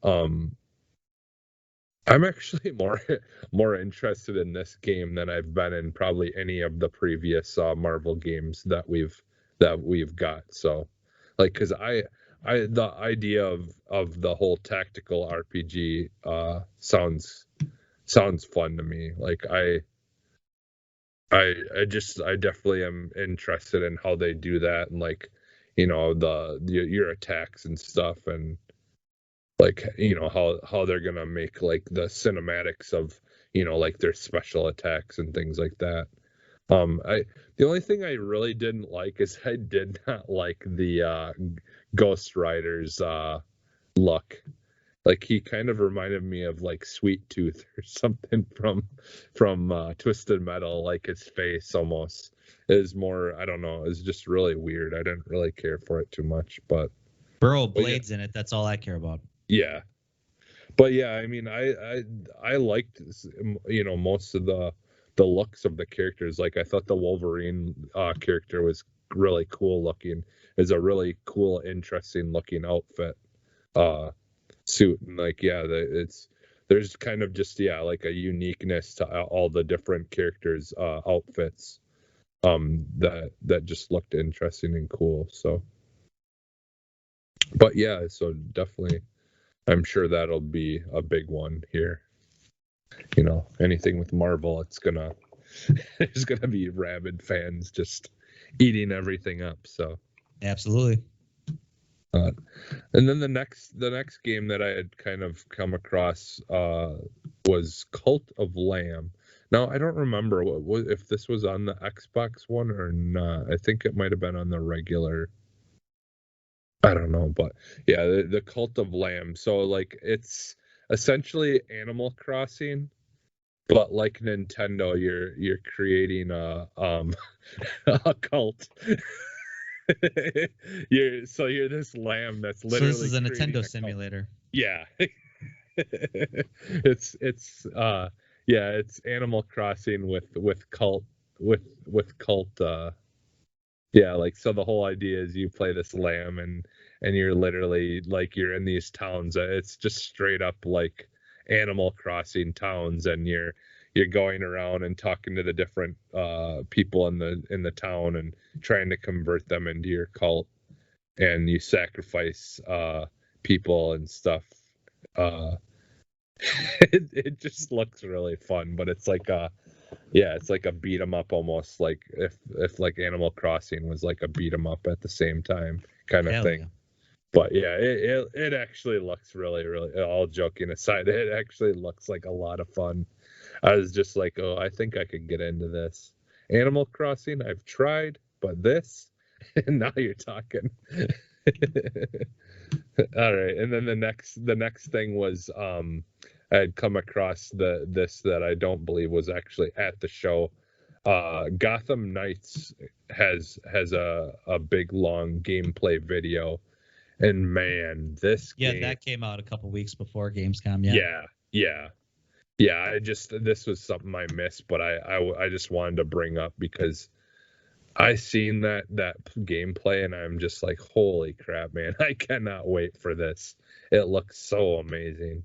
Um, I'm actually more interested in this game than I've been in probably any of the previous Marvel games that we've got. So, like, because the idea of the whole tactical RPG sounds fun to me. Like I definitely am interested in how they do that, and like your attacks and stuff, and like how they're gonna make like the cinematics of like their special attacks and things like that. I The only thing I really didn't like is I did not like the Ghost Rider's look. Like he kind of reminded me of like Sweet Tooth or something from Twisted Metal. Like his face almost is more, I don't know, it's just really weird. I didn't really care for it too much, Burrow but yeah, blades in it. That's all I care about. yeah. But yeah, I mean, I liked most of the looks of the characters. Like I thought the Wolverine character was really cool looking. Is a really cool, interesting looking outfit, uh, suit, and like yeah, there's kind of just like a uniqueness to all the different characters' outfits, that just looked interesting and cool. So, but yeah, so definitely, I'm sure that'll be a big one here. Anything with Marvel, it's gonna there's gonna be rabid fans just eating everything up. So, Absolutely. uh, and then the next game that I had kind of come across was Cult of Lamb. Now I don't remember if this was on the Xbox One or not. I think it might have been on the regular. I don't know, but yeah, the Cult of Lamb. So like it's essentially Animal Crossing, but like Nintendo, you're creating a cult. You're this lamb that's So this literally is a creating Nintendo a cult. simulator. Yeah. It's yeah, it's Animal Crossing with cult yeah, like so the whole idea is you play this lamb, and you're literally like you're in these towns. It's just straight up like Animal Crossing towns, and you're going around and talking to the different people in the town and trying to convert them into your cult, and you sacrifice people and stuff. Uh it just looks really fun, but it's like it's like a beat 'em up, almost like if like Animal Crossing was like a beat 'em up at the same time kind of Hell yeah. thing. But yeah, it actually looks really, really, all joking aside, it actually looks like a lot of fun. I was just like, oh, I think I could get into this. Animal Crossing, I've tried, but this, Now you're talking. All right, and then the next thing was I had come across this that I don't believe was actually at the show. Gotham Knights has a big long gameplay video, and man, this game, that came out a couple weeks before Gamescom. Yeah. This was something I missed, but I just wanted to bring up because I seen that gameplay and I'm just like, holy crap, man! I cannot wait for this. It looks so amazing.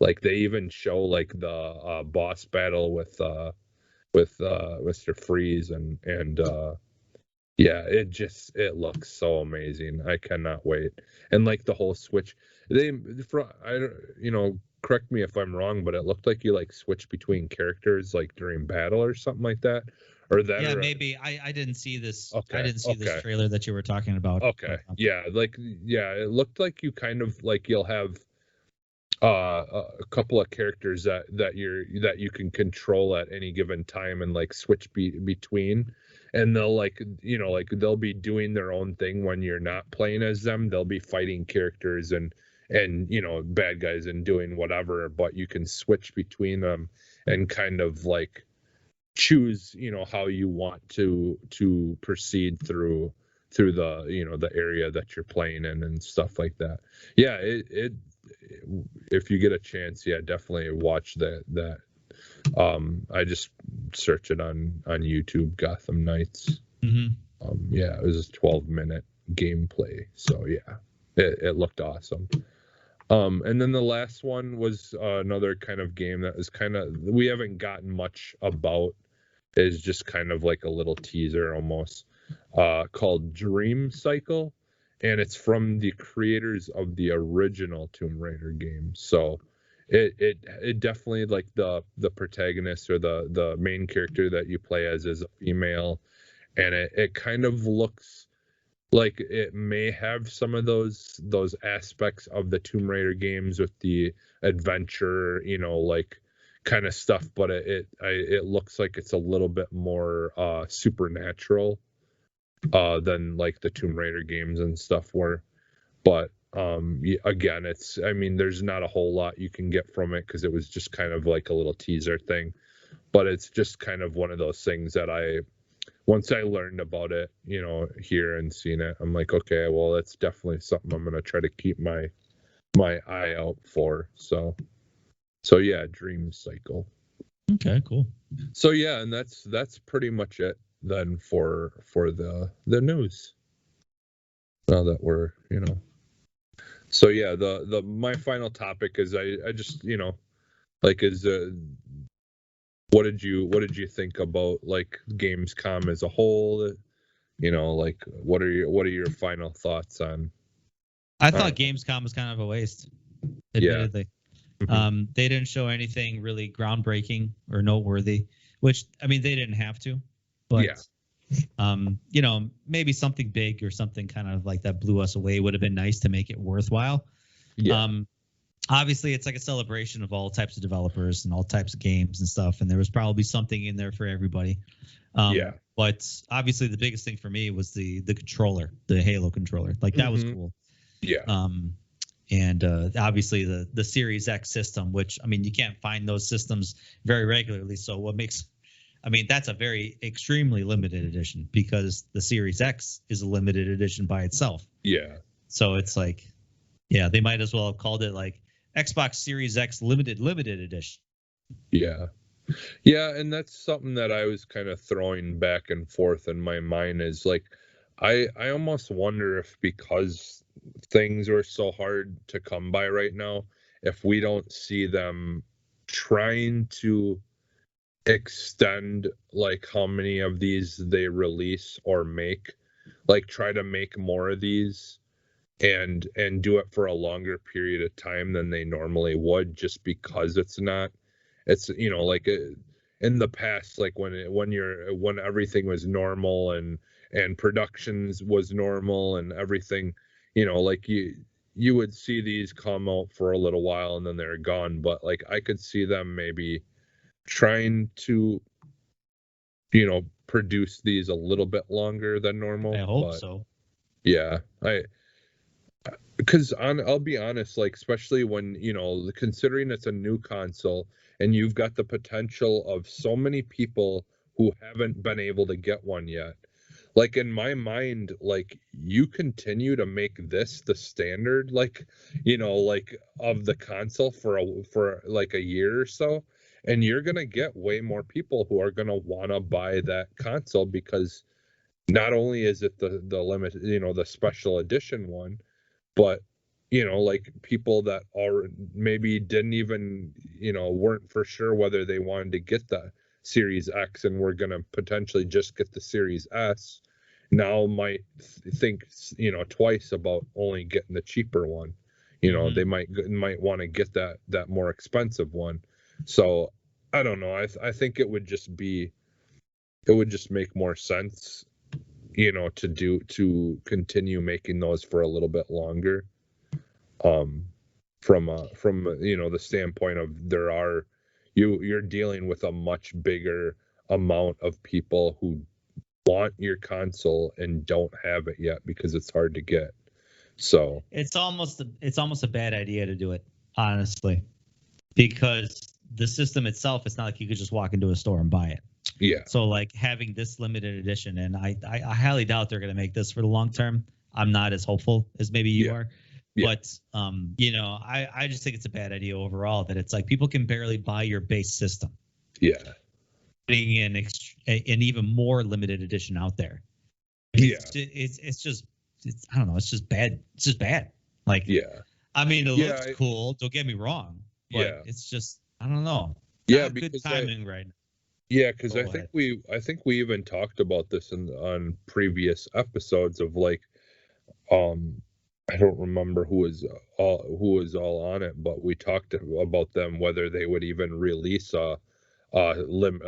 Like they even show like the boss battle with Mr. Freeze and yeah, it looks so amazing. I cannot wait. And like the whole switch, correct me if I'm wrong, but it looked like you like switch between characters like during battle or something like that. Or that. Yeah, maybe I didn't see this. Okay, I didn't see this trailer that you were talking about. Okay. Yeah, it looked like you kind of like you'll have a couple of characters that you can control at any given time and like switch between, and they'll like they'll be doing their own thing when you're not playing as them. They'll be fighting characters and bad guys and doing whatever, but you can switch between them and kind of like choose how you want to proceed through the the area that you're playing in and stuff like that. Yeah, it if you get a chance, yeah, definitely watch that. I just search it on YouTube, Gotham Knights. Yeah, it was a 12-minute gameplay, so yeah, it looked awesome. And then the last one was another kind of game that is kind of, we haven't gotten much about, is just kind of like a little teaser almost, called Dream Cycle, and it's from the creators of the original Tomb Raider game. So it definitely, like the protagonist or the main character that you play as is a female, and it kind of looks like it may have some of those aspects of the Tomb Raider games with the adventure, like kind of stuff, but it looks like it's a little bit more supernatural than like the Tomb Raider games and stuff were. But again, there's not a whole lot you can get from it because it was just kind of like a little teaser thing. But it's just kind of one of those things that once I learned about it, here and seen it, I'm like, okay, well, that's definitely something I'm gonna try to keep my eye out for. So yeah, Dream Cycle. Okay, cool. So yeah, and that's pretty much it then for the news. Now that we're so yeah, the my final topic is I just what did you think about like Gamescom as a whole? Like what are your final thoughts on? I thought Gamescom was kind of a waste, admittedly. Yeah. They didn't show anything really groundbreaking or noteworthy, which they didn't have to, but maybe something big or something kind of like that blew us away would have been nice to make it worthwhile. Yeah. Obviously, it's like a celebration of all types of developers and all types of games and stuff, and there was probably something in there for everybody. But obviously, the biggest thing for me was the controller, the Halo controller. Like that was cool. Yeah. And obviously the Series X system, which you can't find those systems very regularly. So what makes, that's a very extremely limited edition because the Series X is a limited edition by itself. Yeah. So it's like, yeah, they might as well have called it like Xbox Series X limited edition. Yeah. Yeah, and that's something that I was kind of throwing back and forth in my mind is like, I almost wonder if because things are so hard to come by right now, if we don't see them trying to extend like how many of these they release or make, like try to make more of these and do it for a longer period of time than they normally would, just because it's like in the past, like when everything was normal and productions was normal and everything, like you would see these come out for a little while and then they're gone. But like I could see them maybe trying to produce these a little bit longer than normal. I hope but so. yeah, because I'll be honest, like especially when considering it's a new console and you've got the potential of so many people who haven't been able to get one yet. Like in my mind, like you continue to make this the standard, like like of the console for like a year or so, and you're gonna get way more people who are gonna wanna buy that console because not only is it the limit, the special edition one, but like people that are maybe didn't even weren't for sure whether they wanted to get the Series X and were going to potentially just get the Series S now might think twice about only getting the cheaper one. They might want to get that more expensive one. So I don't know, I think it would just make more sense to continue making those for a little bit longer, from the standpoint of you're dealing with a much bigger amount of people who want your console and don't have it yet because it's hard to get. So it's almost a bad idea to do it, honestly, because the system itself, it's not like you could just walk into a store and buy it. yeah. So like having this limited edition, and I highly doubt they're going to make this for the long term. I'm not as hopeful as maybe you are. Yeah. But I just think it's a bad idea overall that it's like people can barely buy your base system. Yeah. Putting in an even more limited edition out there. It's just I don't know. It's just bad. It's just bad. Like, yeah. I mean, it looks cool. Don't get me wrong. But it's just, I don't know. Yeah, because good timing right now. Yeah, because I think we even talked about this on previous episodes of like, I don't remember who was all on it, but we talked about them whether they would even release a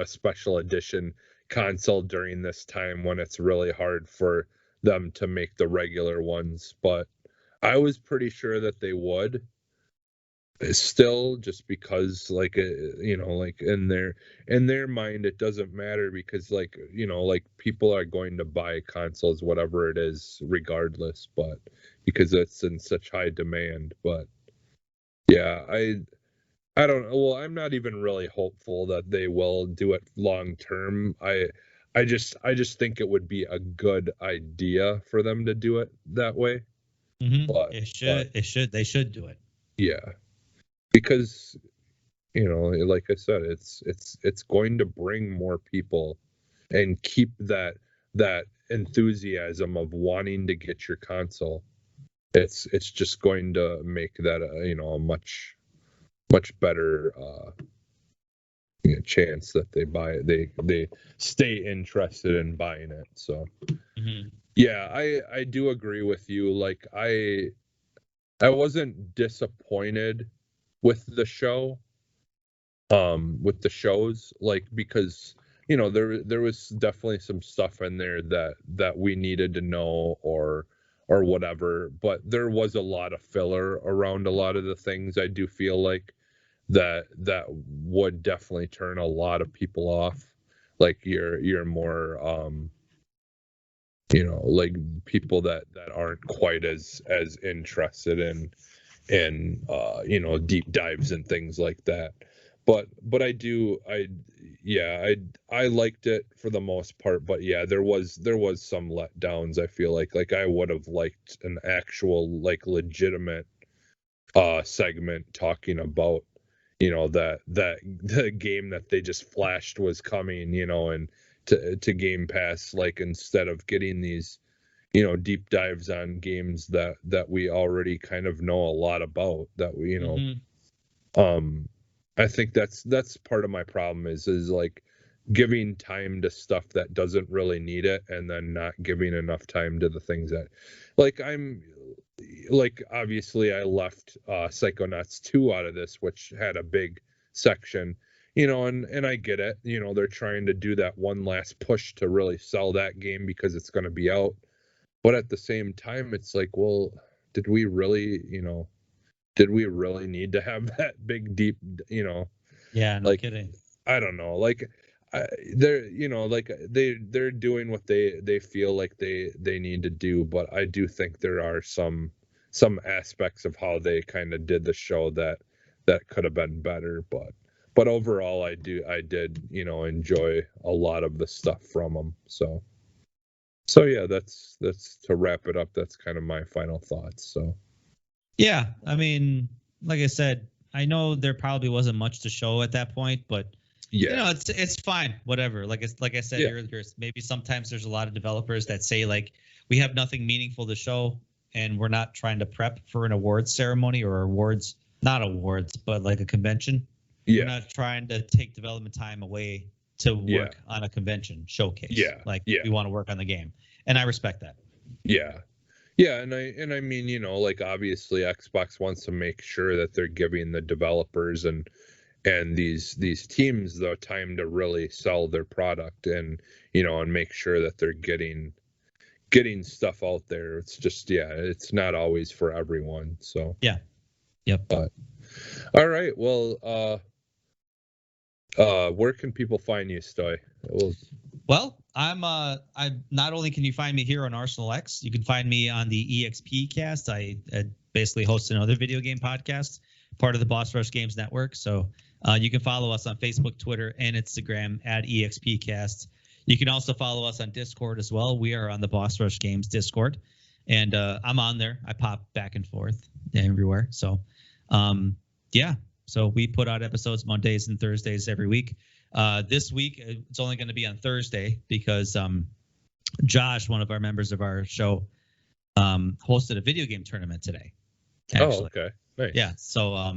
special edition console during this time when it's really hard for them to make the regular ones. But I was pretty sure that they would. Still, just because like like in their mind it doesn't matter because like like people are going to buy consoles whatever it is regardless, but because it's in such high demand. But yeah, I don't know. Well, I'm not even really hopeful that they will do it long term. I just think it would be a good idea for them to do it that way. But they should do it. Yeah. Because like I said, it's going to bring more people and keep that enthusiasm of wanting to get your console. It's just going to make that a much better chance that they stay interested in buying it. So yeah, I do agree with you. Like I wasn't disappointed with the show, with the shows, like because there was definitely some stuff in there that we needed to know or whatever, but there was a lot of filler around a lot of the things. I do feel like that would definitely turn a lot of people off, like you're more like people that aren't quite as interested in deep dives and things like that. But I liked it for the most part. But yeah, there was some letdowns. I feel like I would have liked an actual like legitimate segment talking about that the game that they just flashed was coming, and to Game Pass, like instead of getting these deep dives on games that we already kind of know a lot about, that we I think that's part of my problem is like giving time to stuff that doesn't really need it and then not giving enough time to the things that like obviously I left Psychonauts 2 out of this, which had a big section, and I get it, they're trying to do that one last push to really sell that game because it's going to be out. But at the same time, it's like, well, did we really need to have that big, deep, Yeah, no kidding. I don't know. Like, they're like they're doing what they feel like they need to do, but I do think there are some aspects of how they kind of did the show that could have been better, but overall I did enjoy a lot of the stuff from them. So yeah, that's to wrap it up. That's kind of my final thoughts. So yeah, I mean, like I said, I know there probably wasn't much to show at that point, but yeah, it's fine, whatever. Like I said Yeah. earlier, maybe sometimes there's a lot of developers that say like we have nothing meaningful to show, and we're not trying to prep for an awards ceremony or awards, not awards, but like a convention. yeah, We're not trying to take development time away to work on a convention showcase. Yeah, Like yeah. we want to work on the game, and I respect that. yeah, and I mean, like obviously Xbox wants to make sure that they're giving the developers and these teams the time to really sell their product, and and make sure that they're getting stuff out there. It's just it's not always for everyone. So Yeah. Yep. But all right, well, where can people find you, Stoy? Well, I'm not only can you find me here on Arsenal X, you can find me on the EXP cast. I basically host another video game podcast, part of the Boss Rush Games Network. So you can follow us on Facebook, Twitter, and Instagram at EXPcast. You can also follow us on Discord as well. We are on the Boss Rush Games Discord, and I'm on there. I pop back and forth everywhere. So yeah, so we put out episodes Mondays and Thursdays every week. This week it's only going to be on Thursday because Josh, one of our members of our show, hosted a video game tournament today. Actually. Oh, okay, nice. Yeah, so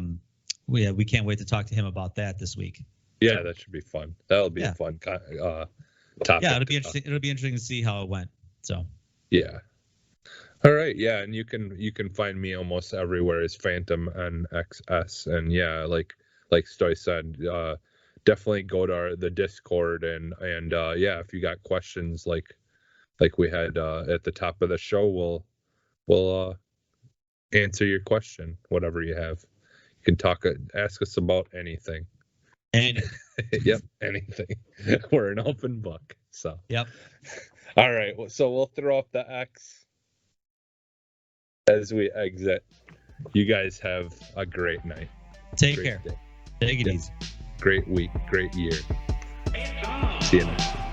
we can't wait to talk to him about that this week. Yeah, that should be fun. That'll be a fun topic. Yeah, it'll be interesting. It'll be interesting to see how it went. So yeah. All right, yeah, and you can find me almost everywhere as Phantom and XS, and yeah, like Stoy said, definitely go to the Discord, and yeah, if you got questions like we had at the top of the show, we'll answer your question, whatever you have. You can ask us about anything. Yep, anything. We're an open book. So yep. All right, so we'll throw up the X as we exit. You guys have a great night. Take care. Day. Take it easy. Great week. Great year. See you next week.